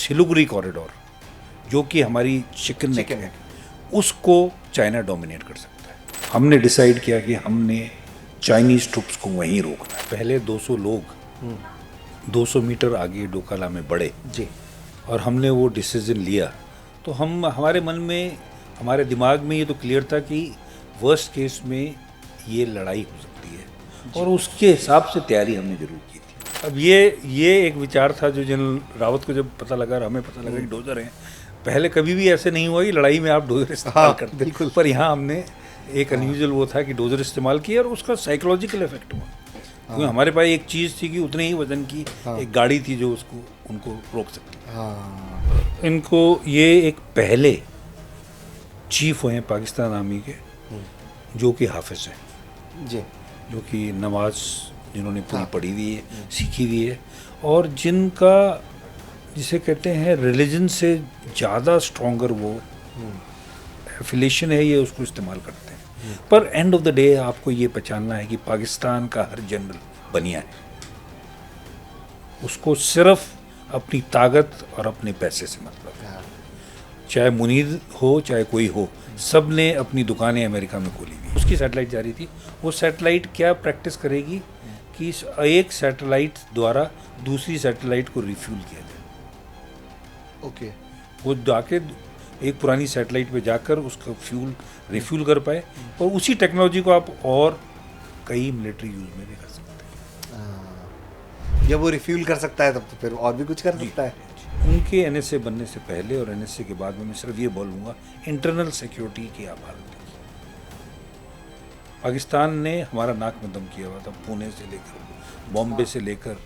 Siliguri corridor जो कि हमारी चिकन नेक है, उसको चाइना डोमिनेट कर सकता है। हमने डिसाइड किया कि हमने चाइनीज़ ट्रुप्स को वहीं रोकना है। पहले 200 लोग 200 मीटर आगे डोकाला में बढ़े जी, और हमने वो डिसीजन लिया। तो हम हमारे मन में, हमारे दिमाग में ये तो क्लियर था कि वर्स्ट केस में ये लड़ाई हो सकती है और उसके हिसाब से तैयारी हमने जरूर की थी। अब ये एक विचार था जो जनरल रावत को जब पता लगा और हमें पता लगा कि डोजर हैं। पहले कभी भी ऐसे नहीं हुआ कि लड़ाई में आप डोजर इस्तेमाल करते, बिल्कुल। पर यहाँ हमने एक अनयूजुअल वो था कि डोजर इस्तेमाल किया और उसका साइकोलॉजिकल इफेक्ट हुआ। क्योंकि हमारे पास एक चीज़ थी कि उतने ही वजन की एक गाड़ी थी जो उसको उनको रोक सकती। हाँ, इनको ये एक पहले चीफ हुए हैं पाकिस्तान आर्मी के जो कि हाफिज हैं, जी, जो कि नमाज जिन्होंने पूरी पढ़ी हुई है, सीखी हुई है, और जिनका जिसे कहते हैं रिलीजन से ज़्यादा स्ट्रॉन्गर वो एफिलेशन है, ये उसको इस्तेमाल करते हैं। पर एंड ऑफ द डे आपको ये पहचानना है कि पाकिस्तान का हर जनरल बनिया है, उसको सिर्फ अपनी ताकत और अपने पैसे से मतलब है। चाहे मुनीर हो चाहे कोई हो, सब ने अपनी दुकानें अमेरिका में खोली हुई। उसकी सैटेलाइट जा रही थी, वो सैटेलाइट क्या प्रैक्टिस करेगी कि एक सैटेलाइट द्वारा दूसरी सैटेलाइट को रिफ्यूल किया जाए। ओके, वो जाके एक पुरानी सैटेलाइट पे जाकर उसका फ्यूल रिफ्यूल कर पाए, और उसी टेक्नोलॉजी को आप और कई मिलिट्री यूज में भी कर सकते हैं। जब वो रिफ्यूल कर सकता है तब तो फिर और भी कुछ कर सकता है। उनके एनएसए बनने से पहले और एनएसए के बाद में मैं सिर्फ ये बोलूँगा, इंटरनल सिक्योरिटी की आप हालत देखिए। पाकिस्तान ने हमारा नाक में दम किया हुआ था, पुणे से लेकर बॉम्बे से लेकर,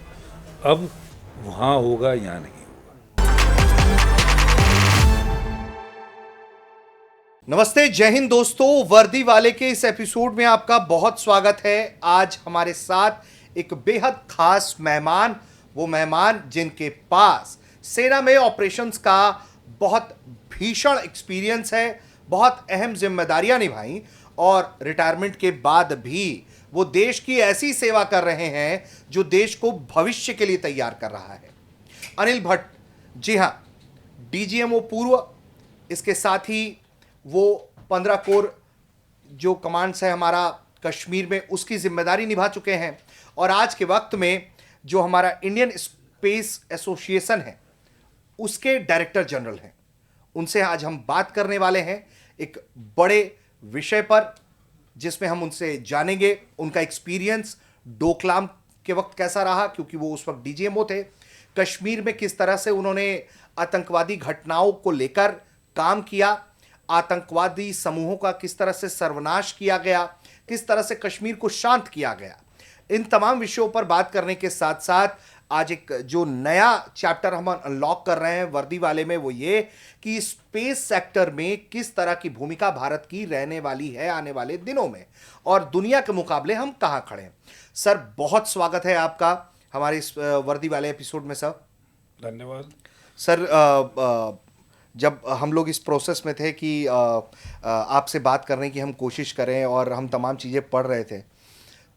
अब वहाँ होगा यहाँ नहीं होगा। नमस्ते, जय हिंद दोस्तों। वर्दी वाले के इस एपिसोड में आपका बहुत स्वागत है। आज हमारे साथ एक बेहद खास मेहमान, वो मेहमान जिनके पास सेना में ऑपरेशंस का बहुत भीषण एक्सपीरियंस है, बहुत अहम जिम्मेदारियां निभाई और रिटायरमेंट के बाद भी वो देश की ऐसी सेवा कर रहे हैं जो देश को भविष्य के लिए तैयार कर रहा है। अनिल भट्ट, जी हां, डीजीएमओ पूर्व, इसके साथ ही वो 15 कोर जो कमांड्स है हमारा कश्मीर में, उसकी जिम्मेदारी निभा चुके हैं, और आज के वक्त में जो हमारा इंडियन स्पेस एसोसिएशन है उसके डायरेक्टर जनरल हैं। उनसे आज हम बात करने वाले हैं एक बड़े विषय पर, जिसमें हम उनसे जानेंगे उनका एक्सपीरियंस डोकलाम के वक्त कैसा रहा, क्योंकि वो उस वक्त डीजीएमओ थे। कश्मीर में किस तरह से उन्होंने आतंकवादी घटनाओं को लेकर काम किया, आतंकवादी समूहों का किस तरह से सर्वनाश किया गया, किस तरह से कश्मीर को शांत किया गया, इन तमाम विषयों पर बात करने के साथ साथ आज एक जो नया चैप्टर हम अनलॉक कर रहे हैं वर्दी वाले में, वो ये कि स्पेस सेक्टर में किस तरह की भूमिका भारत की रहने वाली है आने वाले दिनों में, और दुनिया के मुकाबले हम कहां खड़े हैं। सर, बहुत स्वागत है आपका हमारे इस वर्दी वाले एपिसोड में। सर, धन्यवाद। सर, जब हम लोग इस प्रोसेस में थे कि आपसे बात करने की हम कोशिश करें और हम तमाम चीज़ें पढ़ रहे थे,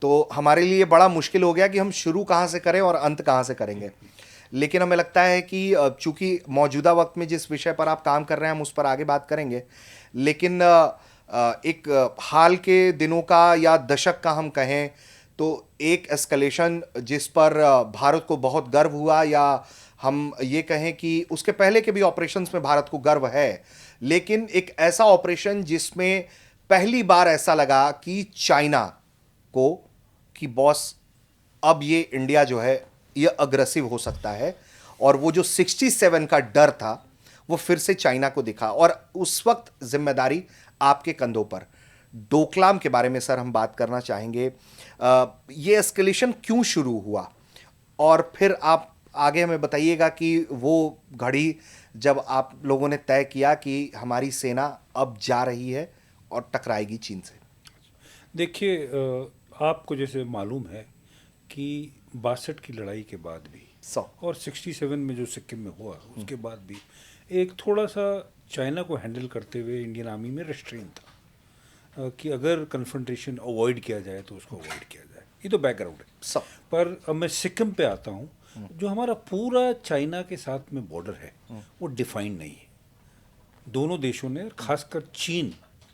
तो हमारे लिए बड़ा मुश्किल हो गया कि हम शुरू कहाँ से करें और अंत कहाँ से करेंगे। लेकिन हमें लगता है कि चूंकि मौजूदा वक्त में जिस विषय पर आप काम कर रहे हैं हम उस पर आगे बात करेंगे, लेकिन एक हाल के दिनों का या दशक का हम कहें तो एक एस्केलेशन जिस पर भारत को बहुत गर्व हुआ, या हम ये कहें कि उसके पहले के भी ऑपरेशंस में भारत को गर्व है, लेकिन एक ऐसा ऑपरेशन जिसमें पहली बार ऐसा लगा कि चाइना को कि बॉस अब ये इंडिया जो है ये अग्रेसिव हो सकता है, और वो जो 67 का डर था वो फिर से चाइना को दिखा, और उस वक्त जिम्मेदारी आपके कंधों पर। डोकलाम के बारे में सर हम बात करना चाहेंगे। ये एस्केलेशन क्यों शुरू हुआ, और फिर आप आगे हमें बताइएगा कि वो घड़ी जब आप लोगों ने तय किया कि हमारी सेना अब जा रही है और टकराएगी चीन से। देखिए, आपको जैसे मालूम है कि 62 की लड़ाई के बाद भी 100 और 67 में जो सिक्किम में हुआ उसके बाद भी एक थोड़ा सा चाइना को हैंडल करते हुए इंडियन आर्मी में रेस्ट्रेन था कि अगर कन्फ्रंटेशन अवॉइड किया जाए तो उसको अवॉइड किया जाए। ये तो बैकग्राउंड है। 100 पर अब मैं सिक्किम पे आता हूँ। जो हमारा पूरा चाइना के साथ में बॉर्डर है वो डिफाइंड नहीं है। दोनों देशों ने, खासकर चीन,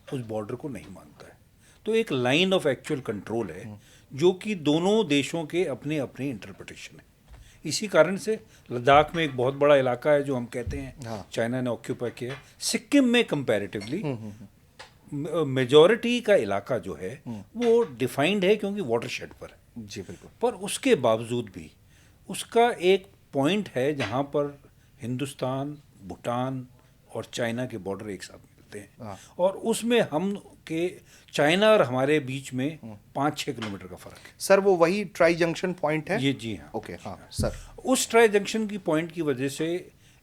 उस बॉर्डर को नहीं मानता है। तो एक लाइन ऑफ एक्चुअल कंट्रोल है जो कि दोनों देशों के अपने अपने इंटरप्रिटेशन है। इसी कारण से लद्दाख में एक बहुत बड़ा इलाका है जो हम कहते हैं चाइना ने ऑक्यूपाई किया है। सिक्किम में कंपैरेटिवली मेजॉरिटी का इलाका जो है वो डिफाइंड है क्योंकि वाटरशेड पर है। जी बिल्कुल। पर उसके बावजूद भी उसका एक पॉइंट है जहाँ पर हिंदुस्तान, भूटान और चाइना के बॉर्डर एक साथ मिलते हैं और उसमें हम के चाइना और हमारे बीच में 5-6 किलोमीटर का फर्क है। सर वो वही ट्राई जंक्शन पॉइंट है? ये जी हाँ। ओके हाँ सर। उस ट्राई जंक्शन की पॉइंट की वजह से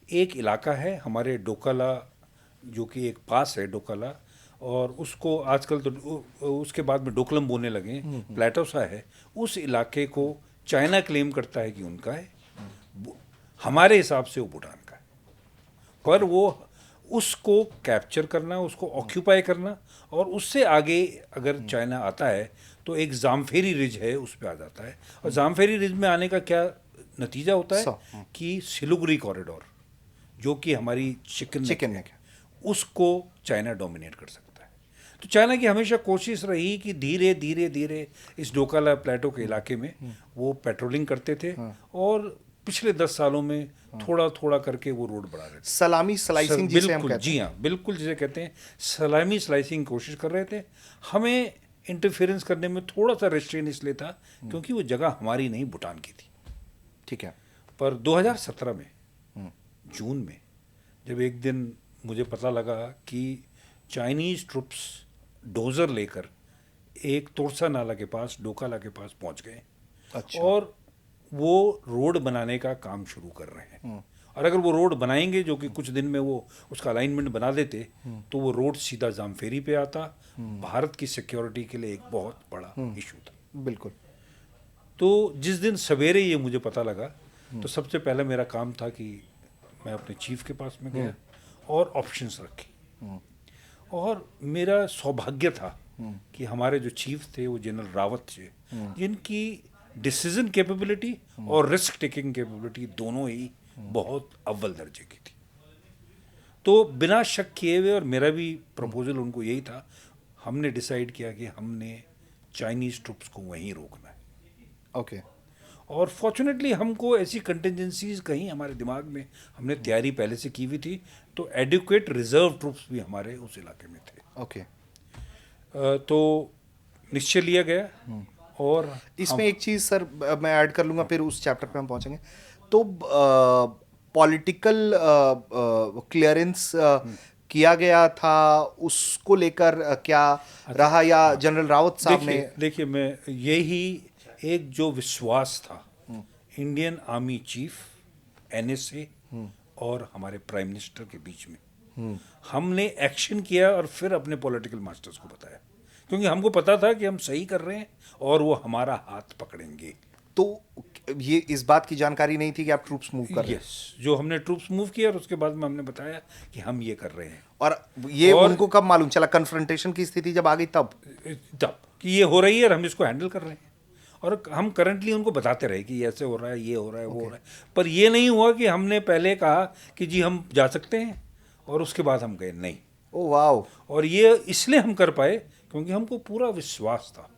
एक इलाका है हमारे डोकाला, जो कि एक पास है डोकाला, और उसको आजकल तो उसके बाद में डोकलम बोलने लगे, प्लेटो सा है। उस इलाके को चाइना क्लेम करता है कि उनका है, हमारे हिसाब से वो भूटान का है। पर वो उसको कैप्चर करना, उसको ऑक्यूपाई करना, और उससे आगे अगर चाइना आता है तो एक जामफेरी रिज है, उस पर आ जाता है। और जामफेरी रिज में आने का क्या नतीजा होता है कि सिलीगुड़ी कॉरिडोर, जो कि हमारी चिकन नेक है, उसको चाइना डोमिनेट कर सकता है। तो चाइना की हमेशा कोशिश रही कि धीरे धीरे धीरे इस डोकाला प्लेटो के इलाके में वो पेट्रोलिंग करते थे और पिछले 10 सालों में थोड़ा थोड़ा करके वो रोड बढ़ा रहे थे। सलामी स्लाइसिंग जिसे हम कहते हैं। जी हाँ, बिल्कुल जिसे कहते हैं सलामी स्लाइसिंग कोशिश कर रहे थे। हमें इंटरफेरेंस करने में थोड़ा सा रेस्ट्रेन इसलिए था क्योंकि वो जगह हमारी नहीं, भूटान की थी। ठीक है। पर 2017 में जून में जब एक दिन मुझे पता लगा कि चाइनीज ट्रुप्स डोजर लेकर एक तोरसा नाला के पास, डोकाला के पास पहुंच गए। अच्छा। और वो रोड बनाने का काम शुरू कर रहे हैं। और अगर वो रोड बनाएंगे, जो कि कुछ दिन में वो उसका अलाइनमेंट बना देते, तो वो रोड सीधा जामफेरी पे आता। भारत की सिक्योरिटी के लिए एक बहुत बड़ा इशू था। बिल्कुल। तो जिस दिन सवेरे ये मुझे पता लगा तो सबसे पहले मेरा काम था कि मैं अपने चीफ के पास में गया और ऑप्शंस रखी। और मेरा सौभाग्य था कि हमारे जो चीफ थे वो जनरल रावत थे, जिनकी डिसीजन कैपेबिलिटी और रिस्क टेकिंग कैपेबिलिटी दोनों ही बहुत अव्वल दर्जे की थी। तो बिना शक किए हुए, और मेरा भी प्रपोजल उनको यही था, हमने डिसाइड किया कि हमने चाइनीज ट्रुप्स को वहीं रोकना है। ओके। और फॉर्चुनेटली हमको ऐसी कंटिजेंसीज कहीं हमारे दिमाग में, हमने तैयारी पहले से की हुई थी, तो एडिक्वेट रिजर्व ट्रुप्स भी हमारे उस इलाके में थे। ओके। तो निश्चय लिया गया। और इसमें एक चीज़ सर मैं ऐड कर लूँगा, फिर उस चैप्टर पे हम पहुँचेंगे। तो पॉलिटिकल क्लियरेंस किया गया था, उसको लेकर क्या रहा, या जनरल रावत साहब ने? देखिए, मैं यही एक जो विश्वास था इंडियन आर्मी चीफ, एनएसए और हमारे प्राइम मिनिस्टर के बीच में, हमने एक्शन किया और फिर अपने पॉलिटिकल मास्टर्स को बताया, क्योंकि हमको पता था कि हम सही कर रहे हैं और वो हमारा हाथ पकड़ेंगे। तो ये इस बात की जानकारी नहीं थी कि आप ट्रूप्स मूव कर रहे हैं? यस, जो हमने ट्रूप्स मूव किया और उसके बाद में हमने बताया कि हम ये कर रहे हैं। और ये उनको कब मालूम चला, कन्फ्रंटेशन की स्थिति जब आ गई तब कि ये हो रही है और हम इसको हैंडल कर रहे हैं। और हम करंटली उनको बताते रहे कि ऐसे हो रहा है, ये हो रहा है, वो हो रहा है। पर ये नहीं हुआ कि हमने पहले कहा कि जी हम जा सकते हैं और उसके बाद हम गए नहीं। ओ वाह। और ये इसलिए हम कर पाए क्योंकि हमको पूरा विश्वास था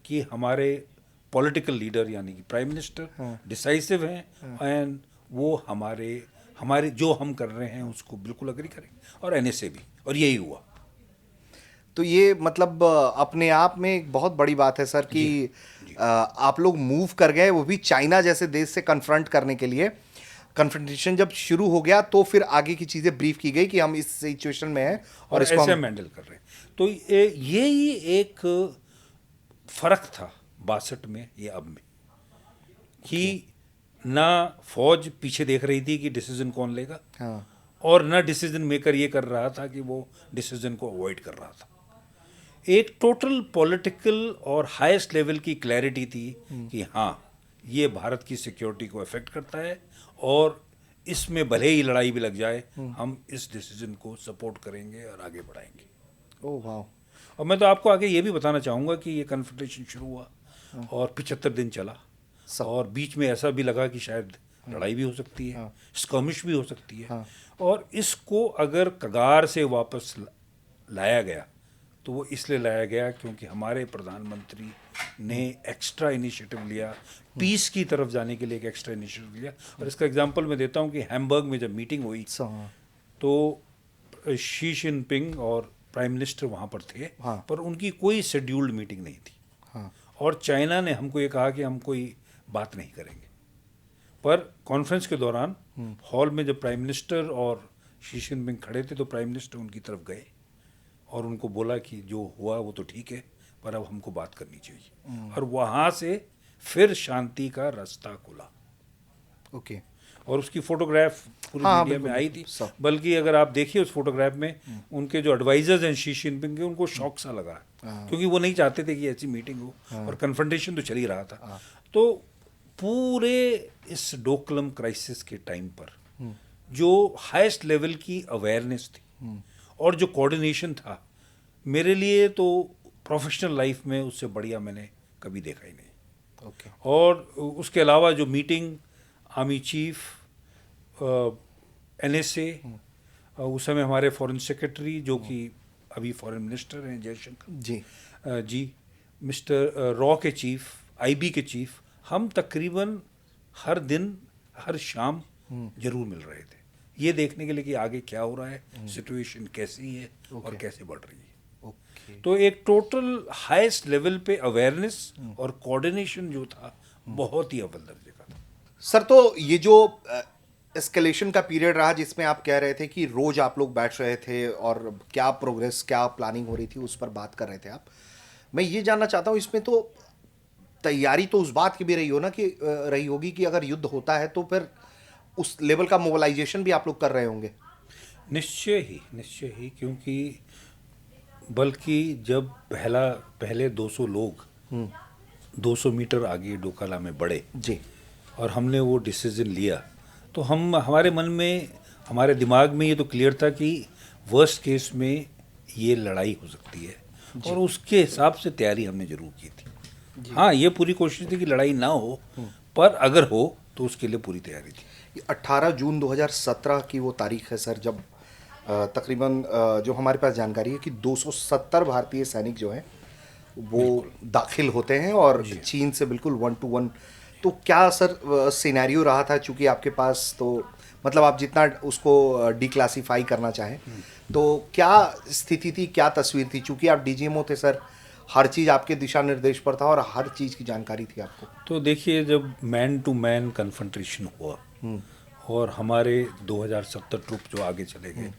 कि हमारे पॉलिटिकल लीडर यानी कि प्राइम मिनिस्टर डिसाइसिव हैं एंड वो हमारे जो हम कर रहे हैं उसको बिल्कुल अग्री करेंगे, और एनएसए भी, और यही हुआ। तो ये मतलब अपने आप में एक बहुत बड़ी बात है सर कि आप लोग मूव कर गए, वो भी चाइना जैसे देश से कन्फ्रंट करने के लिए। कन्फ्रंटेशन जब शुरू हो गया तो फिर आगे की चीज़ें ब्रीफ की गई कि हम इस सिचुएशन में हैं और इसको ऐसे हम हैंडल कर रहे हैं। तो ये ही एक फ़र्क था 62 में ये अब में, कि ना फौज पीछे देख रही थी कि डिसीजन कौन लेगा, और ना डिसीजन मेकर ये कर रहा था कि वो डिसीजन को अवॉइड कर रहा था। एक टोटल पॉलिटिकल और हाईएस्ट लेवल की क्लैरिटी थी कि हाँ, ये भारत की सिक्योरिटी को अफेक्ट करता है और इसमें भले ही लड़ाई भी लग जाए, हम इस डिसीजन को सपोर्ट करेंगे और आगे बढ़ाएंगे। ओह वाह। और मैं तो आपको आगे ये भी बताना चाहूँगा कि ये कन्फ्रंटेशन शुरू हुआ और 75 दिन चला, और बीच में ऐसा भी लगा कि शायद लड़ाई भी हो सकती है, स्कर्मिश भी हो सकती है। और इसको अगर कगार से वापस लाया गया तो वो इसलिए लाया गया क्योंकि हमारे प्रधानमंत्री ने एक्स्ट्रा इनिशिएटिव लिया, पीस की तरफ जाने के लिए एक एक्स्ट्रा इनिशिएटिव लिया। और इसका एग्जांपल मैं देता हूँ कि हैम्बर्ग में जब मीटिंग हुई तो शी जिनपिंग और प्राइम मिनिस्टर वहाँ पर थे, पर उनकी कोई शेड्यूल्ड मीटिंग नहीं थी। और चाइना ने हमको ये कहा कि हम कोई बात नहीं करेंगे। पर कॉन्फ्रेंस के दौरान हॉल में जब प्राइम मिनिस्टर और शी जिनपिंग खड़े थे तो प्राइम मिनिस्टर उनकी तरफ गए और उनको बोला कि जो हुआ वो तो ठीक है, पर अब हमको बात करनी चाहिए। और वहाँ से फिर शांति का रास्ता खुला। ओके। और उसकी फोटोग्राफ पूरी मीडिया में आई थी। बल्कि अगर आप देखिए उस फोटोग्राफ में उनके जो एडवाइजर्स हैं शी जिनपिंग के, उनको शौक सा लगा क्योंकि वो नहीं चाहते थे कि ऐसी मीटिंग हो। और कन्फ्रंटेशन तो चल ही रहा था। तो पूरे इस डोकलम क्राइसिस के टाइम पर जो हाईएस्ट लेवल की अवेयरनेस थी और जो कोऑर्डिनेशन था, मेरे लिए तो प्रोफेशनल लाइफ में उससे बढ़िया मैंने कभी देखा ही नहीं। और उसके अलावा जो मीटिंग आर्मी चीफ, NSA, उस समय हमारे फॉरेन सेक्रेटरी जो कि अभी फॉरेन मिनिस्टर हैं जयशंकर जी, मिस्टर रॉ के चीफ, IB के चीफ, हम तकरीबन हर दिन हर शाम जरूर मिल रहे थे ये देखने के लिए कि आगे क्या हो रहा है, सिचुएशन कैसी है और कैसे बढ़ रही है। तो एक टोटल हाईएस्ट लेवल पे अवेयरनेस और कोऑर्डिनेशन जो था बहुत ही अव्वल दर्जे का था। सर, तो ये जो एस्केलेशन का पीरियड रहा जिसमें आप कह रहे थे कि रोज आप लोग बैठ रहे थे और क्या प्रोग्रेस, क्या प्लानिंग हो रही थी, उस पर बात कर रहे थे आप, मैं ये जानना चाहता हूँ इसमें तो तैयारी तो उस बात की भी रही हो ना कि रही होगी कि अगर युद्ध होता है तो फिर उस लेवल का मोबिलाइजेशन भी आप लोग कर रहे होंगे। निश्चय ही, क्योंकि बल्कि जब पहले 200 लोग 200 मीटर आगे डोकाला में बढ़े जी और हमने वो डिसीजन लिया तो हमारे मन में, हमारे दिमाग में ये तो क्लियर था कि वर्स्ट केस में ये लड़ाई हो सकती है और उसके हिसाब से तैयारी हमने जरूर की थी। हाँ, ये पूरी कोशिश थी कि लड़ाई ना हो, पर अगर हो तो उसके लिए पूरी तैयारी थी। 18 जून 2017 की वो तारीख है सर, जब तकरीबन जो हमारे पास जानकारी है कि 270 भारतीय सैनिक जो हैं वो दाखिल होते हैं और चीन से बिल्कुल 1 to 1। तो क्या सर सिनेरियो रहा था, चूंकि आपके पास तो मतलब आप जितना उसको डिक्लासीफाई करना चाहें तो क्या स्थिति थी, क्या तस्वीर थी? चूंकि आप DGMO थे सर, हर चीज़ आपके दिशा निर्देश पर था और हर चीज़ की जानकारी थी आपको। तो देखिए, जब मैन टू मैन कन्फ्रंटेशन हुआ और हमारे 2070 ट्रुप जो आगे चले गए,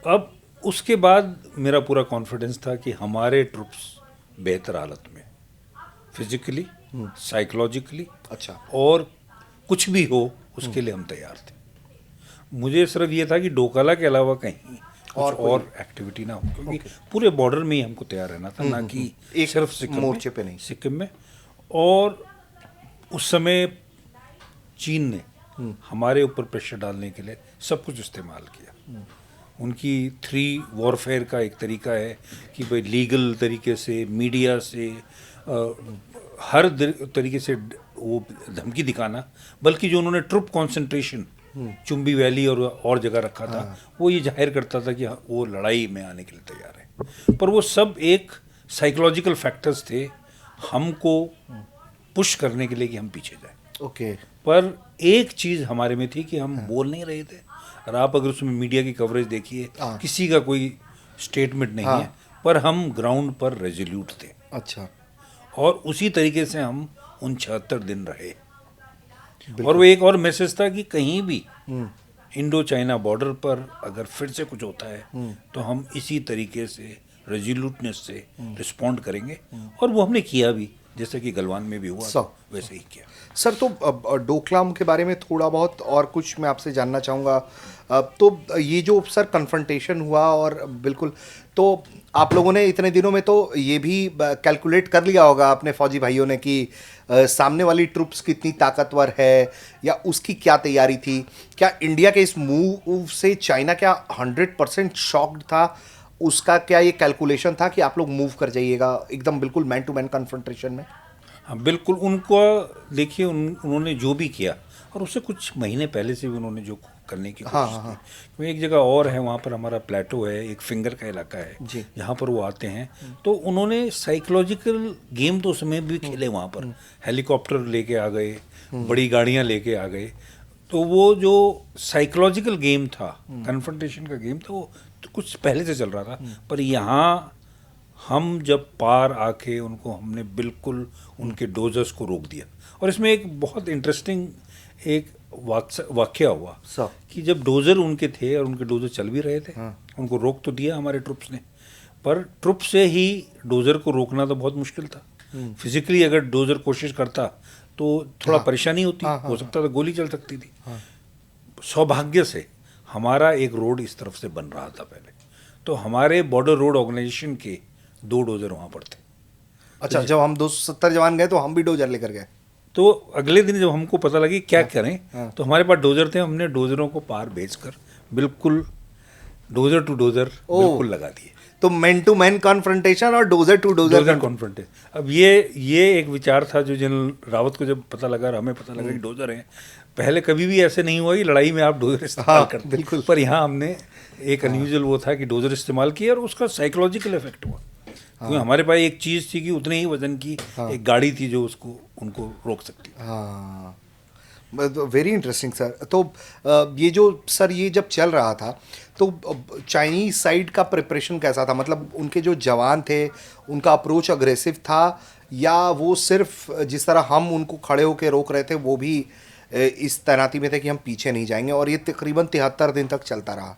अब उसके बाद मेरा पूरा कॉन्फिडेंस था कि हमारे ट्रुप्स बेहतर हालत में, फिजिकली, साइकोलॉजिकली, अच्छा, और कुछ भी हो उसके लिए हम तैयार थे। मुझे सिर्फ ये था कि डोकाला के अलावा कहीं और एक्टिविटी ना हो, क्योंकि पूरे बॉर्डर में ही हमको तैयार रहना था, ना कि सिर्फ सिक्किम मोर्चे पे नहीं, सिक्किम में। और उस समय चीन ने हमारे ऊपर प्रेशर डालने के लिए सब कुछ इस्तेमाल किया। उनकी 3 वॉरफेयर का एक तरीका है कि भाई लीगल तरीके से, मीडिया से, हर तरीके से वो धमकी दिखाना, बल्कि जो उन्होंने ट्रुप कंसंट्रेशन चुम्बी वैली और जगह रखा था, वो ये जाहिर करता था कि वो लड़ाई में आने के लिए तैयार है। पर वो सब एक साइकोलॉजिकल फैक्टर्स थे हमको पुश करने के लिए कि हम पीछे जाएं। ओके। पर एक चीज़ हमारे में थी कि हम बोल नहीं रहे थे। और आप अगर उसमें मीडिया की कवरेज देखिए, किसी का कोई स्टेटमेंट नहीं है, पर हम ग्राउंड पर रेजोल्यूट थे। अच्छा। और उसी तरीके से हम उन 76 दिन रहे। और वो एक और मैसेज था कि कहीं भी इंडो चाइना बॉर्डर पर अगर फिर से कुछ होता है तो हम इसी तरीके से रेजोल्यूटनेस से रिस्पॉन्ड करेंगे। और वो हमने किया भी, जैसे कि गलवान में भी हुआ वैसे ही किया। सर, तो डोकलाम के बारे में थोड़ा बहुत और कुछ मैं आपसे जानना चाहूँगा। तो ये जो सर कन्फ्रंटेशन हुआ, और बिल्कुल, तो आप लोगों ने इतने दिनों में तो ये भी कैलकुलेट कर लिया होगा अपने फौजी भाइयों ने कि सामने वाली ट्रुप्स कितनी ताकतवर है या उसकी क्या तैयारी थी। क्या इंडिया के इस मूव से चाइना क्या 100% शॉक्ड था? उसका क्या ये कैलकुलेशन था कि आप लोग मूव कर जाइएगा एकदम बिल्कुल मैन टू मैन कन्फ्रंटेशन में? हाँ बिल्कुल, उनको देखिए उन्होंने जो भी किया, और उससे कुछ महीने पहले से भी उन्होंने जो करने की हाँ, कोशिश हाँ, की। क्योंकि एक जगह और है, वहाँ पर हमारा प्लेटो है, एक फिंगर का इलाका है जी। जहाँ पर वो आते हैं। तो उन्होंने साइकोलॉजिकल गेम तो उसमें भी खेले वहाँ पर, हेलीकॉप्टर लेके आ गए, बड़ी गाड़ियाँ लेके आ गए। तो वो जो साइकोलॉजिकल गेम था, कन्फ्रंटेशन का गेम था, वो तो कुछ पहले से चल रहा था। पर यहाँ हम जब पार आके उनको हमने बिल्कुल उनके डोजर्स को रोक दिया। और इसमें एक बहुत इंटरेस्टिंग एक वाक्य हुआ सब कि जब डोजर उनके थे और उनके डोजर चल भी रहे थे, उनको रोक तो दिया हमारे ट्रुप्स ने, पर ट्रुप से ही डोजर को रोकना तो बहुत मुश्किल था। फिजिकली अगर डोजर कोशिश करता तो थोड़ा परेशानी होती, हो सकता था गोली चल सकती थी। सौभाग्य से हमारा एक रोड इस तरफ से बन रहा था पहले, तो हमारे बॉर्डर रोड ऑर्गेनाइजेशन के 2 डोजर वहाँ पर थे। अच्छा, जब हम 270 जवान गए तो हम भी डोजर लेकर गए। तो अगले दिन जब हमको पता लगी क्या करें, तो हमारे पास डोजर थे, हमने डोजरों को पार भेजकर बिल्कुल डोजर टू डोजर बिल्कुल लगा दिए। तो मैन टू मैन कॉन्फ्रंटेशन और डोजर टू डोजर कॉन्फ्रंटेशन। अब ये एक विचार था जो जनरल रावत को जब पता लगा और हमें पता लगा कि डोजर हैं। पहले कभी भी ऐसे नहीं हुआ कि लड़ाई में आप डोजर इस्तेमाल करते, बिल्कुल। पर यहाँ हमने एक अनयूजुअल वो था कि डोजर इस्तेमाल किया और उसका साइकोलॉजिकल इफेक्ट हुआ। क्योंकि हमारे पास एक चीज़ थी कि उतने ही वजन की एक गाड़ी थी जो उसको उनको रोक सकती। हाँ, वेरी इंटरेस्टिंग सर। तो ये जो सर ये जब चल रहा था तो चाइनीज साइड का प्रिपरेशन कैसा था? मतलब उनके जो जवान थे उनका अप्रोच अग्रेसिव था, या वो सिर्फ जिस तरह हम उनको खड़े होकर रोक रहे थे वो भी इस तैनाती में थे कि हम पीछे नहीं जाएंगे, और ये तकरीबन 73 दिन तक चलता रहा?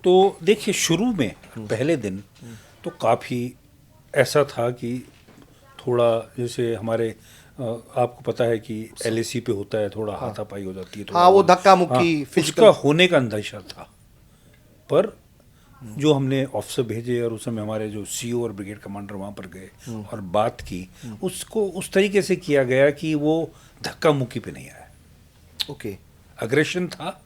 तो देखिए, शुरू में पहले दिन तो काफ़ी ऐसा था कि थोड़ा जैसे हमारे आपको पता है कि LAC पे होता है, थोड़ा हाथापाई हो जाती है, थोड़ा हाँ, वो धक्का मुक्की उसका होने का अंदेशा था। पर जो हमने ऑफिसर भेजे और उस समय हमारे जो CO और ब्रिगेड कमांडर वहाँ पर गए और बात की, उसको उस तरीके से किया गया कि वो धक्का मुक्की पे नहीं आया। ओके अग्रेशन था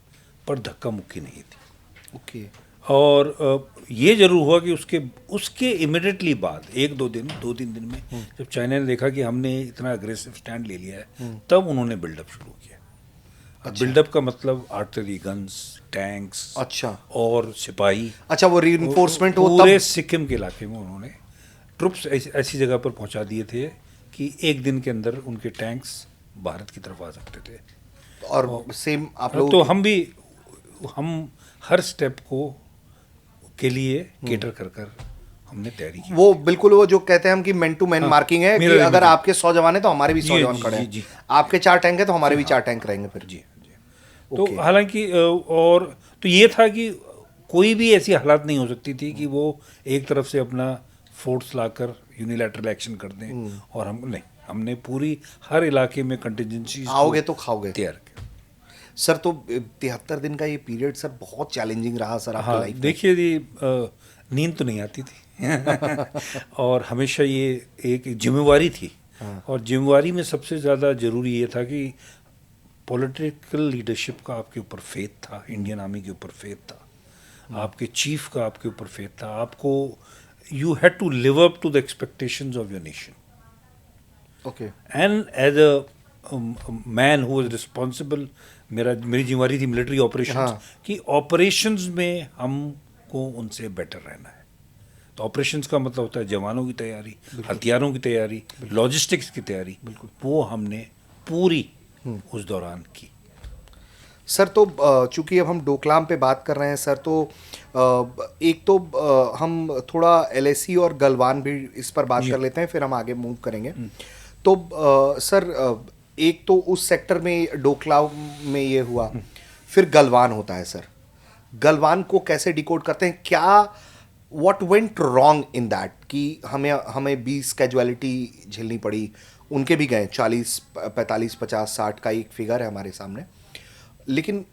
पर धक्का मुक्की नहीं थी। ओके। और ये जरूर हुआ कि उसके इमिडिएटली बाद 2-3 दिन में जब चाइना ने देखा कि हमने इतना अग्रेसिव स्टैंड ले लिया है, तब उन्होंने बिल्डअप शुरू किया। अच्छा। बिल्डअप का मतलब आर्टिलरी गन्स, टैंक्स, अच्छा और सिपाही। अच्छा, वो रीइंफोर्समेंट हो पूरे तब? सिक्किम के इलाके में उन्होंने ट्रुप्स ऐसी जगह पर पहुंचा दिए थे कि एक दिन के अंदर उनके टैंक्स भारत की तरफ आ सकते थे। और सेम आप लोग? तो हम हर स्टेप के लिए केटर कर हमने तैयारी की। वो बिल्कुल वो जो कहते हैं हम कि मैन टू मैन मार्किंग है कि अगर आपके 100 जवान है तो हमारे भी 100 जवान खड़े हैं, आपके 4 टैंक है तो हमारे भी 4 टैंक रहेंगे फिर। जी। तो हालांकि और तो ये था कि कोई भी ऐसी हालात नहीं हो सकती थी कि वो एक तरफ से अपना फोर्स लाकर यूनिलैटरल एक्शन कर दें, और हमने पूरी हर इलाके में कंटिजेंसी आओगे तो खाओगे तैयार किया। सर, तो 73 दिन का ये पीरियड सर बहुत चैलेंजिंग रहा सर आपकी लाइफ में। देखिए जी, नींद तो नहीं आती थी और हमेशा ये एक जिम्मेवारी थी। और जिम्मेवारी में सबसे ज़्यादा ज़रूरी ये था कि पॉलिटिकल लीडरशिप का आपके ऊपर फेथ था, इंडियन आर्मी के ऊपर फेथ था, आपके चीफ का आपके ऊपर फेथ था। आपको you had to live up to the expectations of your nation. Okay. And as a man who was responsible, मेरी जिम्मेवारी थी मिलिट्री ऑपरेशंस कि ऑपरेशंस में हमको उनसे बेटर रहना है। तो ऑपरेशंस का मतलब होता है जवानों की तैयारी, हथियारों की तैयारी, लॉजिस्टिक्स की तैयारी, वो हमने पूरी उस दौरान की। सर, तो चूंकि अब हम डोकलाम पे बात कर रहे हैं सर, तो एक तो हम थोड़ा LAC और गलवान भी इस पर बात कर लेते हैं, फिर हम आगे मूव करेंगे। तो सर, एक तो उस सेक्टर में डोकलाम में ये हुआ, फिर गलवान होता है सर। गलवान को कैसे डिकोड करते हैं? क्या what went wrong in that कि हमें 20 कैजुअलिटी झेलनी पड़ी? उनके भी गए 40, 45, 50, 60 का एक फिगर है हमारे सामने, लेकिन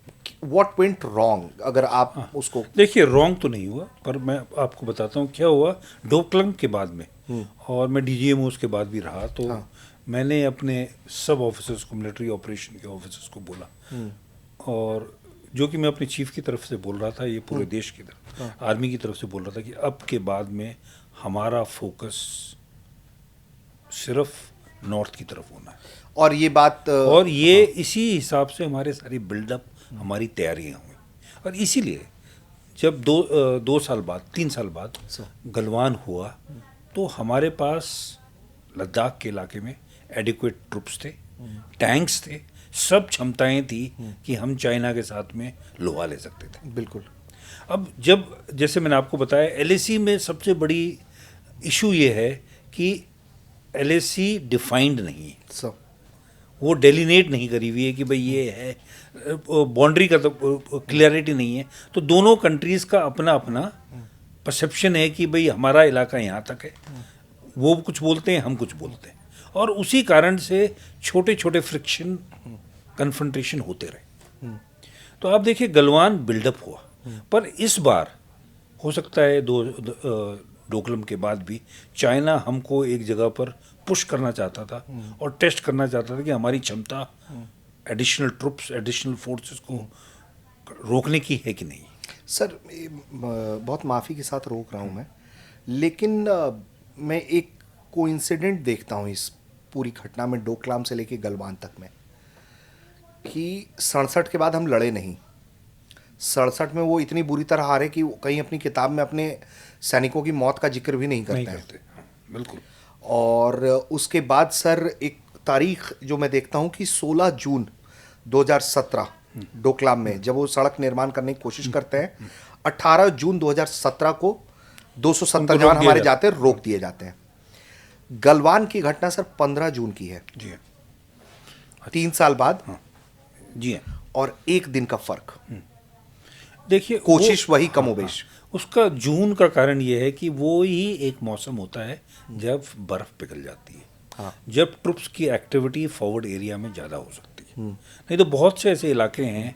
व्हाट वेंट रॉन्ग अगर आप उसको देखिए, रॉन्ग तो नहीं हुआ, पर मैं आपको बताता हूँ क्या हुआ। डोकलाम के बाद में, और मैं DGMO उसके बाद भी रहा, तो मैंने अपने सब ऑफिसर्स को, मिलिट्री ऑपरेशन के ऑफिसर्स को बोला, और जो कि मैं अपने चीफ की तरफ से बोल रहा था, ये पूरे देश की तरफ, आर्मी की तरफ से बोल रहा था कि अब के बाद में हमारा फोकस सिर्फ नॉर्थ की तरफ होना है। और ये बात और ये इसी हिसाब से हमारे सारी बिल्डअप, हमारी तैयारियां हुई। और इसीलिए जब 2 साल बाद, 3 साल बाद गलवान हुआ, तो हमारे पास लद्दाख के इलाके में एडिक्वेट ट्रुप्स थे, टैंक्स थे, सब क्षमताएं थी कि हम चाइना के साथ में लोहा ले सकते थे। बिल्कुल। अब जब, जैसे मैंने आपको बताया, एलएसी में सबसे बड़ी इशू ये है कि एलएसी डिफाइंड नहीं है, सब वो डेलिनेट नहीं करी हुई है कि भाई ये है, बाउंड्री का तो क्लियरिटी नहीं है। तो दोनों कंट्रीज़ का अपना अपना परसेप्शन है कि भाई हमारा इलाका यहाँ तक है, वो कुछ बोलते हैं, हम कुछ बोलते हैं, और उसी कारण से छोटे छोटे फ्रिक्शन, कन्फ्रंटेशन होते रहे। तो आप देखिए गलवान बिल्डअप हुआ, पर इस बार हो सकता है डोकलम के बाद भी चाइना हमको एक जगह पर पुश करना चाहता था और टेस्ट करना चाहता था कि हमारी क्षमता एडिशनल ट्रुप्स, एडिशनल फोर्सेस को रोकने की है कि नहीं। सर बहुत माफ़ी के साथ रोक रहा हूँ मैं, लेकिन मैं एक कोइंसिडेंट देखता हूँ इस पूरी घटना में, डोकलाम से लेके गलवान तक में, कि 67 के बाद हम लड़े नहीं। 67 में वो इतनी बुरी तरह हारे कि कहीं अपनी किताब में अपने सैनिकों की मौत का जिक्र भी नहीं करते हैं। बिल्कुल। और उसके बाद सर एक तारीख जो मैं देखता हूँ कि 16 जून 2017 डोकलाम में जब वो सड़क निर्माण करने की कोशिश करते हैं, 18 जून 2017 को 270 जवान हमारे जाते हैं, रोक दिए जाते हैं। गलवान की घटना सर 15 जून की है, जी 3 साल बाद। जी, और एक दिन का फर्क। देखिए कोशिश वही कमोबेश। उसका जून का कारण ये है कि वो ही एक मौसम होता है जब बर्फ पिघल जाती है। हाँ। जब ट्रुप्स की एक्टिविटी फॉरवर्ड एरिया में ज़्यादा हो सकती है। नहीं तो बहुत से ऐसे इलाके हैं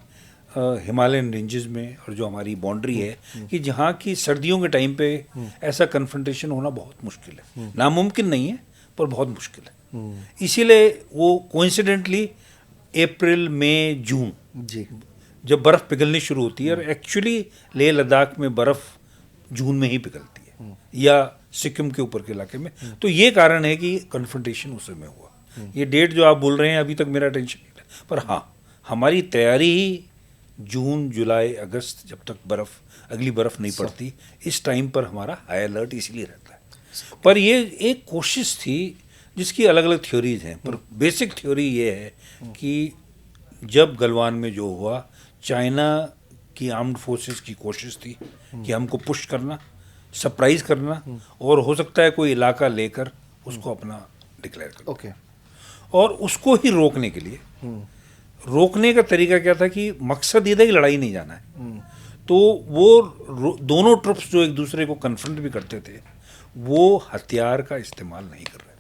हिमालयन रेंजेस में और जो हमारी बाउंड्री है कि जहाँ की सर्दियों के टाइम पे ऐसा कन्फ्रंटेशन होना बहुत मुश्किल है, नामुमकिन नहीं है पर बहुत मुश्किल है। इसीलिए वो कोइंसिडेंटली अप्रैल, मई, जून जी जब बर्फ़ पिघलनी शुरू होती है, और एक्चुअली लेह लद्दाख में बर्फ़ जून में ही पिघलती है, या सिक्किम के ऊपर के इलाके में। तो ये कारण है कि कन्फ्रंटेशन उस समय हुआ। ये डेट जो आप बोल रहे हैं अभी तक मेरा टेंशन नहीं है, पर हाँ हमारी तैयारी ही जून, जुलाई, अगस्त जब तक अगली बर्फ़ नहीं पड़ती, इस टाइम पर हमारा हाई अलर्ट इसीलिए रहता है। पर ये एक कोशिश थी जिसकी अलग अलग थ्योरीज हैं, पर बेसिक थ्योरी ये है कि जब गलवान में जो हुआ, चाइना की आर्म्ड फोर्सेस की कोशिश थी कि हमको पुश करना, सरप्राइज करना, और हो सकता है कोई इलाका लेकर उसको अपना डिक्लेयर करना। ओके। और उसको ही रोकने के लिए, रोकने का तरीका क्या था कि मकसद ये था कि लड़ाई नहीं जाना है। तो वो दोनों ट्रुप्स जो एक दूसरे को कन्फ्रंट भी करते थे, वो हथियार का इस्तेमाल नहीं कर रहे थे।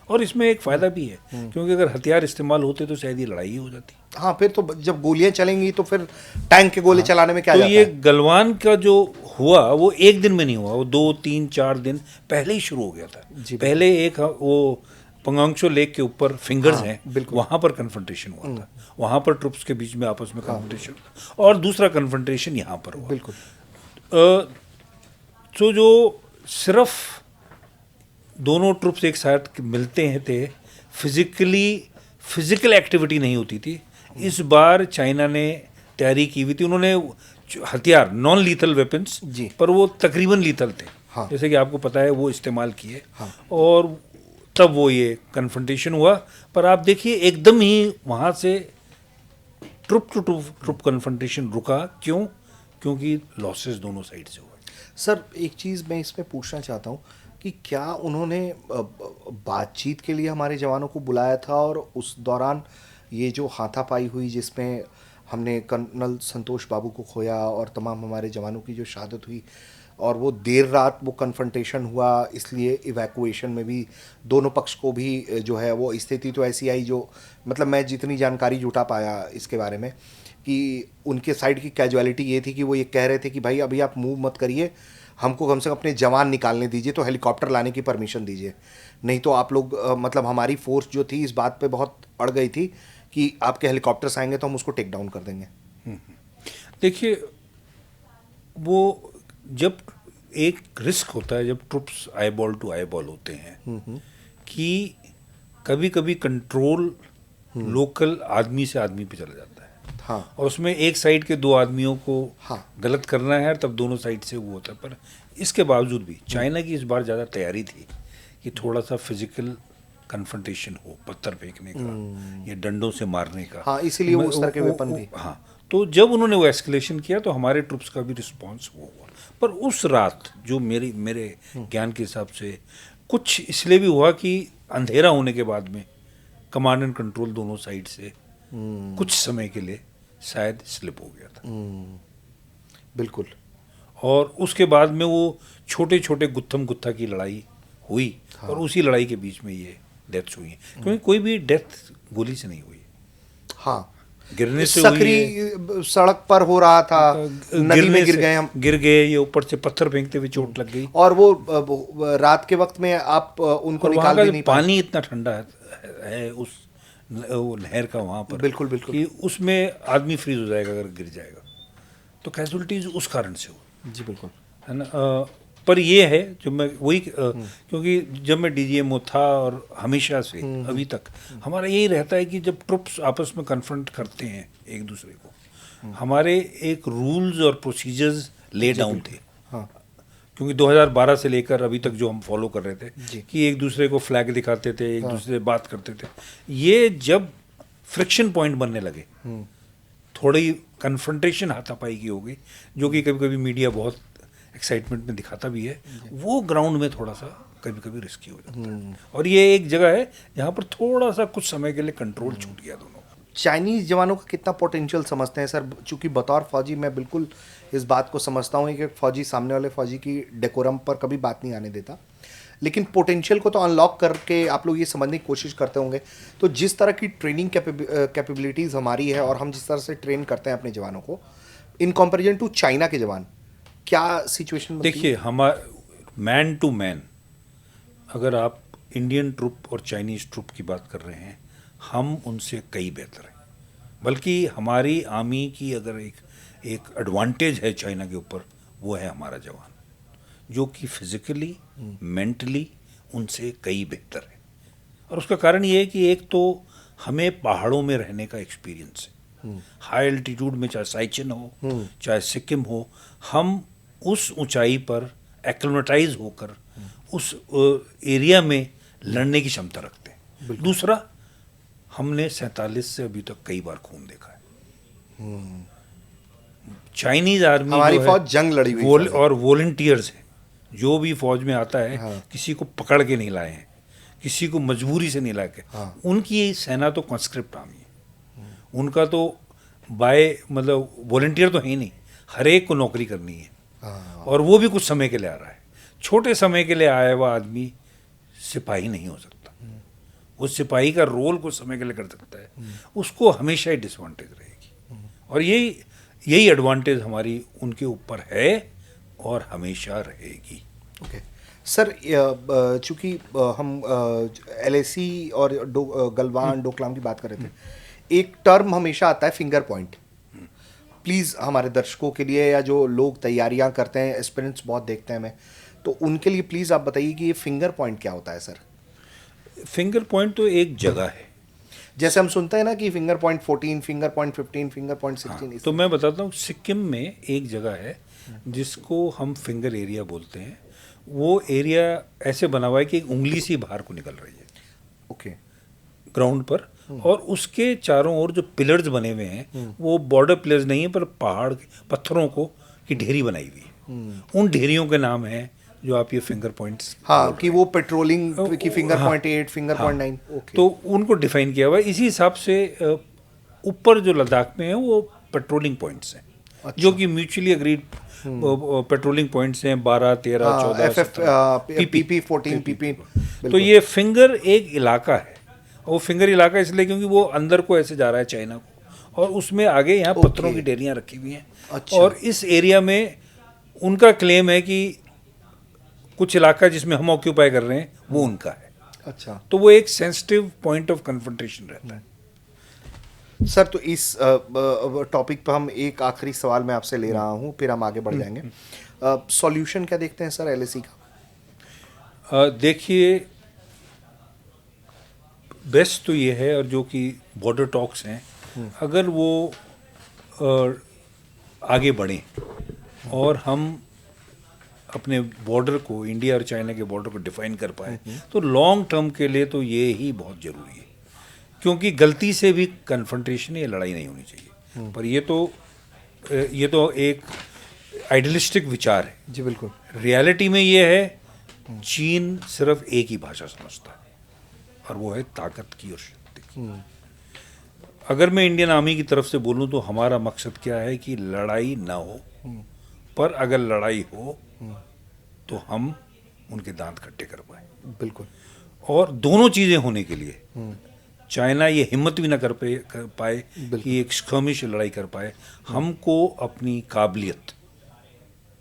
और इसमें एक फ़ायदा भी है, क्योंकि अगर हथियार इस्तेमाल होते तो शायद ये लड़ाई ही हो जाती। हाँ, फिर तो जब गोलियां चलेंगी तो फिर टैंक के गोले चलाने में क्या तो जाता ये है? गलवान का जो हुआ वो एक दिन में नहीं हुआ, वो 2, 3, 4 दिन पहले ही शुरू हो गया था। पहले एक वो पंगांगशो लेक के ऊपर फिंगर्स हैं, वहाँ पर कन्फ्रंटेशन हुआ था, वहाँ पर ट्रुप्स के बीच में आपस में कन्फ्रंटेशन हुआ, और दूसरा कन्फ्रंटेशन यहाँ पर हुआ। बिल्कुल। तो जो सिर्फ दोनों ट्रुप्स एक साथ मिलते हैं थे, फिजिकल एक्टिविटी नहीं होती थी। इस बार चाइना ने तैयारी की हुई थी, उन्होंने हथियार, नॉन लीथल वेपन्स, पर वो तकरीबन लीथल थे। हाँ। जैसे कि आपको पता है वो इस्तेमाल किए। हाँ। और तब वो ये कन्फ्रंटेशन हुआ। पर आप देखिए एकदम ही वहाँ से ट्रुप टू ट्रुप कन्फ्रंटेशन रुका। क्यों? क्योंकि लॉसेस दोनों साइड से हुए। सर एक चीज़ मैं इसमें पूछना चाहता हूँ कि क्या उन्होंने बातचीत के लिए हमारे जवानों को बुलाया था, और उस दौरान ये जो हाथापाई हुई जिसमें हमने कर्नल संतोष बाबू को खोया और तमाम हमारे जवानों की जो शहादत हुई, और वो देर रात वो कन्फ्रंटेशन हुआ, इसलिए इवैक्यूएशन में भी दोनों पक्ष को भी जो है वो स्थिति तो ऐसी आई, जो मतलब मैं जितनी जानकारी जुटा पाया इसके बारे में, कि उनके साइड की कैजुअलिटी ये थी कि वो ये कह रहे थे कि भाई अभी आप मूव मत करिए, हमको कम से कम अपने जवान निकालने दीजिए, तो हेलीकॉप्टर लाने की परमिशन दीजिए, नहीं तो आप लोग मतलब हमारी फोर्स जो थी इस बात पे बहुत अड़ गई थी कि आपके हेलीकॉप्टर्स आएंगे तो हम उसको टेक डाउन कर देंगे। देखिए वो जब एक रिस्क होता है, जब troops eyeball to eyeball होते हैं, कि कभी कभी कंट्रोल लोकल आदमी से आदमी पे चला जाता है, हाँ और उसमें एक साइड के दो आदमियों को हाँ गलत करना है, तब दोनों साइड से वो होता है। पर इसके बावजूद भी चाइना की इस बार ज़्यादा तैयारी थी कि थोड़ा सा फिजिकल कन्फ्रंटेशन हो, पत्थर फेंकने का या डंडों से मारने का। हाँ, इसीलिए वो उस तरह के वेपन भी। हाँ, तो जब उन्होंने वो एस्केलेशन किया तो हमारे ट्रुप्स का भी रिस्पांस वो हुआ। पर उस रात जो मेरे ज्ञान के हिसाब से कुछ इसलिए भी हुआ कि अंधेरा होने के बाद में कमांड एंड कंट्रोल दोनों साइड से कुछ समय के लिए शायद स्लिप हो गया था। बिल्कुल। और उसके बाद में वो छोटे छोटे गुत्थम गुत्था की लड़ाई हुई, और उसी लड़ाई के बीच में ये डेथ्स हुई हैं, क्योंकि कोई भी डेथ गोली से नहीं हुई, हाँ, गिरने से हुई है। सकरी सड़क पर हो रहा था, नदी में गिर गए हम, गिर गए, ये ऊपर से पत्थर फेंकते हुए चोट लग गई। और वो रात के वक्त में आप उनको और वहाँ निकाल का भी जो नहीं पाए। पानी इतना ठंडा है उस वो नहर का वहाँ पर, बिल्कुल, बिल्कुल। कि उसमें आदमी फ्रीज हो जाएगा अगर गिर जाएगा। तो कैजुअलिटीज उस कारण से हुई, जी बिल्कुल। है ना। पर ये है जो मैं वही क्योंकि जब मैं डीजीएमओ था और हमेशा से अभी तक हमारा यही रहता है कि जब ट्रुप्स आपस में कन्फ्रंट करते हैं एक दूसरे को, हमारे एक रूल्स और प्रोसीजर्स ले डाउन थे। हाँ क्योंकि 2012 से लेकर अभी तक जो हम फॉलो कर रहे थे जी। कि एक दूसरे को फ्लैग दिखाते थे, एक दूसरे से बात करते थे, ये जब फ्रिक्शन पॉइंट बनने लगे, थोड़ी कन्फ्रंटेशन हाथापाई की हो गई, जो कि कभी कभी मीडिया बहुत एक्साइटमेंट में दिखाता भी है, वो ग्राउंड में थोड़ा सा कभी कभी रिस्की हो जाता है। और ये एक जगह है जहाँ पर थोड़ा सा कुछ समय के लिए कंट्रोल छूट गया दोनों का। चाइनीज़ जवानों का कितना पोटेंशियल समझते हैं सर? चूंकि बतौर फौजी मैं बिल्कुल इस बात को समझता हूँ कि फौजी सामने वाले फौजी की डेकोरम पर कभी बात नहीं आने देता, लेकिन पोटेंशियल को तो अनलॉक करके आप लोग ये समझने की कोशिश करते होंगे। तो जिस तरह की ट्रेनिंग कैपेबिलिटीज़ हमारी है और हम जिस तरह से ट्रेन करते हैं अपने जवानों को इन कंपैरिजन टू चाइना के जवान, क्या सिचुएशन बनती है? देखिए, मैन टू मैन अगर आप इंडियन ट्रुप और चाइनीज़ ट्रुप की बात कर रहे हैं, हम उनसे कई बेहतर हैं। बल्कि हमारी आर्मी की अगर एक एडवांटेज है चाइना के ऊपर, वो है हमारा जवान, जो कि फिजिकली मेंटली उनसे कई बेहतर है। और उसका कारण ये है कि एक तो हमें पहाड़ों में रहने का एक्सपीरियंस है, हाई एल्टीट्यूड में, चाहे साइचिन हो चाहे सिक्किम हो, हम उस ऊंचाई पर एक्लिमेटाइज होकर उस एरिया में लड़ने की क्षमता रखते हैं। दूसरा, हमने 47 से अभी तक कई बार खून देखा है। चाइनीज आर्मी हमारी फौज जंग लड़ी हुई और वॉलंटियर्स है, जो भी फौज में आता है, हाँ। किसी को पकड़ के नहीं लाए हैं, किसी को मजबूरी से नहीं लाए के। हाँ। उनकी सेना तो कॉन्स्क्रिप्ट आर्मी है, उनका तो मतलब वॉलंटियर तो है ही नहीं, हर एक को नौकरी करनी है। हाँ। और वो भी कुछ समय के लिए आ रहा है। छोटे समय के लिए आया हुआ आदमी सिपाही नहीं हो सकता, वो सिपाही का रोल कुछ समय के लिए कर सकता है, उसको हमेशा ही डिसएडवांटेज रहेगी। और यही एडवांटेज हमारी उनके ऊपर है और हमेशा रहेगी। ओके सर, चूंकि हम LAC और गलवान डोकलाम की बात कर रहे थे, एक टर्म हमेशा आता है फिंगर पॉइंट। प्लीज़ हमारे दर्शकों के लिए या जो लोग तैयारियां करते हैं, एस्पिरेंट्स बहुत देखते हैं मैं, तो उनके लिए प्लीज़ आप बताइए कि ये फिंगर पॉइंट क्या होता है सर? फिंगर पॉइंट तो एक जगह है, जैसे हम सुनते हैं ना कि finger point 14, finger point 15, finger point 16। तो मैं बताता हूँ, सिक्किम में एक जगह है जिसको हम फिंगर एरिया बोलते हैं। वो एरिया ऐसे बना हुआ है कि एक उंगली सी बाहर को निकल रही है ओके ग्राउंड पर, और उसके चारों ओर जो पिलर्स बने हुए हैं वो बॉर्डर पिलर्स नहीं है, पर पहाड़ पत्थरों को की ढेरी बनाई हुई है। उन ढेरियों के नाम है जो आप ये फिंगर पॉइंट्स, हाँ, कि वो पेट्रोलिंग की फिंगर हाँ, पॉइंट 8, फिंगर पॉइंट 9। ओके, तो उनको डिफाइन किया हुआ है। इसी हिसाब से ऊपर जो लद्दाख में है वो पेट्रोलिंग पॉइंट्स हैं, अच्छा। जो कि म्यूचुअली अग्रीड पेट्रोलिंग पॉइंट्स हैं, 12, 13, 14, FF 17, PP 14 PP। तो ये फिंगर एक इलाका है। वो फिंगर इलाका इसलिए क्योंकि वो अंदर को ऐसे जा रहा है चाइना को, और उसमें आगे यहाँ पत्थरों की ढेरियाँ रखी हुई हैं। अच्छा। और इस एरिया में उनका क्लेम है कि कुछ इलाका जिसमें हम ऑक्यूपाई कर रहे हैं वो उनका है। अच्छा तो वो एक सेंसिटिव पॉइंट ऑफ कन्फ्रंटेशन रहता है। सर, तो इस टॉपिक पर हम एक आखिरी सवाल मैं आपसे ले रहा हूँ, फिर हम आगे बढ़ जाएंगे। सॉल्यूशन क्या देखते हैं सर LAC का? देखिए, बेस्ट तो ये है, और जो कि बॉर्डर टॉक्स हैं, अगर वो आगे बढ़ें और हम अपने बॉर्डर को, इंडिया और चाइना के बॉर्डर को डिफाइन कर पाए, तो लॉन्ग टर्म के लिए तो ये ही बहुत ज़रूरी है। क्योंकि गलती से भी कन्फ्रंटेशन या लड़ाई नहीं होनी चाहिए। पर ये तो एक आइडियलिस्टिक विचार है। जी बिल्कुल। रियलिटी में ये है, चीन सिर्फ एक ही भाषा समझता है, और वो है ताकत की और शक्ति की। अगर मैं इंडियन आर्मी की तरफ से बोलूं तो हमारा मकसद क्या है कि लड़ाई ना हो, पर अगर लड़ाई हो तो हम उनके दांत खट्टे कर पाए। बिल्कुल। और दोनों चीज़ें होने के लिए चाइना ये हिम्मत भी ना कर पाए कि एक स्कर्मिश लड़ाई कर पाए। हमको अपनी काबिलियत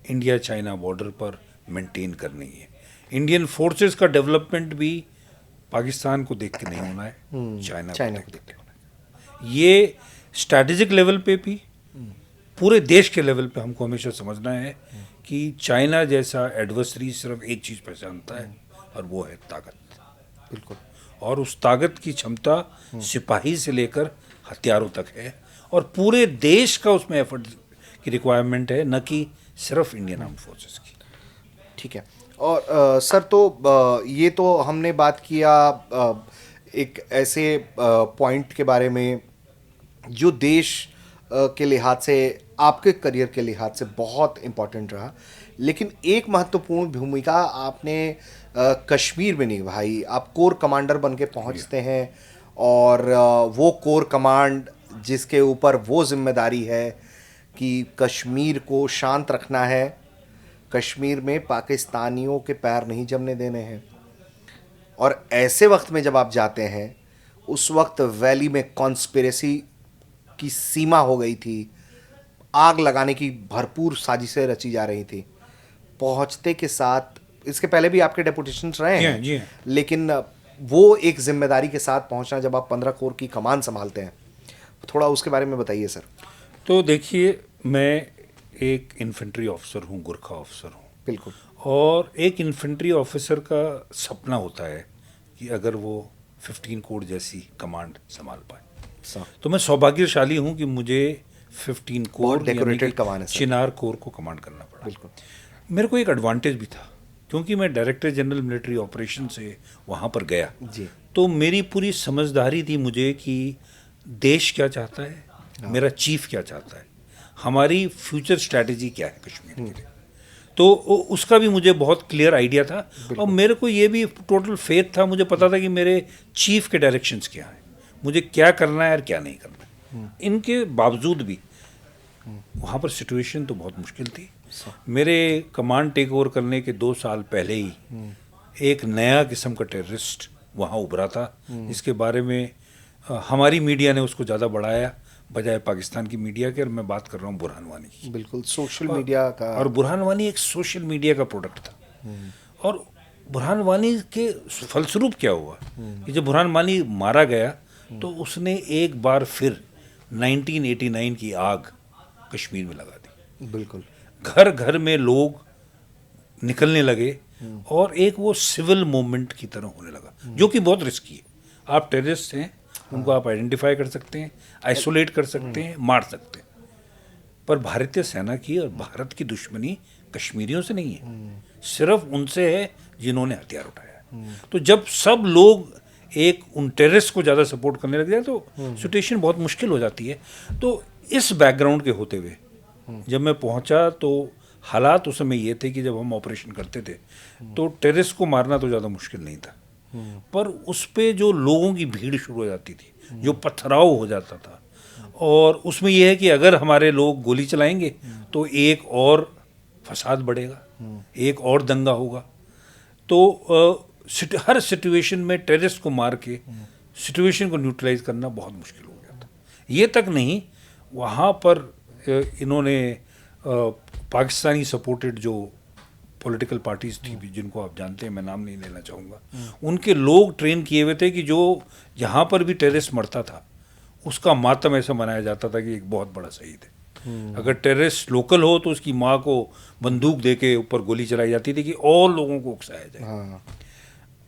इंडिया चाइना बॉर्डर पर मेंटेन करनी है। इंडियन फोर्सेस का डेवलपमेंट भी पाकिस्तान को देख के नहीं होना है, चाइना को देख के होना है। ये स्ट्रैटेजिक लेवल पे भी, पूरे देश के लेवल पे हमको हमेशा समझना है कि चाइना जैसा एडवर्सरी सिर्फ एक चीज़ पहचानता है, और वो है ताकत। बिल्कुल। और उस ताकत की क्षमता सिपाही से लेकर हथियारों तक है, और पूरे देश का उसमें एफर्ट की रिक्वायरमेंट है, न कि सिर्फ इंडियन आर्म फोर्सेस की। ठीक है। और सर, तो ये तो हमने बात किया एक ऐसे पॉइंट के बारे में जो देश के लिहाज से, आपके करियर के लिहाज से बहुत इम्पोर्टेंट रहा, लेकिन एक महत्वपूर्ण भूमिका आपने कश्मीर में निभाई। आप कोर कमांडर बन के पहुँचते हैं, और वो कोर कमांड जिसके ऊपर वो जिम्मेदारी है कि कश्मीर को शांत रखना है, कश्मीर में पाकिस्तानियों के पैर नहीं जमने देने हैं। और ऐसे वक्त में जब आप जाते हैं, उस वक्त वैली में कॉन्स्पिरेसी की सीमा हो गई थी, आग लगाने की भरपूर साजिशें रची जा रही थी। पहुंचते के साथ, इसके पहले भी आपके डेपुटेशंस रहे हैं, जी। लेकिन वो एक जिम्मेदारी के साथ पहुंचना, जब आप 15 कोर की कमान संभालते हैं, थोड़ा उसके बारे में बताइए सर। तो देखिए, मैं एक इन्फेंट्री ऑफिसर हूँ, गुरखा ऑफिसर हूँ। बिल्कुल। और एक इन्फेंट्री ऑफिसर का सपना होता है कि अगर वो 15 कोर जैसी कमांड संभाल पाए। तो मैं सौभाग्यशाली हूँ कि मुझे 15 कोर डेकोरेटेड कमान है, चिनार कोर को कमांड करना पड़ा। बिल्कुल। मेरे को एक एडवांटेज भी था, क्योंकि मैं डायरेक्टर जनरल मिलिट्री ऑपरेशन से वहाँ पर गया जी। तो मेरी पूरी समझदारी थी मुझे कि देश क्या चाहता है, मेरा चीफ क्या चाहता है, हमारी फ्यूचर स्ट्रैटेजी क्या है कश्मीर के लिए। तो उसका भी मुझे बहुत क्लियर आइडिया था, और मेरे को ये भी टोटल फेथ था, मुझे पता था कि मेरे चीफ के डायरेक्शंस क्या हैं, मुझे क्या करना है और क्या नहीं करना है। इनके बावजूद भी वहाँ पर सिचुएशन तो बहुत मुश्किल थी। मेरे कमांड टेक ओवर करने के 2 साल पहले ही एक नया किस्म का टेररिस्ट वहाँ उभरा था, जिसके बारे में हमारी मीडिया ने उसको ज़्यादा बढ़ाया बजाय पाकिस्तान की मीडिया के। और मैं बात कर रहा हूँ बुरहान वानी की। बिल्कुल, सोशल मीडिया का। और बुरहान वानी एक सोशल मीडिया का प्रोडक्ट था। और बुरहान वानी के फलस्वरूप क्या हुआ कि जब बुरहान वानी मारा गया तो उसने एक बार फिर 1989 की आग कश्मीर में लगा दी। बिल्कुल। घर घर में लोग निकलने लगे, और एक वो सिविल मूवमेंट की तरह होने लगा, जो कि बहुत रिस्की है। आप टेररिस्ट हैं, उनको आप आइडेंटिफाई कर सकते हैं, आइसोलेट कर सकते हैं, मार सकते हैं, पर भारतीय सेना की और भारत की दुश्मनी कश्मीरियों से नहीं है, सिर्फ उनसे है जिन्होंने हथियार उठाया। तो जब सब लोग एक उन टेररिस्ट को ज़्यादा सपोर्ट करने लग जाए तो सिचुएशन बहुत मुश्किल हो जाती है। तो इस बैकग्राउंड के होते हुए जब मैं पहुंचा तो हालात उस समय ये थे कि जब हम ऑपरेशन करते थे तो टेररिस्ट को मारना तो ज़्यादा मुश्किल नहीं था, पर उस पे जो लोगों की भीड़ शुरू हो जाती थी, जो पथराव हो जाता था, और उसमें यह है कि अगर हमारे लोग गोली चलाएंगे तो एक और फसाद बढ़ेगा, एक और दंगा होगा। तो हर सिचुएशन में टेररिस्ट को मार के सिचुएशन को न्यूट्रलाइज करना बहुत मुश्किल हो गया था। ये तक नहीं, वहाँ पर इन्होंने पाकिस्तानी सपोर्टेड जो पॉलिटिकल पार्टीज थी भी, जिनको आप जानते हैं, मैं नाम नहीं लेना चाहूँगा, उनके लोग ट्रेन किए हुए थे कि जो जहाँ पर भी टेररिस्ट मरता था उसका मातम ऐसा मनाया जाता था कि एक बहुत बड़ा शहीद है। अगर टेररिस्ट लोकल हो तो उसकी माँ को बंदूक दे के ऊपर गोली चलाई जाती थी कि और लोगों को उकसाया जाए।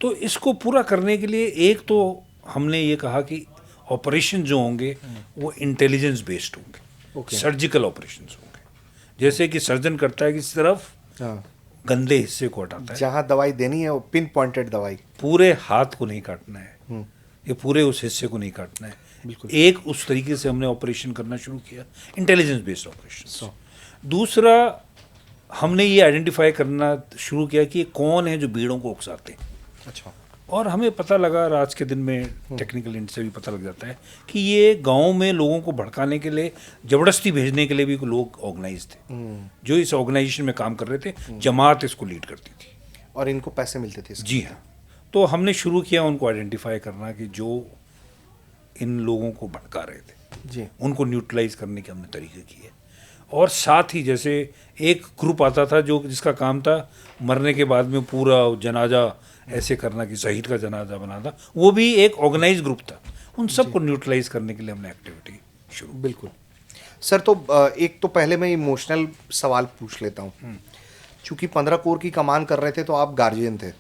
तो इसको पूरा करने के लिए एक तो हमने ये कहा कि ऑपरेशन जो होंगे वो इंटेलिजेंस बेस्ड होंगे, सर्जिकल ऑपरेशंस होंगे। जैसे कि सर्जन करता है किसी तरफ, हाँ, गंदे हिस्से को हटाता है, जहाँ दवाई देनी है वो पिन पॉइंटेड दवाई, पूरे हाथ को नहीं काटना है, ये पूरे उस हिस्से को नहीं काटना है। बिल्कुल। एक उस तरीके से हमने ऑपरेशन करना शुरू किया, इंटेलिजेंस बेस्ड ऑपरेशन। दूसरा, हमने ये आइडेंटिफाई करना शुरू किया कि कौन है जो भीड़ों को उकसाते हैं। अच्छा, और हमें पता लगा, और आज के दिन में टेक्निकल इंट से भी पता लग जाता है कि ये गांव में लोगों को भड़काने के लिए, ज़बरदस्ती भेजने के लिए भी लोग ऑर्गेनाइज थे, जो इस ऑर्गेनाइजेशन में काम कर रहे थे। जमात इसको लीड करती थी और इनको पैसे मिलते थे इसके? जी हाँ। तो हमने शुरू किया उनको आइडेंटिफाई करना कि जो इन लोगों को भड़का रहे थे जी, उनको न्यूट्रलाइज करने के हमने तरीके किए। और साथ ही जैसे एक ग्रुप आता था जो जिसका काम था मरने के बाद में पूरा जनाजा ऐसे करना कि शहीद का जनाजा बनाना, वो भी एक ऑर्गेनाइज ग्रुप था। उन सबको न्यूट्रलाइज करने के लिए हमने एक्टिविटी शुरू। बिल्कुल सर। तो एक तो पहले मैं इमोशनल सवाल पूछ लेता हूँ। चूंकि 15 कोर की कमान कर रहे थे तो आप गार्जियन थे,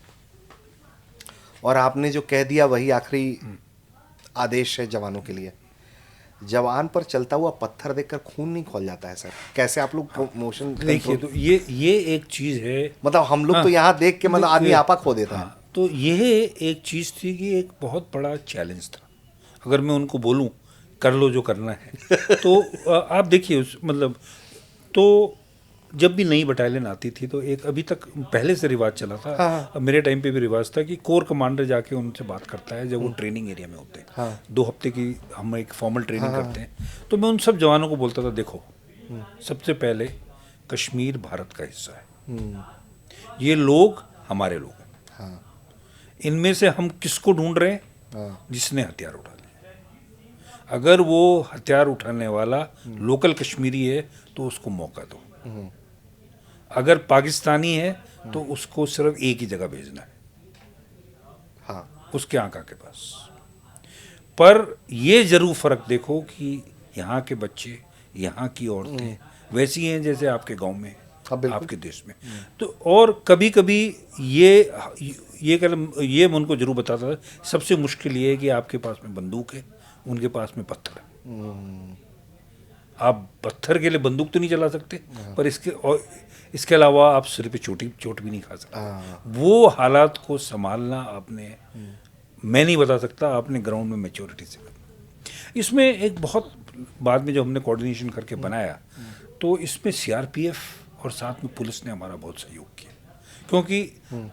और आपने जो कह दिया वही आखिरी आदेश है जवानों के लिए। जवान पर चलता हुआ पत्थर देखकर खून नहीं खौल जाता है सर? कैसे आप लोग मोशन? देखिए, तो ये एक चीज़ है, मतलब हम लोग तो यहाँ देख के मतलब आदमी आपा खो देता है। हाँ, तो यह एक चीज़ थी कि एक बहुत बड़ा चैलेंज था। अगर मैं उनको बोलूं कर लो जो करना है तो आप देखिए उस मतलब, तो जब भी नई बटालियन आती थी तो एक अभी तक पहले से रिवाज चला था। अब मेरे टाइम पे भी रिवाज था कि कोर कमांडर जाके उनसे बात करता है जब वो ट्रेनिंग एरिया में होते हैं। 2 हफ्ते की हम एक फॉर्मल ट्रेनिंग करते हैं। तो मैं उन सब जवानों को बोलता था, देखो सबसे पहले कश्मीर भारत का हिस्सा है, ये लोग हमारे लोग हैं। इनमें से हम किसको ढूंढ रहे हैं? जिसने हथियार उठा लिए। अगर वो हथियार उठाने वाला लोकल कश्मीरी है तो उसको मौका दो। अगर पाकिस्तानी है तो उसको सिर्फ एक ही जगह भेजना है, हाँ, उसके आका के पास। पर ये जरूर फर्क देखो कि यहाँ के बच्चे, यहाँ की औरतें वैसी हैं जैसे आपके गांव में, आपके देश में। तो और कभी कभी ये मैं उनको जरूर बताता था, सबसे मुश्किल ये है कि आपके पास में बंदूक है, उनके पास में पत्थर है। आप पत्थर के लिए बंदूक तो नहीं चला सकते, पर इसके अलावा आप सिर पे चोट भी नहीं खा सकते। वो हालात को संभालना आपने, मैं नहीं बता सकता, आपने ग्राउंड में मैच्योरिटी से करना। इसमें एक बहुत बाद में जब हमने कोऑर्डिनेशन करके बनाया तो इसमें सीआरपीएफ और साथ में पुलिस ने हमारा बहुत सहयोग किया, क्योंकि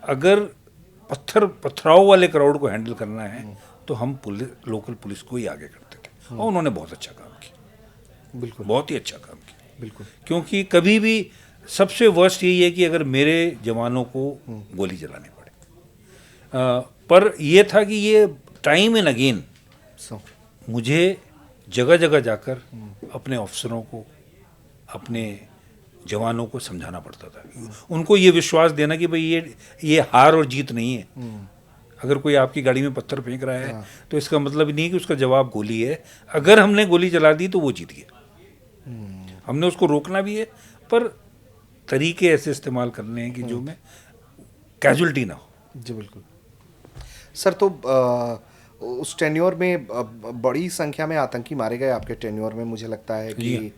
अगर पथराव वाले क्राउड को हैंडल करना है तो हम लोकल पुलिस को ही आगे करते थे, और उन्होंने बहुत अच्छा काम किया। बिल्कुल, बहुत ही अच्छा काम किया। बिल्कुल, क्योंकि कभी भी सबसे वर्स्ट यही है कि अगर मेरे जवानों को गोली चलानी पड़े, पर यह था कि ये टाइम एंड अगेन मुझे जगह जगह जाकर अपने अफसरों को, अपने जवानों को समझाना पड़ता था, उनको ये विश्वास देना कि भाई ये हार और जीत नहीं है। अगर कोई आपकी गाड़ी में पत्थर फेंक रहा है तो इसका मतलब नहीं कि उसका जवाब गोली है। अगर हमने गोली चला दी तो वो जीत गया। हमने उसको रोकना भी है, पर तरीके ऐसे इस्तेमाल करने हैं कि जो में कैजुअलिटी ना हो। जी बिल्कुल सर। तो उस टेन्योर में बड़ी संख्या में आतंकी मारे गए आपके टेन्योर में। मुझे लगता है कि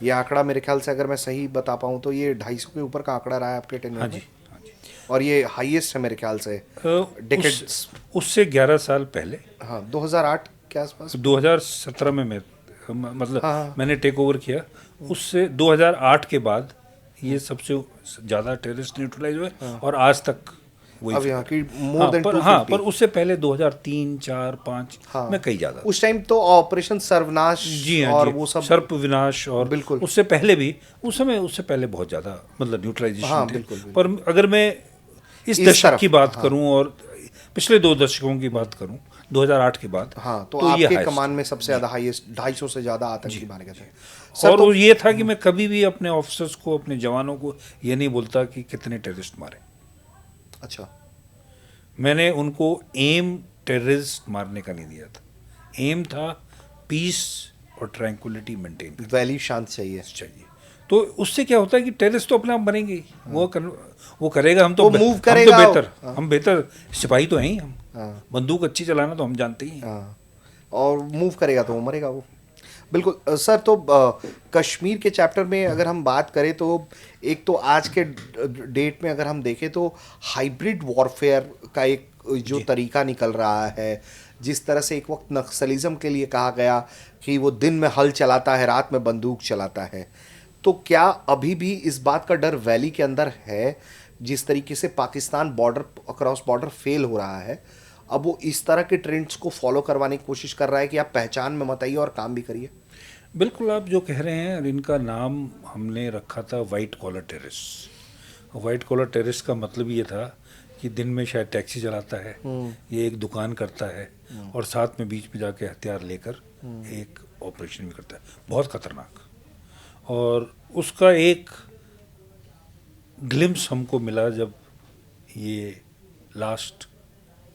ये आंकड़ा, मेरे ख्याल से अगर मैं सही बता पाऊँ तो ये 250 के ऊपर का आंकड़ा रहा है आपके टेन्योर में। और ये हाईएस्ट है मेरे ख्याल से डेकेड्स। उससे 11 साल पहले, हाँ, 2008 के आसपास, 2017 में मतलब मैंने टेक ओवर किया। उससे 2008 के बाद ये सबसे ज़्यादा टेररिस्ट न्यूट्रलाइज हुए, और आज तक वही। अब यहाँ की मोर देन 250। हाँ, पर उससे पहले 2003, 4, 5 में कई ज़्यादा। उस टाइम तो ऑपरेशन सर्वनाश, जी हाँ, और जी, वो सब सर्प विनाश, और बिल्कुल उससे पहले भी, उस समय उससे पहले बहुत ज़्यादा मतलब न्यूट्रलाइजेशन थे। बिल्कुल। पर अगर मैं इस दशक की बात करूं और पिछले 2 दशकों की बात करूं, 2008 के बाद, तो आपके कमान में सबसे ज़्यादा हाईएस्ट 250 से ज़्यादा आतंकी मारे गए थे। और वो ये था कि मैं कभी भी अपने ऑफिसर्स को, अपने जवानों को ये नहीं बोलता कि कितने टेररिस्ट मारे। अच्छा, मैंने उनको एम टेररिस्ट मारने का नहीं दिया था। एम था पीस और ट्रैंक्विलिटी मेंटेन, वैल्यू शांत चाहिए। तो उससे क्या होता है कि टेररिस्ट तो अपने आप बनेंगे ही। वो करेगा, हम तो मूव करेगा, हम बेहतर सिपाही तो हैं ही हम। हाँ। बंदूक अच्छी चलाना तो हम जानते ही हैं। हाँ, और मूव करेगा तो वो मरेगा वो। बिल्कुल सर। तो कश्मीर के चैप्टर में अगर हम बात करें तो एक तो आज के डेट में अगर हम देखें तो हाइब्रिड वॉरफेयर का एक जो जी। तरीका निकल रहा है, जिस तरह से एक वक्त नक्सलिज्म के लिए कहा गया कि वो दिन में हल चलाता है, रात में बंदूक चलाता है, तो क्या अभी भी इस बात का डर वैली के अंदर है? जिस तरीके से Pakistan border across border fail हो रहा है, अब वो इस तरह के ट्रेंड्स को फॉलो करवाने की कोशिश कर रहा है कि आप पहचान में मत आइए और काम भी करिए। बिल्कुल आप जो कह रहे हैं, और इनका नाम हमने रखा था white collar terrorist. White collar terrorist का मतलब ये था कि दिन में शायद टैक्सी चलाता है, ये एक दुकान करता है और साथ में बीच में जाके हथियार लेकर एक ऑपरेशन भी करता है, बहुत खतरनाक। और उसका एक ग्लिम्स हमको मिला जब ये लास्ट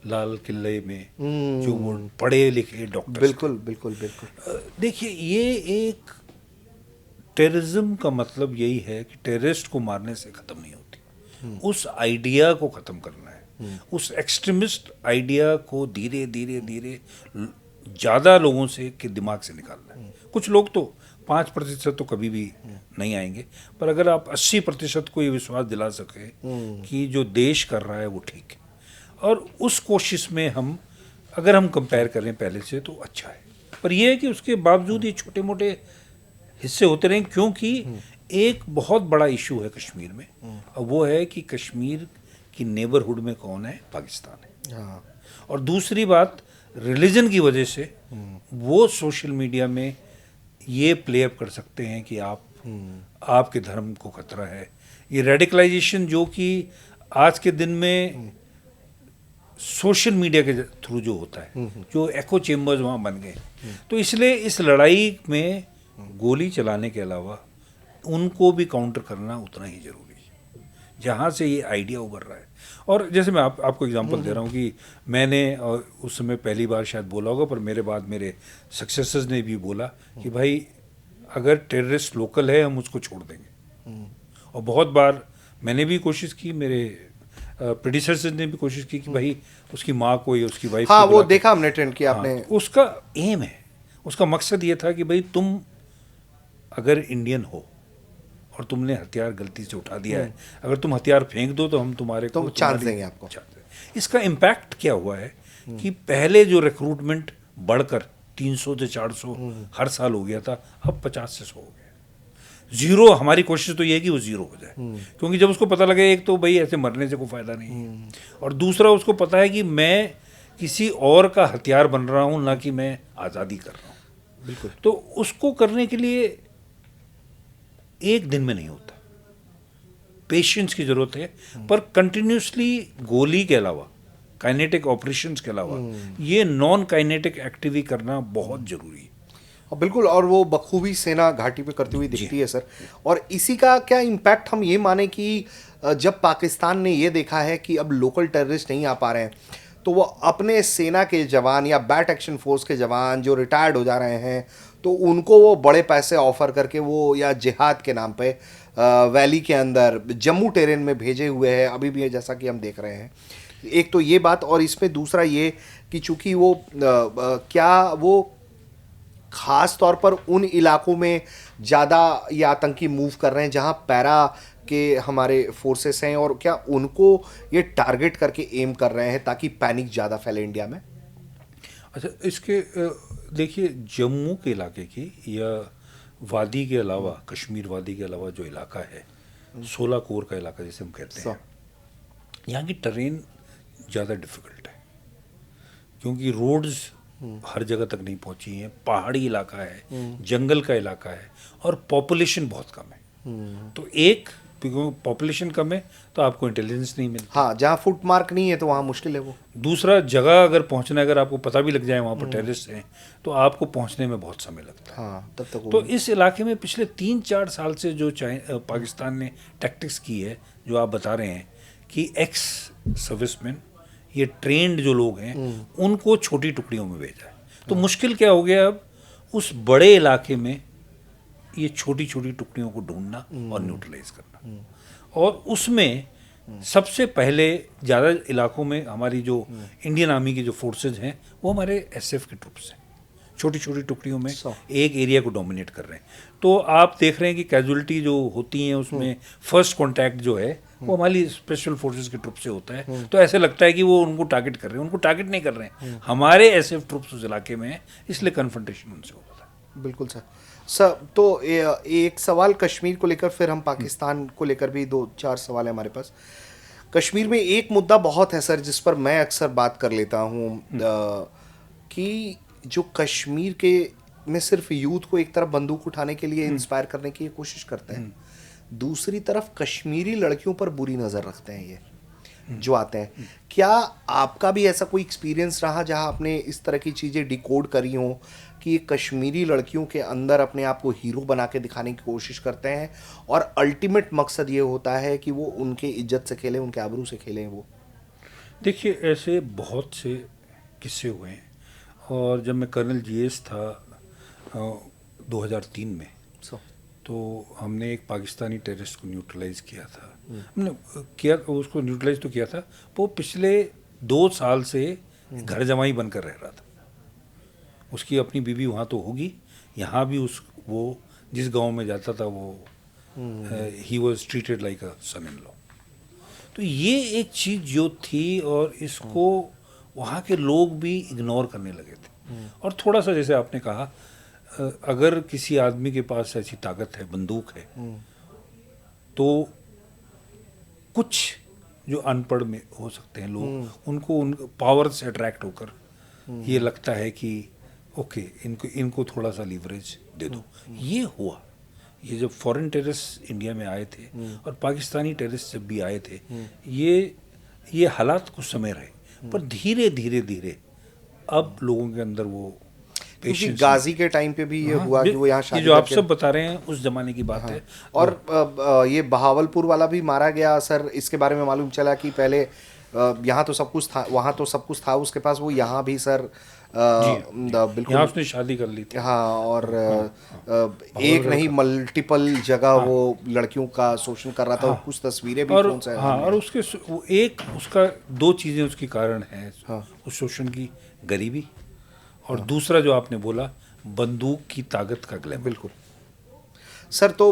लाल किले में जो वो पढ़े लिखे डॉक्टर। बिल्कुल बिल्कुल बिल्कुल। देखिए, ये एक टेररिज्म का मतलब यही है कि टेररिस्ट को मारने से ख़त्म नहीं होती, उस आइडिया को ख़त्म करना है, उस एक्सट्रीमिस्ट आइडिया को धीरे धीरे धीरे ज़्यादा लोगों से के दिमाग से निकालना है। कुछ लोग तो 5% तो कभी भी नहीं आएंगे, पर अगर आप 80% को ये विश्वास दिला सके कि जो देश कर रहा है वो ठीक है, और उस कोशिश में हम अगर हम कंपेयर करें पहले से तो अच्छा है। पर यह है कि उसके बावजूद ये छोटे मोटे हिस्से होते रहें, क्योंकि एक बहुत बड़ा इशू है कश्मीर में, और वो है कि कश्मीर की नेबरहुड में कौन है? पाकिस्तान है। हाँ। और दूसरी बात, रिलीजन की वजह से वो सोशल मीडिया में ये प्ले अप कर सकते हैं कि आपके धर्म को खतरा है। ये रेडिकलाइजेशन जो कि आज के दिन में सोशल मीडिया के थ्रू जो होता है, जो एको चेम्बर्स वहाँ बन गए, तो इसलिए इस लड़ाई में गोली चलाने के अलावा उनको भी काउंटर करना उतना ही ज़रूरी है, जहाँ से ये आइडिया उभर रहा है। और जैसे मैं आपको एग्जांपल दे रहा हूँ कि मैंने उस समय पहली बार शायद बोला होगा, पर मेरे बाद मेरे सक्सेसर्स ने भी बोला कि भाई अगर टेररिस्ट लोकल है हम उसको छोड़ देंगे। और बहुत बार मैंने भी कोशिश की, मेरे प्रेडिसेसर्स ने भी कोशिश की कि भाई उसकी माँ को या उसकी वाइफ हाँ, को वो बुला के- देखा हमने ट्रेंड किया हाँ, आपने। तो उसका एम है, उसका मकसद ये था कि भाई तुम अगर इंडियन हो और तुमने हथियार गलती से उठा दिया है, अगर तुम हथियार फेंक दो तो हम तुम्हारे तो को चांस तुम्हारी- देंगे आपको। चांस देंगे। इसका इम्पैक्ट क्या हुआ है कि पहले जो रिक्रूटमेंट बढ़कर 300 से 400 हर साल हो गया था, अब 50 से 100 हो गया। जीरो, हमारी कोशिश तो ये है कि वो जीरो हो जाए, क्योंकि जब उसको पता लगे एक तो भाई ऐसे मरने से कोई फायदा नहीं है, और दूसरा उसको पता है कि मैं किसी और का हथियार बन रहा हूँ, ना कि मैं आज़ादी कर रहा हूँ। बिल्कुल। तो उसको करने के लिए एक दिन में नहीं होता, पेशेंस की ज़रूरत है, पर कंटिन्यूसली गोली के अलावा, काइनेटिक ऑपरेशंस के अलावा ये नॉन काइनेटिक एक्टिविटी करना बहुत ज़रूरी है। और बिल्कुल, और वो बखूबी सेना घाटी पे करती हुई दिखती है सर। और इसी का क्या इम्पैक्ट हम ये माने कि जब पाकिस्तान ने ये देखा है कि अब लोकल टेररिस्ट नहीं आ पा रहे हैं, तो वो अपने सेना के जवान या बैट एक्शन फोर्स के जवान जो रिटायर्ड हो जा रहे हैं, तो उनको वो बड़े पैसे ऑफर करके वो या जिहाद के नाम पे वैली के अंदर जम्मू टेरेन में भेजे हुए हैं अभी भी, जैसा कि हम देख रहे हैं। एक तो ये बात, और इसमें दूसरा ये कि चूंकि वो क्या वो खास तौर पर उन इलाकों में ज़्यादा ये आतंकी मूव कर रहे हैं जहां पैरा के हमारे फोर्सेस हैं, और क्या उनको ये टारगेट करके एम कर रहे हैं ताकि पैनिक ज़्यादा फैले इंडिया में? अच्छा, इसके देखिए, जम्मू के इलाके की या वादी के अलावा, कश्मीर वादी के अलावा जो इलाका है, 16 कोर का इलाका जिसे हम कहते हैं, यहाँ की टरेन ज़्यादा डिफ़िकल्ट है, क्योंकि रोड्स हर जगह तक नहीं पहुंची हैं, पहाड़ी इलाका है, जंगल का इलाका है, और पॉपुलेशन बहुत कम है। तो एक, पॉपुलेशन कम है तो आपको इंटेलिजेंस नहीं मिलती। हाँ, जहाँ फुट मार्क नहीं है तो वहाँ मुश्किल है वो। दूसरा, जगह अगर पहुंचना, अगर आपको पता भी लग जाए वहाँ पर टेररिस्ट हैं, तो आपको पहुंचने में बहुत समय लगता है। हाँ, तब तक तो इस इलाके में पिछले 3-4 साल से जो पाकिस्तान ने टैक्टिक्स की है, जो आप बता रहे हैं कि एक्स सर्विसमैन, ये ट्रेंड जो लोग हैं, उनको छोटी टुकड़ियों में भेजा है। तो मुश्किल क्या हो गया अब, उस बड़े इलाके में ये छोटी छोटी टुकड़ियों को ढूंढना और न्यूट्रलाइज करना, और उसमें सबसे पहले ज़्यादा इलाकों में हमारी जो इंडियन आर्मी की जो फोर्सेज हैं वो हमारे एसएफ के ट्रुप्स हैं, छोटी छोटी टुकड़ियों में एक एरिया को डोमिनेट कर रहे हैं। तो आप देख रहे हैं कि कैजुअलिटी जो होती हैं उसमें फर्स्ट कांटेक्ट जो है वो हमारी स्पेशल फोर्सेस के ट्रुप से होता है। तो ऐसे लगता है कि वो उनको टारगेट कर रहे हैं, उनको टारगेट नहीं कर रहे हैं, हमारे एसएफ ट्रुप्स उस इलाके में हैं, इसलिए कन्फ्रंटेशन उनसे हो रहा है। बिल्कुल सर। तो एक सवाल कश्मीर को लेकर, फिर हम पाकिस्तान को लेकर भी 2-4 सवाल है हमारे पास। कश्मीर में एक मुद्दा बहुत है सर जिस पर मैं अक्सर बात कर लेता हूँ कि जो कश्मीर के में सिर्फ यूथ को एक तरफ बंदूक उठाने के लिए इंस्पायर करने की कोशिश करते हैं, दूसरी तरफ कश्मीरी लड़कियों पर बुरी नज़र रखते हैं ये जो आते हैं। क्या आपका भी ऐसा कोई एक्सपीरियंस रहा जहां आपने इस तरह की चीज़ें डिकोड करी हों कि ये कश्मीरी लड़कियों के अंदर अपने आप को हीरो बना के दिखाने की कोशिश करते हैं और अल्टीमेट मकसद ये होता है कि वो उनके इज्जत से खेलें, उनके आबरू से खेलें? वो देखिए, ऐसे बहुत से किस्से हुए हैं। और जब मैं कर्नल जीएस था 2003 में, तो हमने एक पाकिस्तानी टेररिस्ट को न्यूट्रलाइज किया था। हमने किया, उसको न्यूट्रलाइज तो किया था, वो पिछले 2 साल से घर जमाई बनकर रह रहा था। उसकी अपनी बीवी वहाँ तो होगी, यहाँ भी वो जिस गांव में जाता था वो he was treated like a son in law. तो ये एक चीज़ जो थी और इसको वहाँ के लोग भी इग्नोर करने लगे थे। और थोड़ा सा जैसे आपने कहा, अगर किसी आदमी के पास ऐसी ताकत है, बंदूक है, तो कुछ जो अनपढ़ में हो सकते हैं लोग, उनको उन पावर से अट्रैक्ट होकर ये लगता है कि ओके, इनको थोड़ा सा लीवरेज दे दो। ये हुआ। ये जब फॉरेन टेररिस्ट इंडिया में आए थे और पाकिस्तानी टेररिस्ट जब भी आए थे, ये हालात कुछ समय रहे, पर धीरे धीरे धीरे अब लोगों के अंदर वो क्योंकि गाजी के टाइम पे भी ये हुआ कि वो यहाँ शादी, जो आप सब बता रहे हैं उस जमाने की बात है। और ये बहावलपुर वाला भी मारा गया सर, इसके बारे में मालूम चला कि पहले यहाँ तो सब कुछ था, वहाँ तो सब कुछ था उसके पास, वो यहाँ भी सर बिल्कुल यहाँ उसने शादी कर ली थी। हाँ, और एक नहीं मल्टीपल जगह वो लड़कियों का शोषण कर रहा था। कुछ तस्वीरें भी फोन से और उसके एक उसका 2 चीज़ें उसकी कारण है उस शोषण की, गरीबी, और दूसरा जो आपने बोला बंदूक की ताकत का ग्लैमर। बिल्कुल सर। तो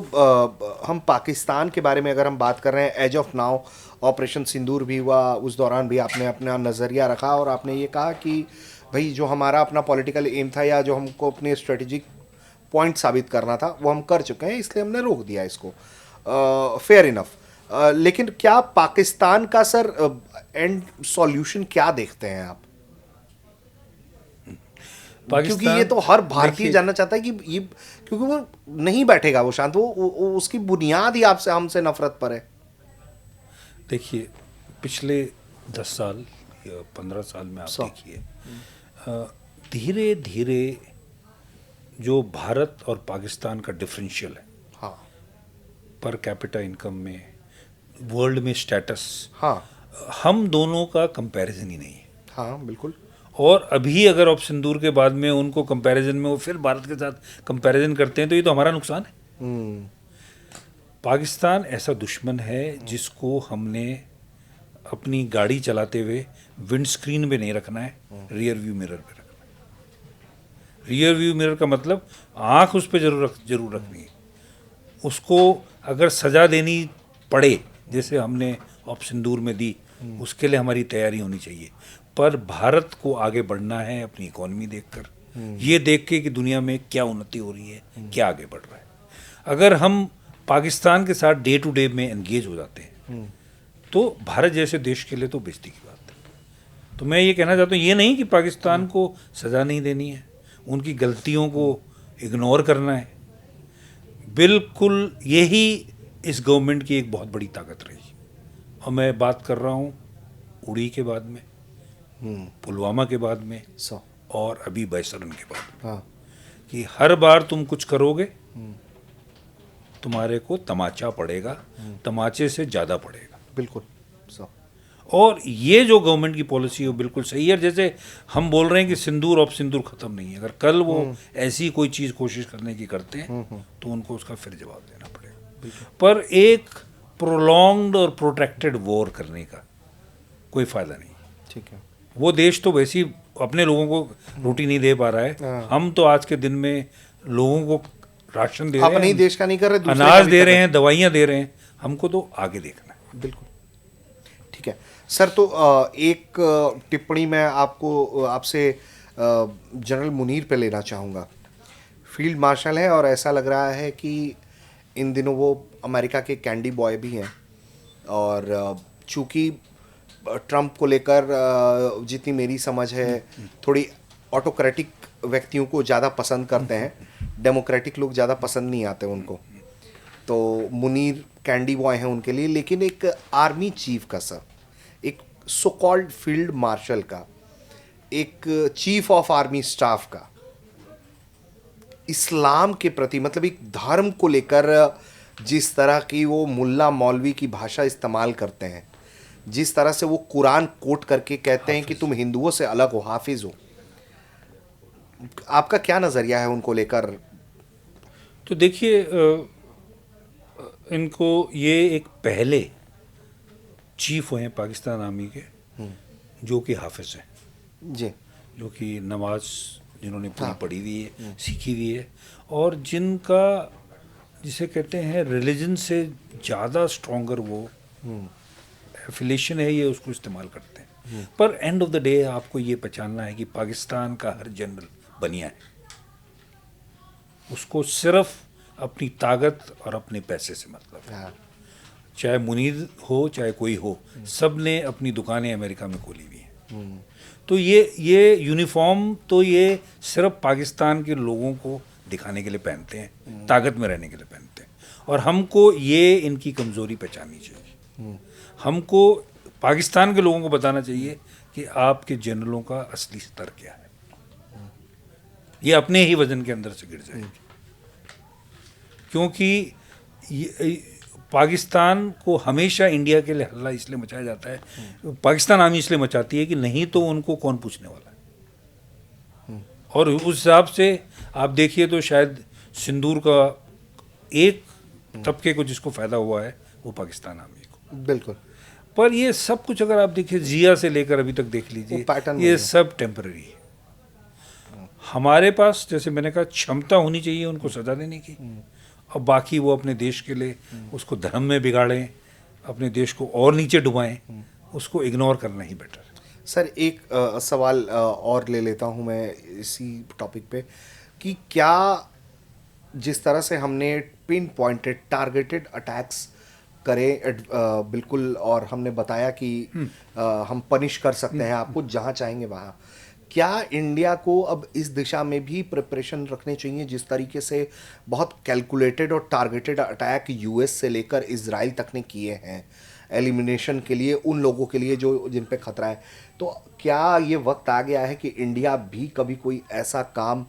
हम पाकिस्तान के बारे में अगर हम बात कर रहे हैं, एज ऑफ नाउ ऑपरेशन सिंदूर भी हुआ, उस दौरान भी आपने अपना नज़रिया रखा और आपने ये कहा कि भाई जो हमारा अपना पॉलिटिकल एम था या जो हमको अपने स्ट्रेटेजिक पॉइंट साबित करना था वो हम कर चुके हैं, इसलिए हमने रोक दिया इसको। Fair enough. लेकिन क्या पाकिस्तान का सर एंड सॉल्यूशन क्या देखते हैं आप? क्योंकि ये तो हर भारतीय जानना चाहता है कि ये, क्योंकि वो नहीं बैठेगा वो शांत, वो उसकी बुनियाद ही आपसे हमसे नफरत पर है। देखिए, पिछले 10 साल या 15 साल में आप देखिए, धीरे धीरे जो भारत और पाकिस्तान का डिफरेंशियल है, हाँ, पर कैपिटा इनकम में, वर्ल्ड में स्टेटस, हाँ, हम दोनों का कंपैरिजन ही नहीं है। हाँ बिल्कुल। और अभी अगर आप सिंदूर के बाद में उनको कंपैरिजन में वो फिर भारत के साथ कंपैरिजन करते हैं तो ये तो हमारा नुकसान है। पाकिस्तान ऐसा दुश्मन है जिसको हमने अपनी गाड़ी चलाते हुए विंड स्क्रीन पे नहीं रखना है, रियर व्यू मिरर पे रखना है। रियर व्यू मिरर का मतलब आँख उस पर जरूर रखनी है। उसको अगर सजा देनी पड़े, जैसे हमने ऑप सिंदूर में दी, उसके लिए हमारी तैयारी होनी चाहिए। पर भारत को आगे बढ़ना है अपनी इकोनॉमी देखकर, ये देख के कि दुनिया में क्या उन्नति हो रही है, क्या आगे बढ़ रहा है। अगर हम पाकिस्तान के साथ डे टू डे में एंगेज हो जाते हैं तो भारत जैसे देश के लिए तो बेइज्जती की बात है। तो मैं ये कहना चाहता हूँ, ये नहीं कि पाकिस्तान को सज़ा नहीं देनी है, उनकी गलतियों को इग्नोर करना है। बिल्कुल यही इस गवर्नमेंट की एक बहुत बड़ी ताकत रही। और मैं बात कर रहा हूँ उड़ी के बाद में, पुलवामा के बाद में, और अभी बैसरन के बाद में, कि हर बार तुम कुछ करोगे तुम्हारे को तमाचा पड़ेगा, तमाचे से ज़्यादा पड़ेगा। बिल्कुल। और ये जो गवर्नमेंट की पॉलिसी है वो बिल्कुल सही है। जैसे हम बोल रहे हैं कि सिंदूर ऑफ सिंदूर ख़त्म नहीं है, अगर कल वो ऐसी कोई चीज़ कोशिश करने की करते हैं तो उनको उसका फिर जवाब देना पड़ेगा। पर एक प्रोलॉन्ग्ड और प्रोट्रैक्टेड वॉर करने का कोई फ़ायदा नहीं। ठीक है। वो देश तो वैसे ही अपने लोगों को रोटी नहीं दे पा रहा है। हाँ। हम तो आज के दिन में लोगों को राशन दे रहे अपने ही हैं, देश का नहीं कर रहे, दूसरे का अनाज भी दे कर रहे हैं, दवाइयाँ दे रहे हैं। हमको तो आगे देखना है। बिल्कुल ठीक है सर। तो एक टिप्पणी मैं आपसे जनरल मुनीर पे लेना चाहूँगा। फील्ड मार्शल है और ऐसा लग रहा है कि इन दिनों वो अमेरिका के कैंडी बॉय भी हैं, और चूँकि ट्रंप को लेकर जितनी मेरी समझ है, थोड़ी ऑटोक्रेटिक व्यक्तियों को ज़्यादा पसंद करते हैं, डेमोक्रेटिक लोग ज़्यादा पसंद नहीं आते उनको। तो मुनीर कैंडी बॉय हैं उनके लिए, लेकिन एक आर्मी चीफ का सर, एक सो कॉल्ड फील्ड मार्शल का, एक चीफ ऑफ आर्मी स्टाफ का इस्लाम के प्रति, मतलब एक धर्म को लेकर जिस तरह की वो मुल्ला मौलवी की भाषा इस्तेमाल करते हैं, जिस तरह से वो कुरान कोट करके कहते हैं कि तुम हिंदुओं से अलग हो, हाफिज हो, आपका क्या नज़रिया है उनको लेकर? तो देखिए, इनको ये एक पहले चीफ हुए हैं पाकिस्तान आर्मी के, जो कि हाफिज हैं, जी, जो कि नमाज जिन्होंने पूरी हाँ। पढ़ी हुई है, सीखी हुई है, और जिनका जिसे कहते हैं रिलीजन से ज़्यादा स्ट्रॉन्गर वो एफिलेशन है, ये उसको इस्तेमाल करते हैं। पर एंड ऑफ द डे आपको ये पहचानना है कि पाकिस्तान का हर जनरल बनिया है। उसको सिर्फ अपनी ताकत और अपने पैसे से मतलब है। हाँ, चाहे मुनीर हो चाहे कोई हो, सब ने अपनी दुकानें अमेरिका में खोली हुई हैं। तो ये यूनिफॉर्म तो ये सिर्फ पाकिस्तान के लोगों को दिखाने के लिए पहनते हैं, ताकत में रहने के लिए पहनते हैं, और हमको ये इनकी कमज़ोरी पहचाननी चाहिए। हमको पाकिस्तान के लोगों को बताना चाहिए कि आपके जनरलों का असली स्तर क्या है। ये अपने ही वजन के अंदर से गिर जाएगी, क्योंकि पाकिस्तान को हमेशा इंडिया के लिए हल्ला इसलिए मचाया जाता है, पाकिस्तान आर्मी इसलिए मचाती है कि नहीं तो उनको कौन पूछने वाला है। और उस हिसाब से आप देखिए तो शायद सिंदूर का एक तबके को जिसको फ़ायदा हुआ है वो पाकिस्तान आर्मी को। बिल्कुल। पर ये सब कुछ अगर आप देखिए, जिया से लेकर अभी तक देख लीजिए, पैटर्न ये सब टेम्पररी है। हमारे पास, जैसे मैंने कहा, क्षमता होनी चाहिए उनको सजा देने की, और बाकी वो अपने देश के लिए उसको धर्म में बिगाड़ें, अपने देश को और नीचे डुबाएं, उसको इग्नोर करना ही बेटर है। सर एक सवाल और ले लेता हूं मैं इसी टॉपिक पे, कि क्या जिस तरह से हमने पिन पॉइंटेड टारगेटेड अटैक्स करे बिल्कुल, और हमने बताया कि हम पनिश कर सकते हैं आपको जहां चाहेंगे वहां, क्या इंडिया को अब इस दिशा में भी प्रिपरेशन रखने चाहिए? जिस तरीके से बहुत कैलकुलेटेड और टारगेटेड अटैक यूएस से लेकर इजराइल तक ने किए हैं एलिमिनेशन के लिए, उन लोगों के लिए जो जिन पे खतरा है, तो क्या ये वक्त आ गया है कि इंडिया भी कभी कोई ऐसा काम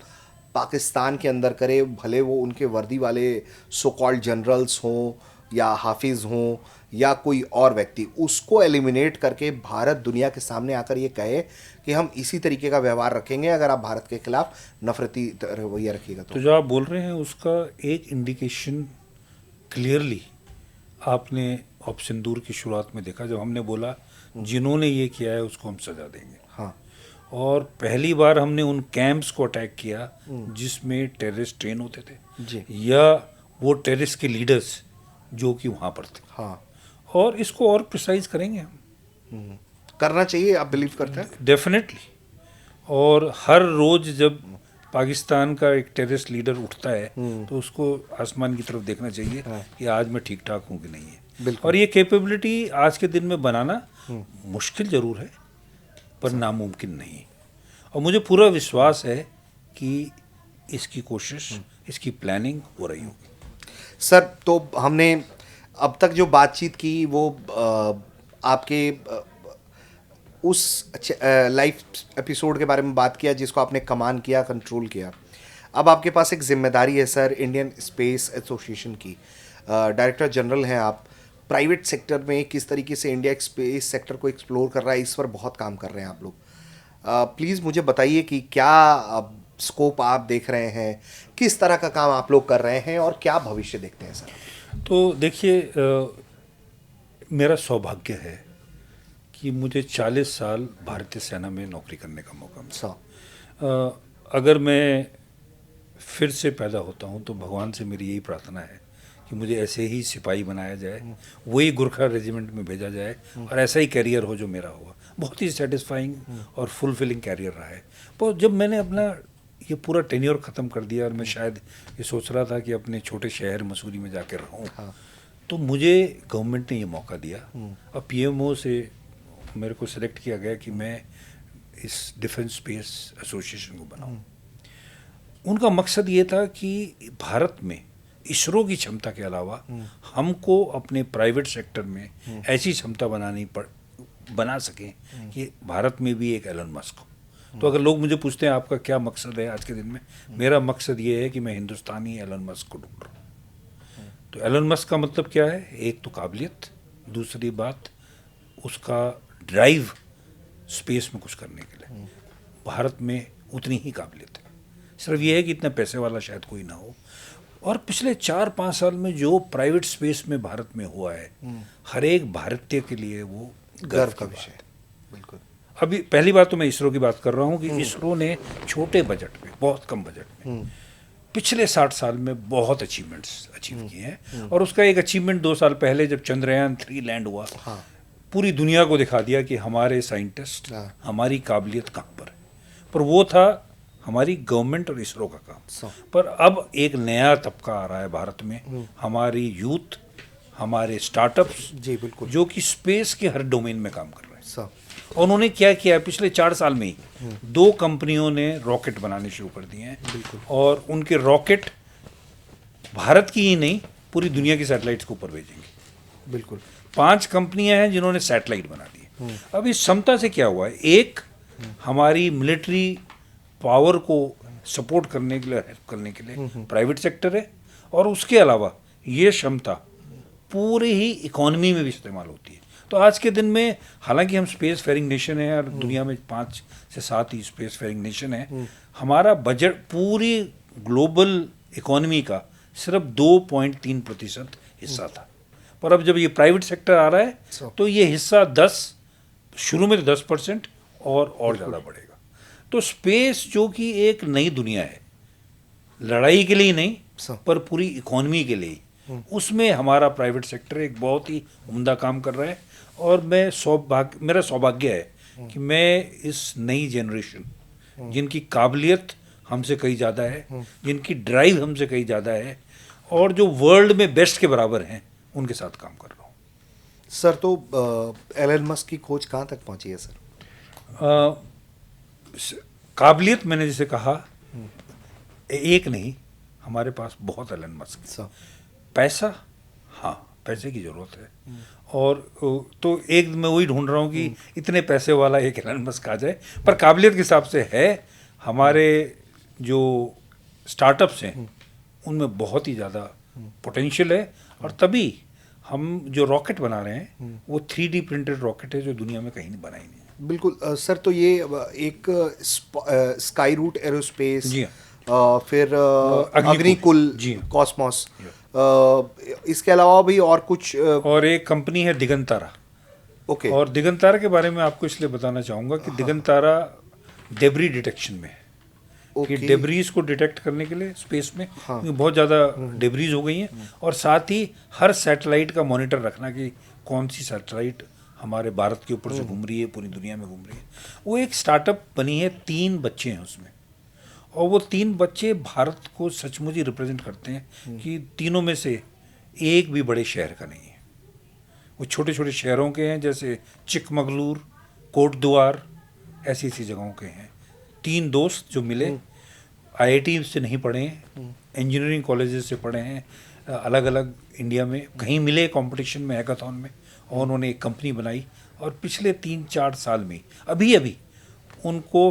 पाकिस्तान के अंदर करे, भले वो उनके वर्दी वाले सो कॉल्ड जनरल्स हों या हाफिज हों या कोई और व्यक्ति, उसको एलिमिनेट करके भारत दुनिया के सामने आकर ये कहे कि हम इसी तरीके का व्यवहार रखेंगे अगर आप भारत के खिलाफ नफरती रवैया रखिएगा तो जो आप बोल रहे हैं उसका एक इंडिकेशन क्लियरली आपने अब सिंदूर की शुरुआत में देखा, जब हमने बोला जिन्होंने ये किया है उसको हम सजा देंगे। हाँ, और पहली बार हमने उन कैंप्स को अटैक किया जिसमें टेररिस्ट ट्रेन होते थे, जी, या वो टेररिस्ट के लीडर्स जो कि वहाँ पर थे। हाँ, और इसको और प्रिसाइज करेंगे हम। करना चाहिए, आप बिलीव करते हैं? डेफिनेटली। और हर रोज जब पाकिस्तान का एक टेररिस्ट लीडर उठता है तो उसको आसमान की तरफ देखना चाहिए कि आज मैं ठीक ठाक हूँ कि नहीं है। बिल्कुल। और ये कैपेबिलिटी आज के दिन में बनाना मुश्किल ज़रूर है, पर नामुमकिन नहीं। और मुझे पूरा विश्वास है कि इसकी कोशिश, इसकी प्लानिंग हो रही होगी। सर, तो हमने अब तक जो बातचीत की वो आपके उस लाइव एपिसोड के बारे में बात किया जिसको आपने कमान किया, कंट्रोल किया। अब आपके पास एक जिम्मेदारी है सर, इंडियन स्पेस एसोसिएशन की डायरेक्टर जनरल हैं आप। प्राइवेट सेक्टर में किस तरीके से इंडिया स्पेस सेक्टर को एक्सप्लोर कर रहा है, इस पर बहुत काम कर रहे हैं आप लोग। प्लीज़ मुझे बताइए कि क्या स्कोप आप देख रहे हैं, किस तरह का काम आप लोग कर रहे हैं और क्या भविष्य देखते हैं सर? तो देखिए, मेरा सौभाग्य है कि मुझे 40 साल भारतीय सेना में नौकरी करने का मौका मिला। अगर मैं फिर से पैदा होता हूँ तो भगवान से मेरी यही प्रार्थना है कि मुझे ऐसे ही सिपाही बनाया जाए, वही गुरखा रेजिमेंट में भेजा जाए और ऐसा ही कैरियर हो जो मेरा हुआ। बहुत ही सेटिस्फाइंग और फुलफिलिंग कैरियर रहा है। पर जब मैंने अपना ये पूरा टेन्योर ख़त्म कर दिया और मैं शायद ये सोच रहा था कि अपने छोटे शहर मसूरी में जाकर रहूँ, तो मुझे गवर्नमेंट ने ये मौका दिया और पीएमओ से मेरे को सिलेक्ट किया गया कि मैं इस डिफेंस स्पेस एसोसिएशन को बनाऊँ। उनका मकसद ये था कि भारत में इसरो की क्षमता के अलावा हमको अपने प्राइवेट सेक्टर में ऐसी क्षमता बना सकें कि भारत में भी एक एलन मस्क हो। तो अगर लोग मुझे पूछते हैं आपका क्या मकसद है आज के दिन में, मेरा मकसद ये है कि मैं हिंदुस्तानी एलन मस्क को ढूंढ रहा हूँ। तो एलन मस्क का मतलब क्या है? एक तो काबिलियत, दूसरी बात उसका ड्राइव स्पेस में कुछ करने के लिए। भारत में उतनी ही काबिलियत है, सिर्फ ये है कि इतना पैसे वाला शायद कोई ना हो। और पिछले 4-5 साल में जो प्राइवेट स्पेस में भारत में हुआ है, हर एक भारतीय के लिए वो गर्व का विषय है। बिल्कुल। अभी पहली बात तो मैं इसरो की बात कर रहा हूँ कि इसरो ने छोटे बजट में, बहुत कम बजट में पिछले 60 साल में बहुत अचीवमेंट्स अचीव किए हैं। और उसका एक अचीवमेंट 2 साल पहले जब चंद्रयान 3 लैंड हुआ, पूरी दुनिया को दिखा दिया कि हमारे साइंटिस्ट, हमारी काबिलियत कहाँ पर है। पर वो था हमारी गवर्नमेंट और इसरो का काम। पर अब एक नया तबका आ रहा है भारत में, हमारी यूथ, हमारे स्टार्टअप्स, जी बिल्कुल, जो कि स्पेस के हर डोमेन में काम कर रहे हैं। और उन्होंने क्या किया, पिछले 4 साल में ही 2 कंपनियों ने रॉकेट बनाने शुरू कर दिए हैं। और उनके रॉकेट भारत की ही नहीं, पूरी दुनिया की सैटेलाइट्स को ऊपर भेजेंगे। बिल्कुल। 5 कंपनियां हैं जिन्होंने सैटेलाइट बना दी। अब इस क्षमता से क्या हुआ है, एक हमारी मिलिट्री पावर को सपोर्ट करने के लिए, हेल्प करने के लिए प्राइवेट सेक्टर है, और उसके अलावा ये क्षमता पूरे ही इकोनॉमी में भी इस्तेमाल होती है। तो आज के दिन में हालांकि हम स्पेस फेयरिंग नेशन है और दुनिया में 5 से 7 ही स्पेस फेयरिंग नेशन है, हमारा बजट पूरी ग्लोबल इकोनॉमी का सिर्फ 2.3% हिस्सा था। पर अब जब ये प्राइवेट सेक्टर आ रहा है तो ये हिस्सा 10, शुरू में तो 10% और ज़्यादा बढ़ेगा। तो स्पेस जो कि एक नई दुनिया है, लड़ाई के लिए नहीं पर पूरी इकोनॉमी के लिए, उसमें हमारा प्राइवेट सेक्टर एक बहुत ही उम्दा काम कर रहा है। और मेरा सौभाग्य है कि मैं इस नई जनरेशन, जिनकी काबिलियत हमसे कहीं ज़्यादा है, जिनकी ड्राइव हमसे कहीं ज़्यादा है और जो वर्ल्ड में बेस्ट के बराबर हैं, उनके साथ काम कर रहा हूँ। सर, तो एलन मस्क की खोज कहाँ तक पहुँची है सर? काबिलियत मैंने जैसे कहा, एक नहीं, हमारे पास बहुत एलन मस्क। पैसा, हाँ पैसे की ज़रूरत है। और तो एक मैं वही ढूंढ रहा हूँ कि इतने पैसे वाला एक एलन मस्क आ जाए। पर काबिलियत के हिसाब से है, हमारे जो स्टार्टअप्स हैं उनमें बहुत ही ज़्यादा पोटेंशियल है। और तभी हम जो रॉकेट बना रहे हैं वो 3D प्रिंटेड रॉकेट है जो दुनिया में कहीं नहीं बनाई नहीं है। बिल्कुल। सर, तो ये एक स्काई रूट एरोस्पेस, जी फिर अग्निकुल कॉस्मोस, इसके अलावा भी और कुछ, और एक कंपनी है दिगंतारा। ओके। और दिगंतारा के बारे में आपको इसलिए बताना चाहूँगा कि दिगंतारा डेब्री डिटेक्शन में है। कि डेब्रीज को डिटेक्ट करने के लिए स्पेस में बहुत ज़्यादा डेब्रीज हो गई हैं, और साथ ही हर सैटेलाइट का मॉनिटर रखना कि कौन सी सैटेलाइट हमारे भारत के ऊपर से घूम रही है, पूरी दुनिया में घूम रही है। वो एक स्टार्टअप बनी है, 3 बच्चे हैं उसमें, और वो 3 बच्चे भारत को सचमुच ही रिप्रेजेंट करते हैं कि तीनों में से एक भी बड़े शहर का नहीं है। वो छोटे छोटे शहरों के हैं, जैसे चिकमगलूर, कोटद्वार, ऐसी ऐसी जगहों के हैं। 3 दोस्त जो मिले, IIT से नहीं पढ़े हैं, इंजीनियरिंग कॉलेजेस से पढ़े हैं, अलग अलग इंडिया में कहीं मिले कंपटीशन में, हैकाथॉन में, और उन्होंने एक कंपनी बनाई। और पिछले 3-4 साल में अभी उनको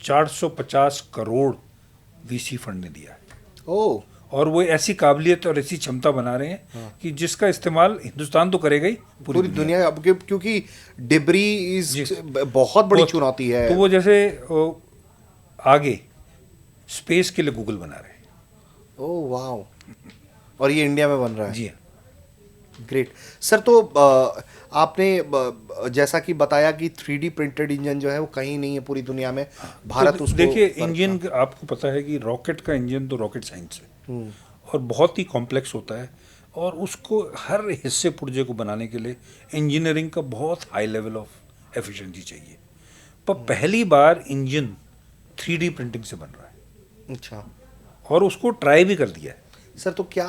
450 करोड़ VC फंड ने दिया है। ओह। और वो ऐसी काबिलियत और ऐसी क्षमता बना रहे हैं कि जिसका इस्तेमाल हिंदुस्तान तो करेगा ही, पूरी दुनिया। अब क्योंकि डिब्री बहुत बड़ी चुनौती है। तो वो जैसे आगे स्पेस के लिए गूगल बना रहे हैं। ओह वाह। और ये इंडिया में बन रहा है? जी हाँ। Great sir. तो आपने जैसा कि बताया कि 3D प्रिंटेड इंजन जो है वो कहीं नहीं है पूरी दुनिया में, भारत तो उसको देखिए करता। इंजन आपको पता है कि रॉकेट का इंजन तो रॉकेट साइंस है और बहुत ही कॉम्प्लेक्स होता है और उसको हर हिस्से पुर्जे को बनाने के लिए इंजीनियरिंग का बहुत हाई लेवल ऑफ एफिशिएंसी चाहिए। पर पहली बार इंजन 3D प्रिंटिंग से बन रहा है अच्छा और उसको ट्राई भी कर दिया है। सर, तो क्या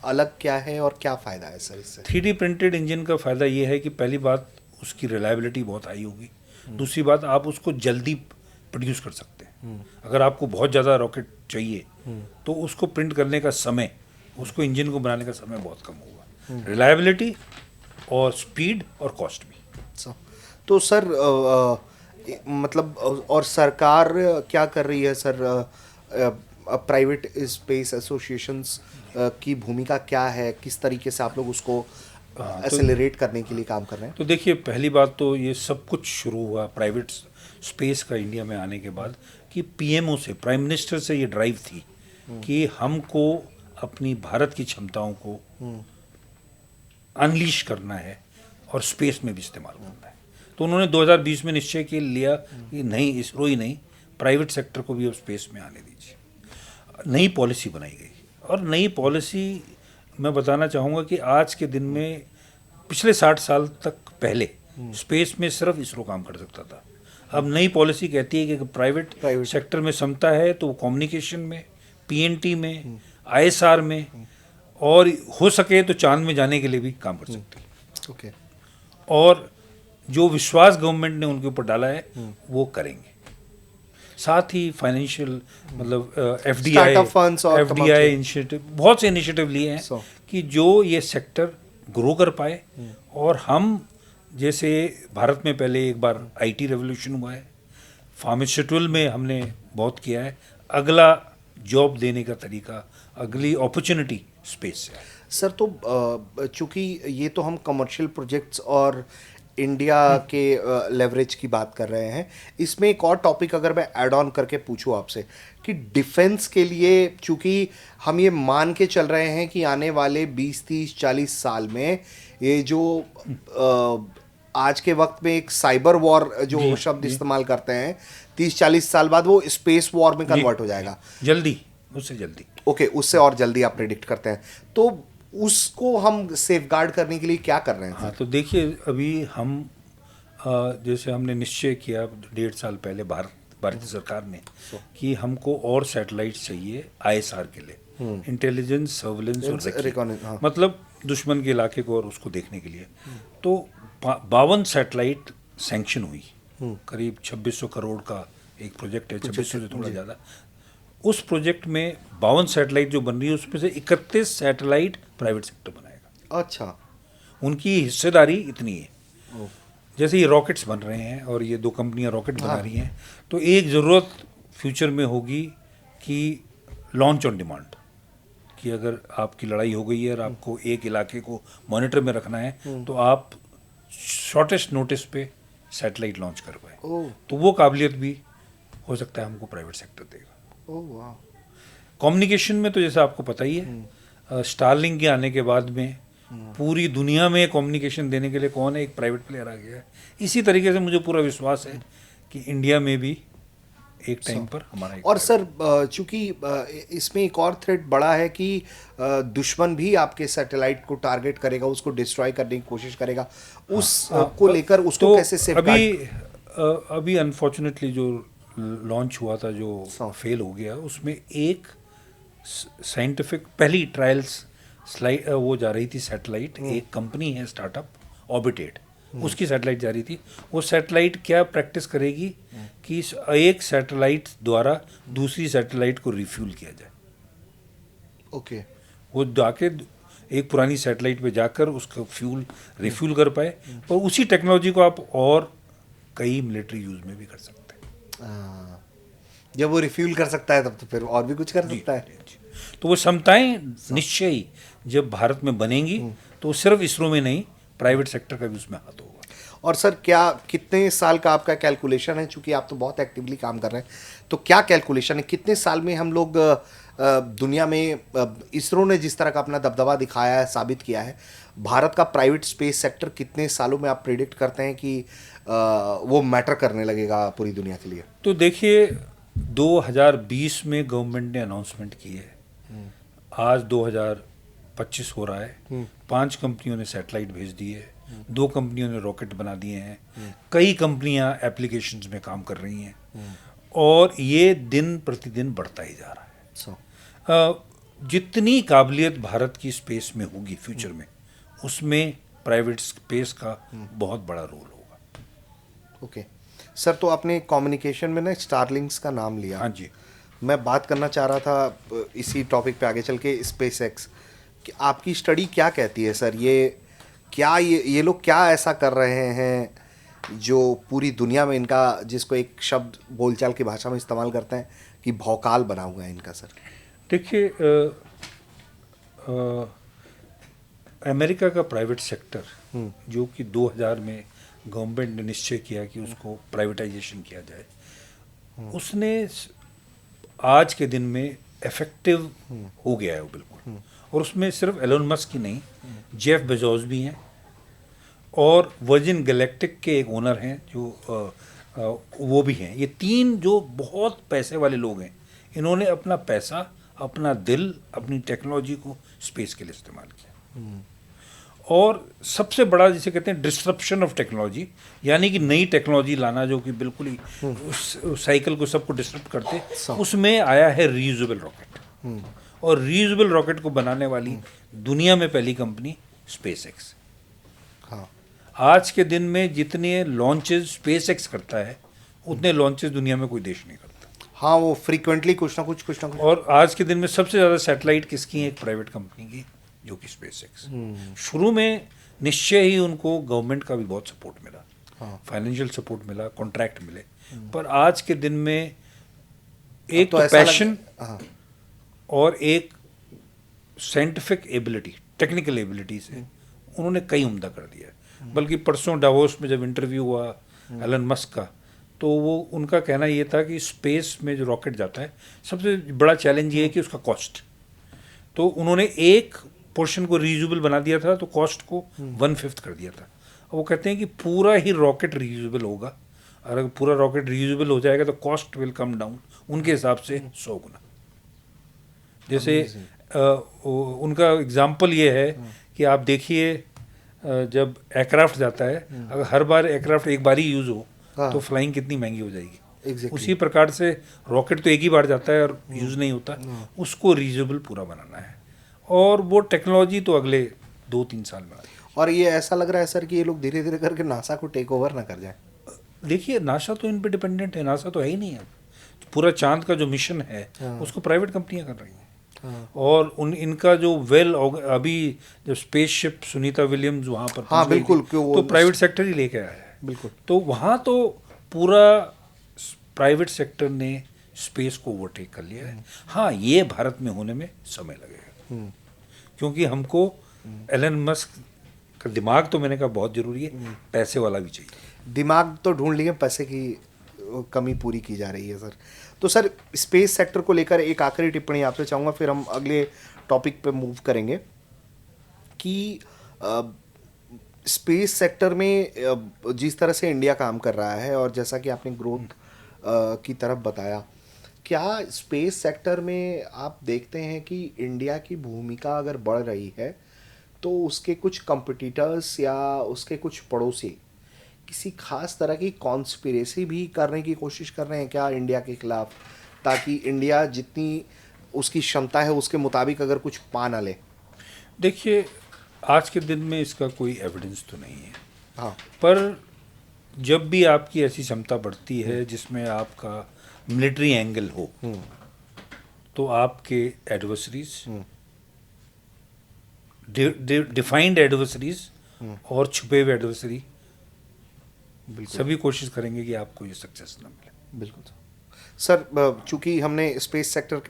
अलग क्या है और क्या फ़ायदा है सर इससे? 3D प्रिंटेड इंजन का फ़ायदा ये है कि पहली बात उसकी रिलायबिलिटी बहुत हाई होगी, दूसरी बात आप उसको जल्दी प्रोड्यूस कर सकते हैं। अगर आपको बहुत ज़्यादा रॉकेट चाहिए तो उसको प्रिंट करने का समय, उसको इंजन को बनाने का समय बहुत कम होगा। रिलायबिलिटी और स्पीड और कॉस्ट भी। तो सर मतलब और सरकार क्या कर रही है सर? प्राइवेट स्पेस एसोसिएशंस की भूमिका क्या है? किस तरीके से आप लोग उसको एक्सेलरेट करने के लिए काम कर रहे हैं? तो देखिए पहली बात तो ये सब कुछ शुरू हुआ प्राइवेट स्पेस का इंडिया में आने के बाद कि पीएमओ से, प्राइम मिनिस्टर से ये ड्राइव थी कि हमको अपनी भारत की क्षमताओं को अनलीश करना है और स्पेस में भी इस्तेमाल करना है। तो उन्होंने 2020 में निश्चय के लिया कि नहीं, इसरो ही नहीं, प्राइवेट सेक्टर को भी अब स्पेस में आने दीजिए। नई पॉलिसी बनाई गई और नई पॉलिसी मैं बताना चाहूँगा कि आज के दिन में पिछले 60 साल तक पहले स्पेस में सिर्फ इसरो काम कर सकता था। अब नई पॉलिसी कहती है कि प्राइवेट सेक्टर में क्षमता है तो वो कम्युनिकेशन में, पीएनटी में, आईएसआर में और हो सके तो चांद में जाने के लिए भी काम कर सकते हैं। ओके। और जो विश्वास गवर्नमेंट ने उनके ऊपर डाला है वो करेंगे। साथ ही फाइनेंशियल मतलब एफडीआई इनिशिएटिव, बहुत से इनिशिएटिव लिए हैं कि जो ये सेक्टर ग्रो कर पाए। और हम जैसे भारत में पहले एक बार आईटी रेवोल्यूशन हुआ है, फार्मास्यूटिकल में हमने बहुत किया है, अगला जॉब देने का तरीका, अगली अपॉर्चुनिटी स्पेस से। सर तो चूंकि ये तो हम कमर्शियल प्रोजेक्ट्स और इंडिया के लेवरेज की बात कर रहे हैं, इसमें एक और टॉपिक अगर मैं ऐड ऑन करके पूछूं आपसे कि डिफेंस के लिए, चूंकि हम ये मान के चल रहे हैं कि आने वाले 20, 30, 40 साल में ये जो आज के वक्त में एक साइबर वॉर जो शब्द इस्तेमाल करते हैं, 30-40 साल बाद वो स्पेस वॉर में कन्वर्ट हो जाएगा। जल्दी, उससे जल्दी। ओके, उससे और जल्दी आप प्रेडिक्ट करते हैं, तो उसको हम सेफगार्ड करने के लिए क्या कर रहे हैं? हाँ, तो देखिए अभी हम जैसे हमने निश्चय किया 1.5 साल पहले भारतीय सरकार ने कि हमको और सैटेलाइट्स चाहिए आईएसआर के लिए, इंटेलिजेंस, सर्विलेंस और रेकॉग्निशन, मतलब दुश्मन के इलाके को और उसको देखने के लिए। तो 52 सैटेलाइट सैंक्शन हुई, करीब 2600 करोड़ का एक प्रोजेक्ट है, 2600 से थोड़ा ज़्यादा। उस प्रोजेक्ट में 52 सैटेलाइट जो बन रही है उसमें से 31 सैटेलाइट प्राइवेट सेक्टर बनाएगा। अच्छा, उनकी हिस्सेदारी इतनी है। जैसे ये रॉकेट्स बन रहे हैं और ये 2 कंपनियां रॉकेट बना रही हैं, तो एक ज़रूरत फ्यूचर में होगी कि लॉन्च ऑन डिमांड, कि अगर आपकी लड़ाई हो गई है और आपको एक इलाके को मॉनिटर में रखना है तो आप शॉर्टेस्ट नोटिस पे सैटेलाइट लॉन्च कर पाए, तो वो काबिलियत भी हो सकता है हमको प्राइवेट सेक्टर देगा। कम्युनिकेशन में तो जैसा आपको पता ही है, स्टारलिंक के आने के बाद में पूरी दुनिया में कम्युनिकेशन देने के लिए कौन है? एक प्राइवेट प्लेयर आ गया है। इसी तरीके से मुझे पूरा विश्वास है कि इंडिया में भी एक टाइम पर हमारा और सर चूंकि इसमें एक और थ्रेट बड़ा है कि दुश्मन भी आपके सैटेलाइट को टारगेट करेगा, उसको डिस्ट्रॉय करने की कोशिश करेगा, को लेकर उसको तो कैसे अभी अनफॉर्चुनेटली जो लॉन्च हुआ था, जो फेल हो गया, उसमें एक साइंटिफिक पहली ट्रायल्स वो जा रही थी सैटेलाइट, एक कंपनी है स्टार्टअप ऑर्बिटेड, उसकी सैटेलाइट जा रही थी। वो सैटेलाइट क्या प्रैक्टिस करेगी कि एक सैटेलाइट द्वारा दूसरी सैटेलाइट को रिफ्यूल किया जाए। ओके, वो जाके एक पुरानी सैटेलाइट पे जाकर उसका फ्यूल रिफ्यूल कर पाए, और उसी टेक्नोलॉजी को आप और कई मिलिट्री यूज में भी कर सकते हैं। जब वो रिफ्यूल कर सकता है तब तो फिर और भी कुछ कर सकता है। तो वो क्षमताएं निश्चय ही जब भारत में बनेंगी तो सिर्फ इसरो में नहीं, प्राइवेट सेक्टर का भी उसमें हाथ होगा। और सर क्या कितने साल का आपका कैलकुलेशन है, चूंकि आप तो बहुत एक्टिवली काम कर रहे हैं, तो क्या कैलकुलेशन है कितने साल में हम लोग दुनिया में इसरो ने जिस तरह का अपना दबदबा दिखाया है, साबित किया है, भारत का प्राइवेट स्पेस सेक्टर कितने सालों में आप प्रिडिक्ट करते हैं कि वो मैटर करने लगेगा पूरी दुनिया के लिए? तो देखिए 2020 में गवर्नमेंट ने अनाउंसमेंट की है, आज 2025 हो रहा है, 5 कंपनियों ने सैटेलाइट भेज दी है, 2 कंपनियों ने रॉकेट बना दिए हैं, कई कंपनियां एप्लीकेशंस में काम कर रही हैं, और ये दिन प्रतिदिन बढ़ता ही जा रहा है। जितनी काबिलियत भारत की स्पेस में होगी फ्यूचर में, उसमें प्राइवेट स्पेस का बहुत बड़ा रोल होगा। ओके सर, तो आपने कम्युनिकेशन में ना स्टारलिंक्स का नाम लिया। हाँ जी। मैं बात करना चाह रहा था इसी टॉपिक पे आगे चल के, स्पेस एक्स कि आपकी स्टडी क्या कहती है सर, ये लोग क्या ऐसा कर रहे हैं जो पूरी दुनिया में इनका, जिसको एक शब्द बोलचाल की भाषा में इस्तेमाल करते हैं कि भौकाल बना हुआ है इनका सर? देखिए अमेरिका का प्राइवेट सेक्टर जो कि 2000 में गवर्नमेंट ने निश्चय किया कि उसको प्राइवेटाइजेशन किया जाए, उसने आज के दिन में इफेक्टिव हो गया है वो बिल्कुल। और उसमें सिर्फ एलोन मस्क ही नहीं, जेफ बेजोस भी हैं, और वर्जिन गैलेक्टिक के एक ओनर हैं जो वो भी हैं। ये 3 जो बहुत पैसे वाले लोग हैं, इन्होंने अपना पैसा, अपना दिल, अपनी टेक्नोलॉजी को स्पेस के लिए इस्तेमाल किया। और सबसे बड़ा जिसे कहते हैं डिस्ट्रप्शन ऑफ टेक्नोलॉजी, यानी कि नई टेक्नोलॉजी लाना जो कि बिल्कुल ही उस साइकिल को सबको डिस्टर्ब करते, उसमें आया है रीयूजेबल रॉकेट। और रीयूजेबल रॉकेट को बनाने वाली दुनिया में पहली कंपनी स्पेस एक्स। हाँ, आज के दिन में जितने लॉन्चेस स्पेस एक्स करता है, उतने लॉन्चेस दुनिया में कोई देश नहीं करता। हाँ, वो फ्रीक्वेंटली कुछ ना कुछ और आज के दिन में सबसे ज़्यादा सैटेलाइट किसकी है? एक प्राइवेट कंपनी की, जो कि स्पेस एक्स। शुरू में निश्चय ही उनको गवर्नमेंट का भी बहुत सपोर्ट मिला, फाइनेंशियल सपोर्ट मिला, कॉन्ट्रैक्ट मिले, पर आज के दिन में एक तो पैशन और एक साइंटिफिक एबिलिटी, टेक्निकल एबिलिटी से उन्होंने कई उम्दा कर दिया। बल्कि परसों डावोस में जब इंटरव्यू हुआ एलन मस्क का, तो वो उनका कहना ये था कि स्पेस में जो रॉकेट जाता है, सबसे बड़ा चैलेंज ये है कि उसका कॉस्ट। तो उन्होंने एक पोर्शन को रीयूजेबल बना दिया था, तो कॉस्ट को 1/5 कर दिया था। वो कहते हैं कि पूरा ही रॉकेट रीयूजेबल होगा, और अगर पूरा रॉकेट रीयूजेबल हो जाएगा तो कॉस्ट विल कम डाउन उनके हिसाब से 100 गुना। जैसे उनका एग्जाम्पल ये है कि आप देखिए, जब एयरक्राफ्ट जाता है, अगर हर बार एयरक्राफ्ट एक बार ही यूज़ हो तो फ्लाइंग कितनी महंगी हो जाएगी। उसी प्रकार से रॉकेट तो एक ही बार जाता है और यूज़ नहीं होता, उसको रीयूजेबल पूरा बनाना है, और वो टेक्नोलॉजी तो अगले 2-3 साल में आएगी। और ये ऐसा लग रहा है सर कि ये लोग धीरे धीरे करके नासा को टेक ओवर ना कर जाए। देखिए नासा तो इन पे डिपेंडेंट है, नासा तो है ही नहीं है। पूरा चांद का जो मिशन है उसको प्राइवेट कंपनियां कर रही हैं। और इनका जो अभी जब स्पेसशिप सुनीता विलियम्स वहाँ पर हाँ बिल्कुल, तो प्राइवेट सेक्टर ही लेके आया है। बिल्कुल, तो वहाँ तो पूरा प्राइवेट सेक्टर ने स्पेस को ओवरटेक कर लिया है। हाँ, ये भारत में होने में समय लगेगा, क्योंकि हमको एलन मस्क का दिमाग तो मैंने कहा बहुत ज़रूरी है, पैसे वाला भी चाहिए। दिमाग तो ढूंढ लिए, पैसे की कमी पूरी की जा रही है सर। तो सर स्पेस सेक्टर को लेकर एक आखिरी टिप्पणी आपसे चाहूँगा, फिर हम अगले टॉपिक पे मूव करेंगे कि स्पेस सेक्टर में जिस तरह से इंडिया काम कर रहा है, और जैसा कि आपने ग्रोथ की तरफ बताया, क्या स्पेस सेक्टर में आप देखते हैं कि इंडिया की भूमिका अगर बढ़ रही है तो उसके कुछ कंपटीटर्स या उसके कुछ पड़ोसी किसी खास तरह की कॉन्स्पिरेसी भी करने की कोशिश कर रहे हैं क्या इंडिया के खिलाफ, ताकि इंडिया जितनी उसकी क्षमता है उसके मुताबिक अगर कुछ पा ना ले? देखिए आज के दिन में इसका कोई एविडेंस तो नहीं है, हाँ, पर जब भी आपकी ऐसी क्षमता बढ़ती है जिसमें आपका मिलिट्री एंगल हो, तो आपके एडवर्सरीज, डिफाइंड एडवर्सरीज और छुपे हुए एडवर्सरी सभी कोशिश करेंगे कि आपको ये सक्सेस ना मिले। बिल्कुल सर। चूंकि हमने स्पेस सेक्टर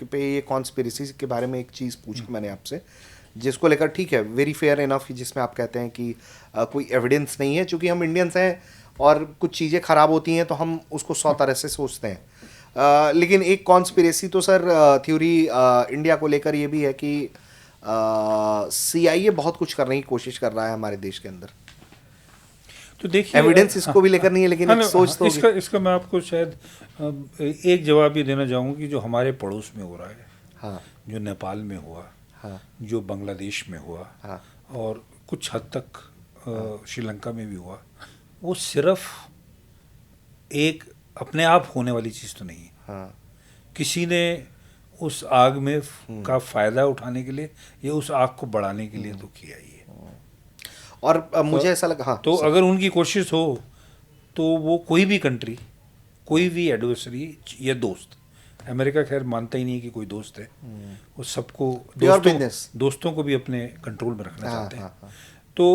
पे ये कॉन्स्पिरेसी के बारे में एक चीज़ पूछी मैंने आपसे, जिसको लेकर ठीक है, वेरी फेयर इनफ, जिसमें आप कहते हैं कि कोई एविडेंस नहीं है, चूंकि हम इंडियंस हैं और कुछ चीज़ें ख़राब होती हैं तो हम उसको 100 तरह से सोचते हैं। लेकिन एक कॉन्स्पिरेसी तो सर थ्योरी इंडिया को लेकर ये भी है कि CIA बहुत कुछ करने की कोशिश कर रहा है हमारे देश के अंदर। तो देखिए, एविडेंस इसको भी लेकर नहीं है, लेकिन एक सोच तो इसका मैं आपको शायद एक जवाब ये देना चाहूँगा कि जो हमारे पड़ोस में हो रहा है, हाँ, जो नेपाल में हुआ, हाँ, जो बांग्लादेश में हुआ, हाँ, और कुछ हद तक श्रीलंका में भी हुआ, वो सिर्फ एक अपने आप होने वाली चीज़ तो नहीं है। हाँ, किसी ने उस आग में का फ़ायदा उठाने के लिए या उस आग को बढ़ाने के लिए तो किया ही है। और मुझे ऐसा लगा, हाँ, तो अगर उनकी कोशिश हो तो वो कोई भी कंट्री, कोई भी एडवर्सरी या दोस्त, अमेरिका खैर मानता ही नहीं कि कोई दोस्त है, वो सबको दोस्तों को भी अपने कंट्रोल में रखना चाहते हैं। तो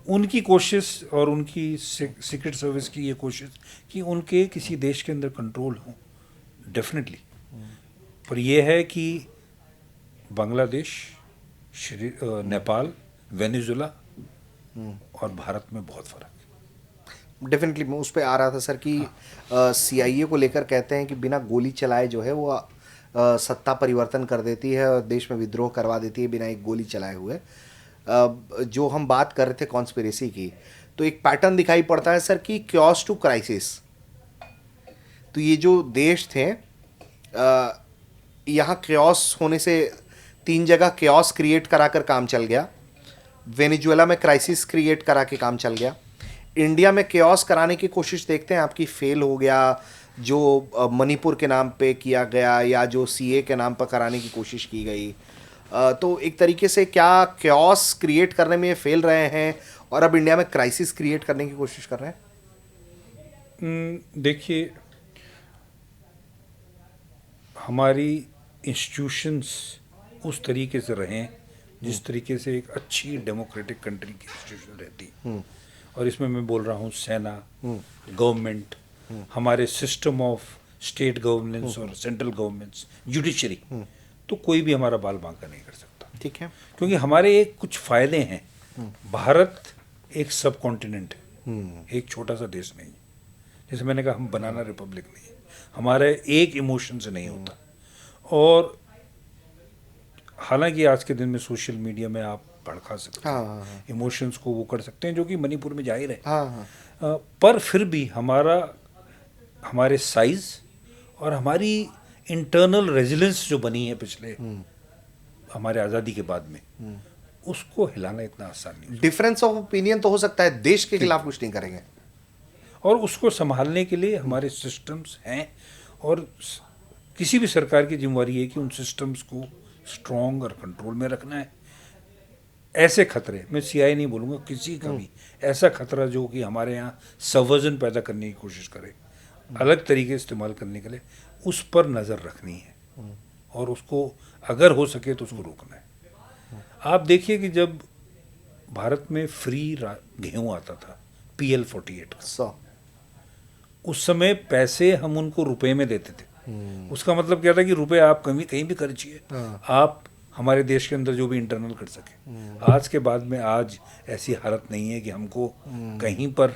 उनकी कोशिश और उनकी सीक्रेट सर्विस की ये कोशिश कि उनके किसी देश के अंदर कंट्रोल हो, डेफिनेटली। पर यह है कि बांग्लादेश, नेपाल, वेनेजुला और भारत में बहुत फ़र्क है। डेफिनेटली मैं उस पर आ रहा था सर कि CIA को लेकर कहते हैं कि बिना गोली चलाए जो है वो सत्ता परिवर्तन कर देती है और देश में विद्रोह करवा देती है बिना एक गोली चलाए हुए। जो हम बात कर रहे थे कॉन्स्पिरेसी की, तो एक पैटर्न दिखाई पड़ता है सर कि क्योस टू क्राइसिस। तो ये जो देश थे, यहाँ क्योस होने से 3 जगह क्योस क्रिएट करा कर काम चल गया। वेनेजुएला में क्राइसिस क्रिएट करा के काम चल गया। इंडिया में क्योस कराने की कोशिश देखते हैं आपकी फेल हो गया, जो मणिपुर के नाम पे किया गया या जो CA के नाम पर कराने की कोशिश की गई। तो एक तरीके से क्या क्योस क्रिएट करने में फेल रहे हैं और अब इंडिया में क्राइसिस क्रिएट करने की कोशिश कर रहे हैं? देखिए, हमारी इंस्टीट्यूशंस उस तरीके से रहें जिस तरीके से एक अच्छी डेमोक्रेटिक कंट्री की इंस्टीट्यूशन रहती, और इसमें मैं बोल रहा हूँ सेना, गवर्नमेंट, हमारे सिस्टम ऑफ स्टेट गवर्नेंस और सेंट्रल गवर्नमेंट्स, जुडिशरी, तो कोई भी हमारा बाल बांका नहीं कर सकता। ठीक है, क्योंकि हमारे एक कुछ फ़ायदे हैं। भारत एक सब कॉन्टिनेंट है, एक छोटा सा देश नहीं। जैसे मैंने कहा, हम बनाना रिपब्लिक नहीं, हमारे एक इमोशन से नहीं होता। और हालांकि आज के दिन में सोशल मीडिया में आप भड़का सकते हैं, इमोशंस को वो कर सकते हैं, जो कि मणिपुर में जाहिर है। पर फिर भी हमारे साइज और हमारी इंटरनल रेजिलेंस जो बनी है पिछले हमारे आज़ादी के बाद में, उसको हिलाना इतना आसान नहीं। डिफरेंस ऑफ ओपिनियन तो हो सकता है, देश के खिलाफ कुछ नहीं करेंगे। और उसको संभालने के लिए हमारे सिस्टम्स हैं, और किसी भी सरकार की जिम्मेवारी है कि उन सिस्टम्स को स्ट्रॉन्ग और कंट्रोल में रखना है। ऐसे खतरे, मैं CIA नहीं बोलूँगा, किसी का भी ऐसा खतरा जो कि हमारे यहाँ सबवर्जन पैदा करने की कोशिश करे, अलग तरीके इस्तेमाल करने के लिए, उस पर नज़र रखनी है और उसको अगर हो सके तो उसको रोकना है। आप देखिए कि जब भारत में फ्री गेहूँ आता था, PL-48 का, उस समय पैसे हम उनको रुपए में देते थे। उसका मतलब क्या था कि रुपए आप कहीं भी खर्चिए, आप हमारे देश के अंदर जो भी इंटरनल कर सके। आज के बाद में आज ऐसी हालत नहीं है कि हमको कहीं पर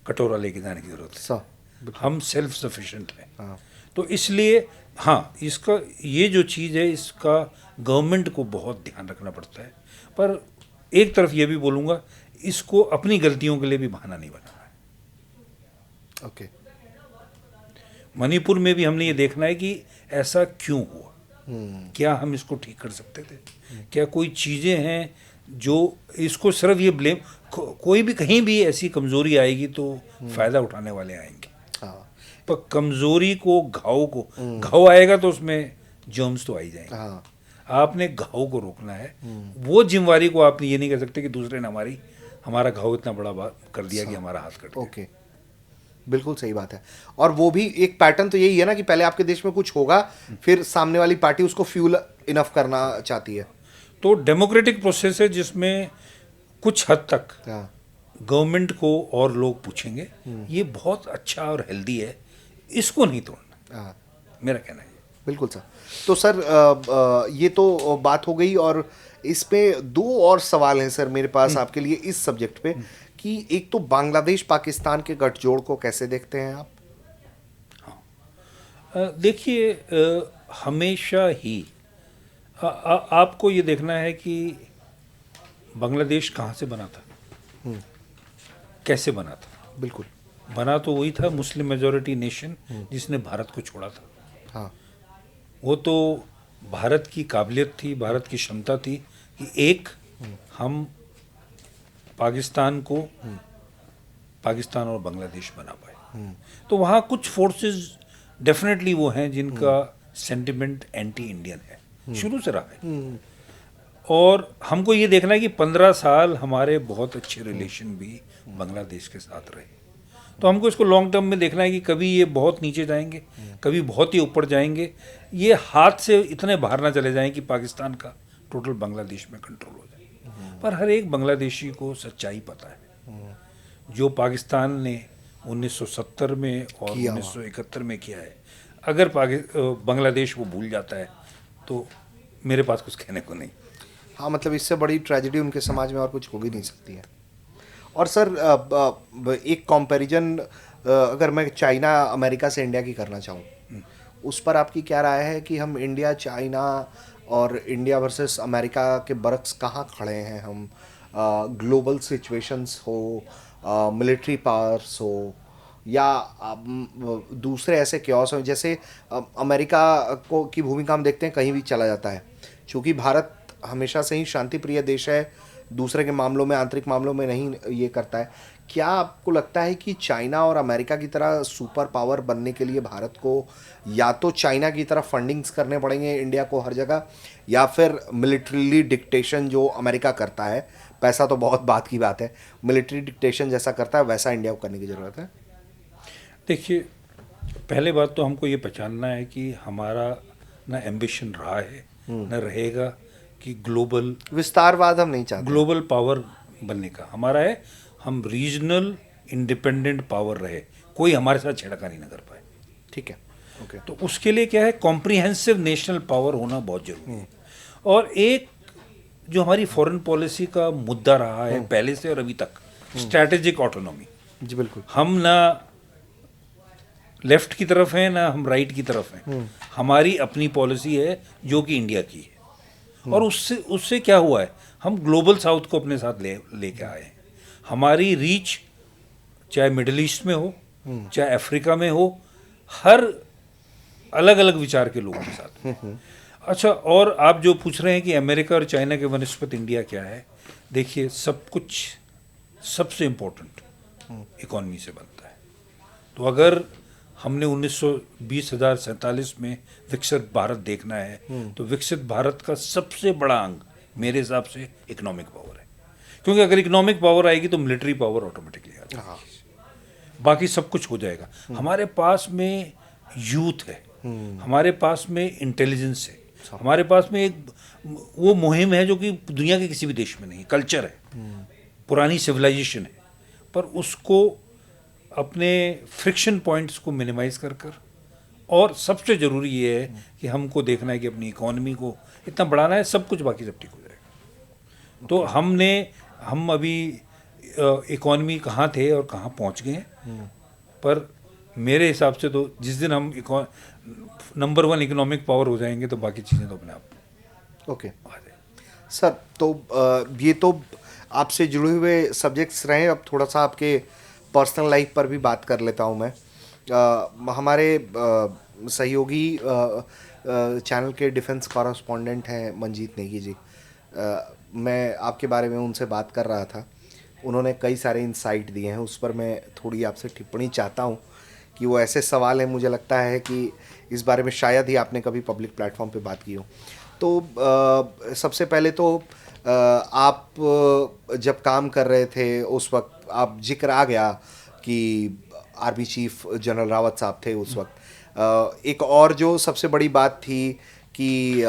कटोरा लेके जाने की जरूरत है, हम सेल्फ सफिशिएंट हैं। तो इसलिए हाँ, इसका ये जो चीज़ है, इसका गवर्नमेंट को बहुत ध्यान रखना पड़ता है। पर एक तरफ ये भी बोलूँगा, इसको अपनी गलतियों के लिए भी बहाना नहीं बनाना है। ओके। मणिपुर में भी हमने ये देखना है कि ऐसा क्यों हुआ, क्या हम इसको ठीक कर सकते थे, क्या कोई चीज़ें हैं जो इसको सिर्फ ये ब्लेम, कोई भी कहीं भी ऐसी कमज़ोरी आएगी तो फ़ायदा उठाने वाले आएंगे। पर कमज़ोरी को, घाव आएगा तो उसमें जर्म्स तो आ ही जाएंगे। आपने घाव को रोकना है, वो जिम्मेवारी को आपने ये नहीं कर सकते कि दूसरे ने हमारा घाव इतना बड़ा कर दिया कि हमारा हाथ कट गया। ओके, बिल्कुल सही बात है। और वो भी एक पैटर्न तो यही है ना कि पहले आपके देश में कुछ होगा, फिर सामने वाली पार्टी उसको फ्यूल इनफ करना चाहती है। तो डेमोक्रेटिक प्रोसेस है जिसमें कुछ हद तक गवर्नमेंट को और लोग पूछेंगे, ये बहुत अच्छा और हेल्दी है, इसको नहीं तोड़ना, मेरा कहना है। बिल्कुल सर। तो सर ये तो बात हो गई, और इसमें दो और सवाल हैं सर मेरे पास आपके लिए इस सब्जेक्ट पे, कि एक तो बांग्लादेश पाकिस्तान के गठजोड़ को कैसे देखते हैं आप? देखिए, हमेशा ही आपको ये देखना है कि बांग्लादेश कहाँ से बना था, कैसे बना था। बिल्कुल। बना तो वही था, मुस्लिम मेजॉरिटी नेशन जिसने भारत को छोड़ा था। हाँ। वो तो भारत की काबिलियत थी, भारत की क्षमता थी कि एक हम पाकिस्तान को पाकिस्तान और बांग्लादेश बना पाए। तो वहाँ कुछ फोर्सेस डेफिनेटली वो हैं जिनका सेंटिमेंट एंटी इंडियन है, शुरू से रहा है। और हमको ये देखना है कि 15 साल हमारे बहुत अच्छे रिलेशन भी बांग्लादेश के साथ रहे। तो हमको इसको लॉन्ग टर्म में देखना है कि कभी ये बहुत नीचे जाएंगे, कभी बहुत ही ऊपर जाएंगे, ये हाथ से इतने बाहर ना चले जाएं कि पाकिस्तान का टोटल बांग्लादेश में कंट्रोल हो जाए। पर हर एक बांग्लादेशी को सच्चाई पता है, जो पाकिस्तान ने 1970 में और 1971 में किया है, अगर बांग्लादेश वो भूल जाता है तो मेरे पास कुछ कहने को नहीं। हाँ, मतलब इससे बड़ी ट्रेजेडी उनके समाज में और कुछ हो भी नहीं सकती है। और सर एक कंपैरिजन अगर मैं चाइना अमेरिका से इंडिया की करना चाहूँ, उस पर आपकी क्या राय है कि हम इंडिया चाइना और इंडिया वर्सेस अमेरिका के बरक्स कहाँ खड़े हैं हम? ग्लोबल सिचुएशंस हो, मिलिट्री पावर्स हो, या दूसरे ऐसे क्योस हो, जैसे अमेरिका को की भूमिका हम देखते हैं कहीं भी चला जाता है, क्योंकि भारत हमेशा से ही शांति प्रिय देश है, दूसरे के मामलों में, आंतरिक मामलों में नहीं ये करता है। क्या आपको लगता है कि चाइना और अमेरिका की तरह सुपर पावर बनने के लिए भारत को या तो चाइना की तरह फंडिंग्स करने पड़ेंगे इंडिया को हर जगह, या फिर मिलिट्रीली डिक्टेशन जो अमेरिका करता है, पैसा तो बहुत बात की बात है, मिलिट्री डिक्टेशन जैसा करता है वैसा इंडिया को करने की ज़रूरत है? देखिए, पहले बात तो हमको ये पहचानना है कि हमारा ना एम्बिशन रहा है न रहेगा कि ग्लोबल विस्तारवाद हम नहीं चाहते। ग्लोबल पावर बनने का हमारा है, हम रीजनल इंडिपेंडेंट पावर रहे, कोई हमारे साथ छेड़खानी ना कर पाए। ठीक है, ओके। तो उसके लिए क्या है, कॉम्प्रिहेंसिव नेशनल पावर होना बहुत जरूरी है। और एक जो हमारी फॉरेन पॉलिसी का मुद्दा रहा है पहले से और अभी तक, स्ट्रैटेजिक ऑटोनॉमी। जी बिल्कुल। हम ना लेफ्ट की तरफ हैं ना हम राइट की तरफ हैं, हमारी अपनी पॉलिसी है जो कि इंडिया की है। और उससे उससे क्या हुआ है, हम ग्लोबल साउथ को अपने साथ लेके आए हैं। हमारी रीच चाहे मिडिल ईस्ट में हो, चाहे अफ्रीका में हो, हर अलग अलग विचार के लोगों के साथ। अच्छा, और आप जो पूछ रहे हैं कि अमेरिका और चाइना के बनस्पत इंडिया क्या है, देखिए सब कुछ सबसे इम्पोर्टेंट इकॉनमी से बनता है। तो अगर हमने 1947 में विकसित भारत देखना है, तो विकसित भारत का सबसे बड़ा अंग मेरे हिसाब से इकोनॉमिक पावर है, क्योंकि अगर इकोनॉमिक पावर आएगी तो मिलिट्री पावर ऑटोमेटिकली आ जाएगी, बाकी सब कुछ हो जाएगा। हमारे पास में यूथ है, हमारे पास में इंटेलिजेंस है, हमारे पास में एक वो मुहिम है जो कि दुनिया के किसी भी देश में नहीं, कल्चर है, पुरानी सिविलाइजेशन है, पर उसको अपने फ्रिक्शन पॉइंट्स को मिनिमाइज कर और सबसे ज़रूरी ये है कि हमको देखना है कि अपनी इकोनॉमी को इतना बढ़ाना है, सब कुछ बाकी सब ठीक हो जाएगा। तो हम अभी इकोनॉमी कहाँ थे और कहाँ पहुँच गए हैं, पर मेरे हिसाब से तो जिस दिन हम नंबर 1 इकोनॉमिक पावर हो जाएंगे तो बाकी चीज़ें तो अपने आप ओके आ जाए। सर तो ये तो आपसे जुड़े हुए सब्जेक्ट्स रहे, अब थोड़ा सा आपके पर्सनल लाइफ पर भी बात कर लेता हूँ मैं। हमारे सहयोगी चैनल के डिफेंस कॉरेस्पॉन्डेंट हैं मंजीत नेगी जी। मैं आपके बारे में उनसे बात कर रहा था, उन्होंने कई सारे इंसाइट दिए हैं, उस पर मैं थोड़ी आपसे टिप्पणी चाहता हूँ कि वो ऐसे सवाल हैं, मुझे लगता है कि इस बारे में शायद ही आपने कभी पब्लिक प्लेटफॉर्म पे बात की हो। तो सबसे पहले तो आप जब काम कर रहे थे उस वक्त आप जिक्र आ गया कि आर्मी चीफ जनरल रावत साहब थे उस वक्त। एक और जो सबसे बड़ी बात थी कि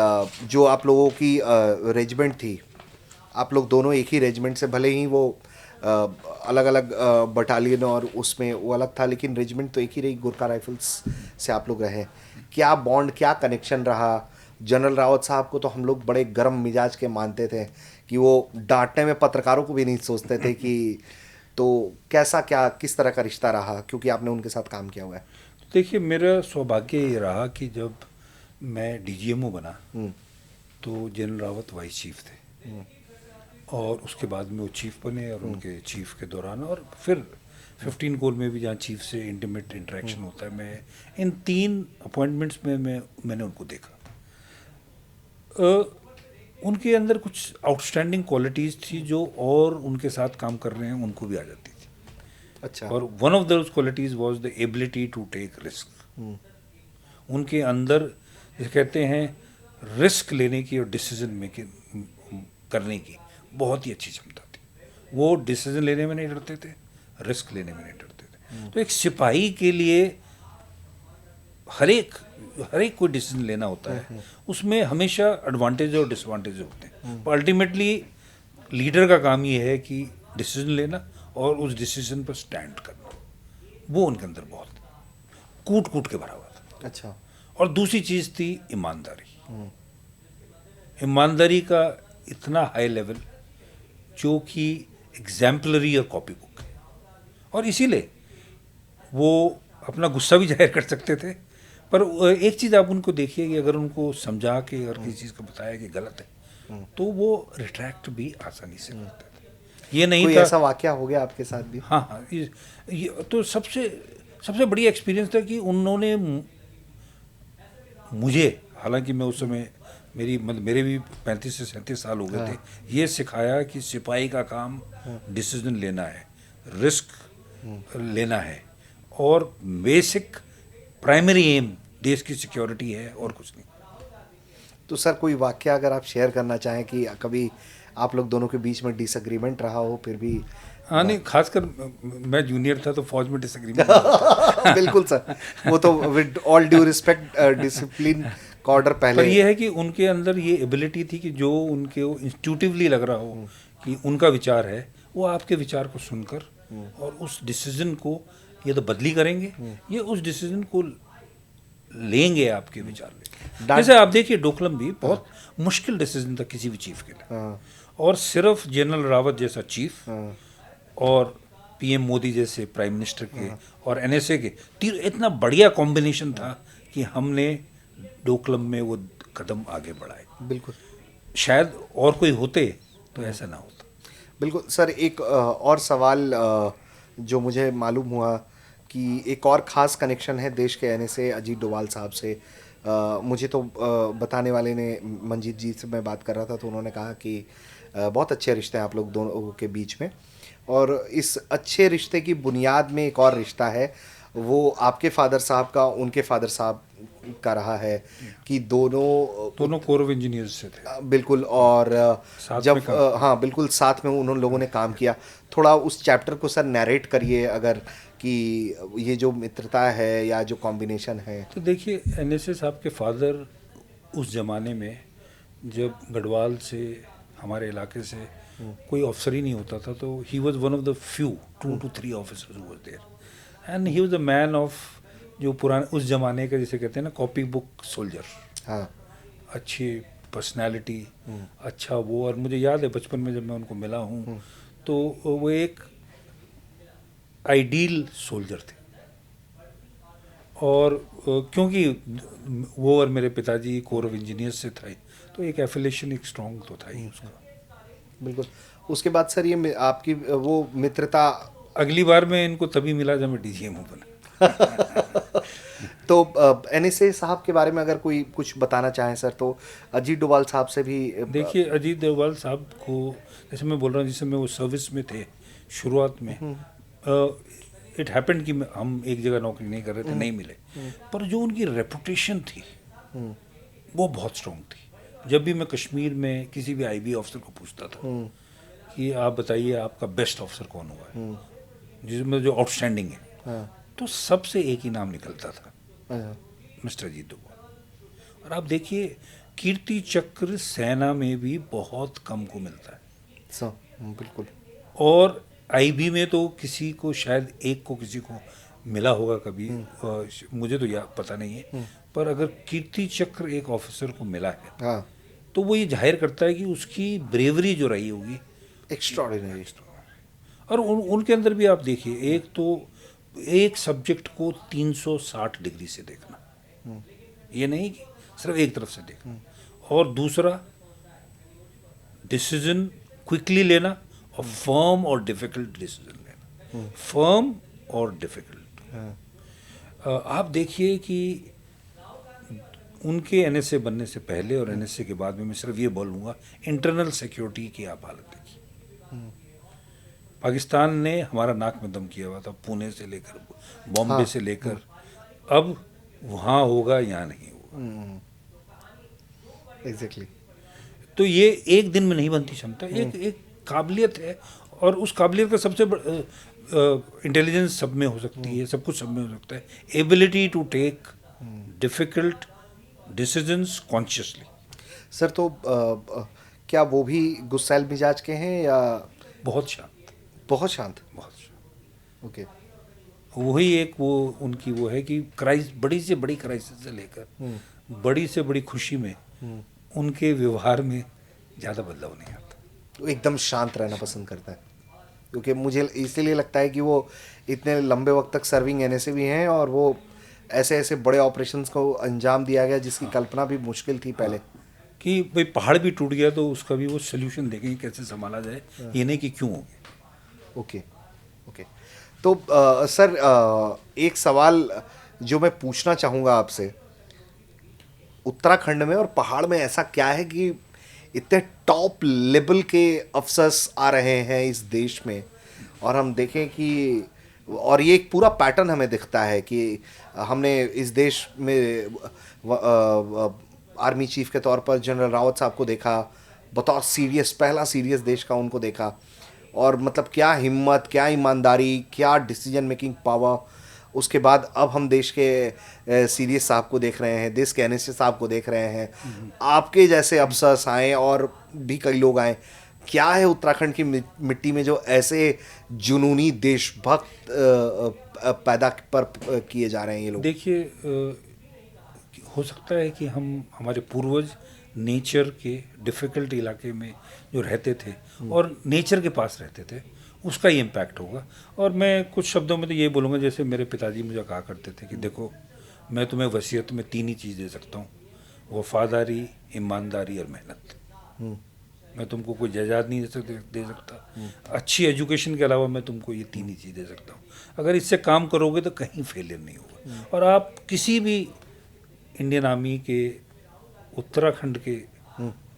जो आप लोगों की रेजिमेंट थी, आप लोग दोनों एक ही रेजिमेंट से, भले ही वो अलग अलग बटालियन और उसमें वो अलग था, लेकिन रेजिमेंट तो एक ही रही, गोरखा राइफल्स से आप लोग रहे। क्या बॉन्ड, क्या कनेक्शन रहा? जनरल रावत साहब को तो हम लोग बड़े गर्म मिजाज के मानते थे कि वो डांटने में पत्रकारों को भी नहीं सोचते थे कि, तो कैसा, क्या किस तरह का रिश्ता रहा, क्योंकि आपने उनके साथ काम किया हुआ है? देखिए, मेरा सौभाग्य ये रहा कि जब मैं डीजीएमओ बना तो जनरल रावत वाइस चीफ थे, और उसके बाद में वो चीफ बने, और उनके चीफ के दौरान और फिर 15 कोर में भी जहाँ चीफ से इंटीमेट इंटरेक्शन होता है, मैं इन 3 अपॉइंटमेंट्स में मैंने उनको देखा। उनके अंदर कुछ आउटस्टैंडिंग क्वालिटीज़ थी जो और उनके साथ काम कर रहे हैं उनको भी आ जाती थी। अच्छा। और one of those qualities was the ability to take risk. उनके अंदर जैसे कहते हैं रिस्क लेने की और डिसीजन मेकिंग करने की बहुत ही अच्छी क्षमता थी। वो डिसीजन लेने में नहीं डरते थे, रिस्क लेने में नहीं डरते थे। तो एक सिपाही के लिए हर एक कोई डिसीजन लेना होता है, उसमें हमेशा एडवांटेज और डिसएडवांटेज होते हैं, पर अल्टीमेटली लीडर का काम ये है कि डिसीजन लेना और उस डिसीजन पर स्टैंड करना। वो उनके अंदर बहुत कूट कूट के भरा हुआ था। अच्छा। और दूसरी चीज़ थी ईमानदारी। ईमानदारी का इतना हाई लेवल जो कि एग्जाम्पलरी और कॉपी बुक है, और इसीलिए वो अपना गुस्सा भी जाहिर कर सकते थे। पर एक चीज़ आप उनको देखिए कि अगर उनको समझा के अगर किसी चीज़ को बताया कि गलत है तो वो रिट्रैक्ट भी आसानी से करते थे। ये नहीं कोई था। ऐसा वाकया हो गया आपके साथ भी? हाँ हाँ, ये तो सबसे बढ़िया एक्सपीरियंस था कि उन्होंने मुझे, हालांकि मैं उस समय मेरे भी 35 से 37 साल हो गए थे, ये सिखाया कि सिपाही का काम डिसीजन लेना है, रिस्क लेना है, और बेसिक प्राइमरी एम देश की सिक्योरिटी है और कुछ नहीं। तो सर कोई वाकया अगर आप शेयर करना चाहें कि कभी आप लोग दोनों के बीच में डिसएग्रीमेंट रहा हो फिर भी? हाँ, नहीं, खासकर मैं जूनियर था तो फौज में डिसएग्रीमेंट बिल्कुल सर, वो तो with all due respect discipline का ऑर्डर पहले। पर ये है कि उनके अंदर ये एबिलिटी थी कि जो उनके इंस्टिट्यूटिवली लग रहा हो कि उनका विचार है, वो आपके विचार को सुनकर और उस डिसीजन को ये तो बदली करेंगे, ये उस डिसीजन को लेंगे आपके विचार लेके। जैसे आप देखिए डोकलम भी बहुत मुश्किल डिसीजन था किसी भी चीफ के लिए, और सिर्फ जनरल रावत जैसा चीफ और पीएम मोदी जैसे प्राइम मिनिस्टर के और एनएसए के इतना बढ़िया कॉम्बिनेशन था कि हमने डोकलम में वो कदम आगे बढ़ाए। बिल्कुल। शायद और कोई होते तो ऐसा ना होता। बिल्कुल सर, एक और सवाल जो मुझे मालूम हुआ कि एक और ख़ास कनेक्शन है देश के एनएसए अजीत डोभाल साहब से। मुझे तो बताने वाले ने, मंजीत जी से मैं बात कर रहा था तो उन्होंने कहा कि बहुत अच्छे रिश्ते हैं आप लोग दोनों के बीच में, और इस अच्छे रिश्ते की बुनियाद में एक और रिश्ता है, वो आपके फादर साहब का उनके फादर साहब का रहा है कि दोनों कोर ऑफ इंजीनियर्स से थे। बिल्कुल। और जब हाँ बिल्कुल साथ में उन लोगों ने काम किया। थोड़ा उस चैप्टर को सर नरेट करिए अगर, कि ये जो मित्रता है या जो कॉम्बिनेशन है। तो देखिए, एनएसए साहब के फादर उस ज़माने में जब गढ़वाल से हमारे इलाके से कोई ऑफिसर ही नहीं होता था, तो he was one of the few 2 to 3 officers who were there, and he was a man of जो पुराने उस ज़माने का जिसे कहते हैं ना कॉपी बुक सोल्जर। हाँ। अच्छी पर्सनैलिटी, अच्छा वो। और मुझे याद है बचपन में जब मैं उनको मिला हूँ तो वो एक आइडियल सोल्जर थे, और क्योंकि वो और मेरे पिताजी कोर ऑफ इंजीनियर्स से थे तो एक एफिलेशन एक स्ट्रॉन्ग तो था ही उसका। बिल्कुल। उसके बाद सर ये आपकी वो मित्रता, अगली बार मैं इनको तभी मिला जब मैं डीजीएमओ बना। तो एनएसए साहब के बारे में अगर कोई कुछ बताना चाहें सर, तो अजीत डोभाल साहब से भी देखिए, अजीत डोभाल साहब को जैसे मैं बोल रहा हूँ, जिस समय वो सर्विस में थे शुरुआत में, इट हैपेंड कि हम एक जगह नौकरी नहीं कर रहे थे, नहीं मिले, पर जो उनकी रेपुटेशन थी वो बहुत स्ट्रॉन्ग थी। जब भी मैं कश्मीर में किसी भी आईबी ऑफिसर को पूछता था कि आप बताइए आपका बेस्ट ऑफिसर कौन हुआ है, जिसमें जो आउटस्टैंडिंग है, तो सबसे एक ही नाम निकलता था, मिस्टर अजीत डोभाल। और आप देखिए कीर्ति चक्र सेना में भी बहुत कम को मिलता है। बिल्कुल। और आईबी में तो किसी को, शायद एक को किसी को मिला होगा कभी, मुझे तो याद पता नहीं है, पर अगर कीर्ति चक्र एक ऑफिसर को मिला है हाँ, तो वो ये जाहिर करता है कि उसकी ब्रेवरी जो रही होगी। एक्स्ट्रॉर्डिनरी। और उनके अंदर भी आप देखिए, एक तो एक सब्जेक्ट को 360 डिग्री से देखना, ये नहीं कि सिर्फ एक तरफ से देखना, और दूसरा डिसीजन क्विकली लेना, और फर्म और डिफिकल्ट डिसीजन लेना, फर्म और डिफिकल्ट। आप देखिए कि उनके एनएसए बनने से पहले और एनएसए के बाद में मैं सिर्फ ये बोलूँगा, इंटरनल सिक्योरिटी की आप हालत देखिए। पाकिस्तान ने हमारा नाक में दम किया हुआ था, पुणे से लेकर बॉम्बे हाँ, से लेकर, अब वहाँ होगा यहाँ नहीं होगा। एग्जैक्टली। तो ये एक दिन में नहीं बनती क्षमता, एक काबिलियत है, और उस काबिलियत का सबसे इंटेलिजेंस सब में हो सकती है, सब कुछ सब में हो सकता है, ability to take difficult decisions consciously. Sir तो क्या वो भी गुस्सैल मिजाज के हैं या बहुत शांत, बहुत शांत? बहुत शांत। ओके। वही एक वो उनकी वो है कि बड़ी से बड़ी क्राइसिस से लेकर बड़ी से बड़ी खुशी में उनके व्यवहार में ज़्यादा बदलाव नहीं आता। वो एकदम शांत रहना पसंद करता है, क्योंकि मुझे इसीलिए लगता है कि वो इतने लंबे वक्त तक सर्विंग एनएसए भी हैं, और वो ऐसे ऐसे बड़े ऑपरेशंस को अंजाम दिया गया जिसकी कल्पना भी मुश्किल थी पहले। कि भाई पहाड़ भी टूट गया तो उसका भी वो सोल्यूशन देखेंगे कैसे संभाला जाए, ये नहीं कि क्यों हो गया। Okay, okay. तो सर एक सवाल जो मैं पूछना चाहूँगा आपसे, उत्तराखंड में और पहाड़ में ऐसा क्या है कि इतने टॉप लेवल के अफसर्स आ रहे हैं इस देश में, और हम देखें कि और ये एक पूरा पैटर्न हमें दिखता है कि हमने इस देश में आर्मी चीफ के तौर पर जनरल रावत साहब को देखा, बतौर सीरियस, पहला सीरियस देश का उनको देखा, और मतलब क्या हिम्मत, क्या ईमानदारी, क्या डिसीजन मेकिंग पावर। उसके बाद अब हम देश के सीरियस साहब को देख रहे हैं, देश के एनएसए साहब को देख रहे हैं, आपके जैसे अफसर्स आए और भी कई लोग आए। क्या है उत्तराखंड की मिट्टी में जो ऐसे जुनूनी देशभक्त पैदा पर किए जा रहे हैं ये लोग? देखिए, हो सकता है कि हमारे पूर्वज नेचर के डिफ़िकल्ट इलाके में जो रहते थे और नेचर के पास रहते थे, उसका ही इम्पैक्ट होगा। और मैं कुछ शब्दों में तो ये बोलूँगा, जैसे मेरे पिताजी मुझे कहा करते थे कि देखो, मैं तुम्हें वसीयत में 3 ही चीज़ दे सकता हूँ, वफादारी, ईमानदारी और मेहनत। मैं तुमको कोई जायदाद नहीं दे सकता। अच्छी एजुकेशन के अलावा मैं तुमको ये 3 ही चीज़ दे सकता हूँ। अगर इससे काम करोगे तो कहीं फेलियर नहीं होगा। और आप किसी भी इंडियन आर्मी के उत्तराखंड के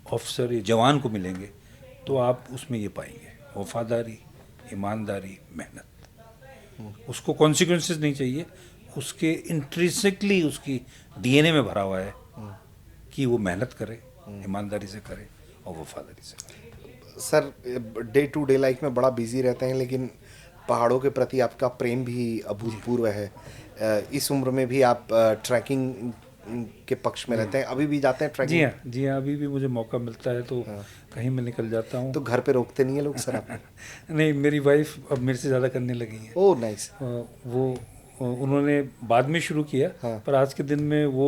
ऑफिसर या जवान को मिलेंगे तो आप उसमें ये पाएंगे, वफादारी, ईमानदारी, मेहनत। उसको कॉन्सिक्वेंसेस नहीं चाहिए, उसके इंट्रिंसिकली उसकी डीएनए में भरा हुआ है कि वो मेहनत करे, ईमानदारी से करे और वफादारी से करे। Sir day to day life में बड़ा बिजी रहते हैं, लेकिन पहाड़ों के प्रति आपका प्रेम भी अभूतपूर्व है। इस उम्र में भी आप ट्रैकिंग के पक्ष में रहते हैं, अभी भी जाते हैं ट्रैकिंग? जी हाँ, अभी भी मुझे मौका मिलता है तो कहीं मैं निकल जाता हूँ। तो घर पे रोकते नहीं है लोग सर आप? नहीं, मेरी वाइफ अब मेरे से ज़्यादा करने लगी है। Oh nice. वो उन्होंने बाद में शुरू किया, पर आज के दिन में वो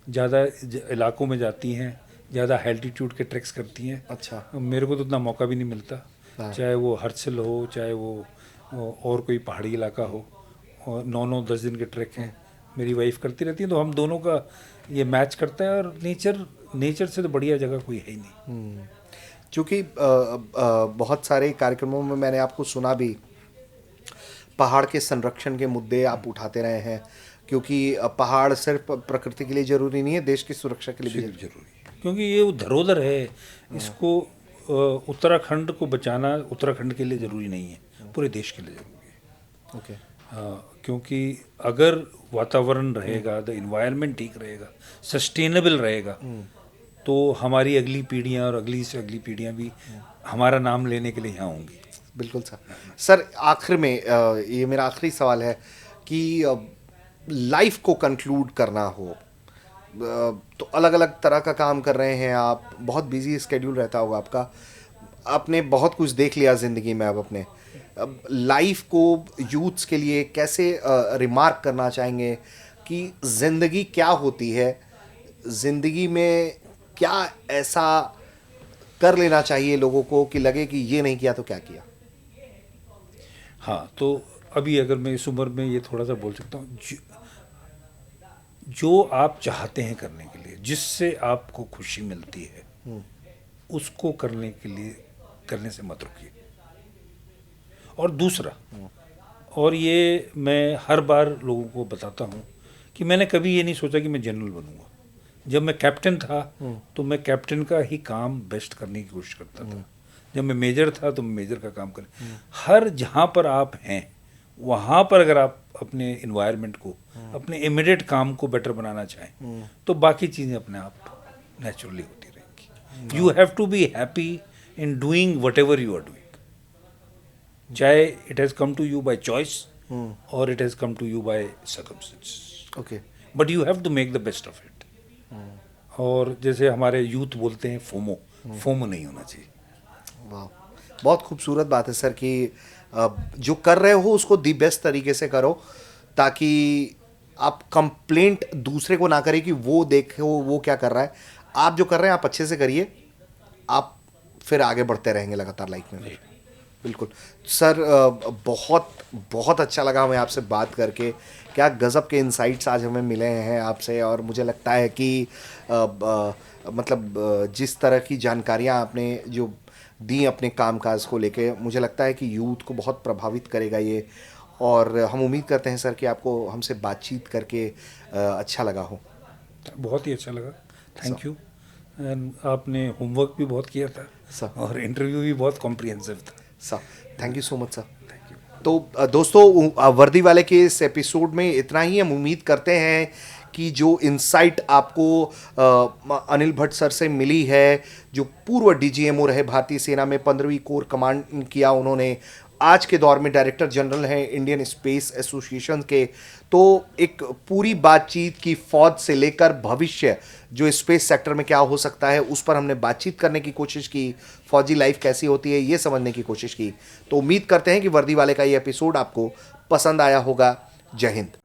ज़्यादा इलाकों में जाती हैं, ज़्यादा एल्टीट्यूड के ट्रैक्स करती हैं। अच्छा। मेरे को तो उतना मौका भी नहीं मिलता, चाहे वो हर्सिल हो, चाहे वो और कोई पहाड़ी इलाका हो, और 9-10 दिन के ट्रैक हैं, मेरी वाइफ करती रहती है, तो हम दोनों का ये मैच करता है। और नेचर से तो बढ़िया जगह कोई है ही नहीं। क्योंकि बहुत सारे कार्यक्रमों में मैंने आपको सुना भी, पहाड़ के संरक्षण के मुद्दे आप उठाते रहे हैं, क्योंकि पहाड़ सिर्फ प्रकृति के लिए ज़रूरी नहीं है, देश की सुरक्षा के लिए भी जरूरी है, क्योंकि ये वो धरोहर है। इसको उत्तराखंड को बचाना उत्तराखंड के लिए ज़रूरी नहीं है, पूरे देश के लिए ज़रूरी है। ओके। क्योंकि अगर वातावरण रहेगा, द इन्वायरमेंट ठीक रहेगा, सस्टेनेबल रहेगा, तो हमारी अगली पीढ़ियाँ और अगली से अगली पीढ़ियाँ भी हमारा नाम लेने के लिए यहाँ होंगी। बिल्कुल सर। सर आखिर में ये मेरा आखिरी सवाल है कि लाइफ को कंक्लूड करना हो तो अलग अलग तरह का काम कर रहे हैं आप, बहुत बिजी स्केड्यूल रहता होगा आपका, आपने बहुत कुछ देख लिया ज़िंदगी में। अब अपने लाइफ को यूथ्स के लिए कैसे रिमार्क करना चाहेंगे, कि ज़िंदगी क्या होती है, ज़िंदगी में क्या ऐसा कर लेना चाहिए लोगों को कि लगे कि ये नहीं किया तो क्या किया। हाँ, तो अभी अगर मैं इस उम्र में ये थोड़ा सा बोल सकता हूँ, जो आप चाहते हैं करने के लिए, जिससे आपको खुशी मिलती है, उसको करने के लिए करने से मत रुकिए। और दूसरा, और ये मैं हर बार लोगों को बताता हूँ कि मैंने कभी ये नहीं सोचा कि मैं जनरल बनूंगा। जब मैं कैप्टन था तो मैं कैप्टन का ही काम बेस्ट करने की कोशिश करता था। जब मैं मेजर था तो मैं मेजर का काम कर, हर जहाँ पर आप हैं वहाँ पर अगर आप अपने इन्वायरमेंट को, अपने इमीडिएट काम को बेटर बनाना चाहें तो बाकी चीज़ें अपने आप नेचुरली होती रहेंगी। You have to be happy in doing whatever you are doing, चाहे it has come to you by choice or it has come to you by circumstances, okay. But you have to make the best of it. और जैसे हमारे youth बोलते हैं FOMO, FOMO नहीं होना चाहिए। वाह, बहुत खूबसूरत बात है सर कि जो कर रहे हो उसको दी बेस्ट तरीके से करो, ताकि आप कंप्लेंट दूसरे को ना करें कि वो देखो वो क्या कर रहा है। आप जो कर रहे हैं आप अच्छे से करिए, आप फिर आगे बढ़ते रहेंगे लगातार लाइफ में। बिल्कुल सर, बहुत बहुत अच्छा लगा हमें आपसे बात करके। क्या गज़ब के इंसाइट्स आज हमें मिले हैं आपसे, और मुझे लगता है कि मतलब जिस तरह की जानकारियाँ आपने जो दी अपने कामकाज को लेके, मुझे लगता है कि यूथ को बहुत प्रभावित करेगा ये। और हम उम्मीद करते हैं सर कि आपको हमसे बातचीत करके अच्छा लगा हो। बहुत ही अच्छा लगा, थैंक यू। एंड आपने होमवर्क भी बहुत किया था सर, और इंटरव्यू भी बहुत कॉम्प्रिहेंसिव था। Sir thank you so much sir. तो दोस्तों, वर्दी वाले के इस एपिसोड में इतना ही। हम उम्मीद करते हैं कि जो इंसाइट आपको अनिल भट्ट सर से मिली है, जो पूर्व डीजीएमओ रहे, भारतीय सेना में 15वीं कोर कमांड किया उन्होंने, आज के दौर में डायरेक्टर जनरल हैं इंडियन स्पेस एसोसिएशन के, तो एक पूरी बातचीत की फौज से लेकर भविष्य जो स्पेस सेक्टर में क्या हो सकता है उस पर हमने बातचीत करने की कोशिश की। फौजी लाइफ कैसी होती है ये समझने की कोशिश की। तो उम्मीद करते हैं कि वर्दी वाले का ये एपिसोड आपको पसंद आया होगा। जय हिंद।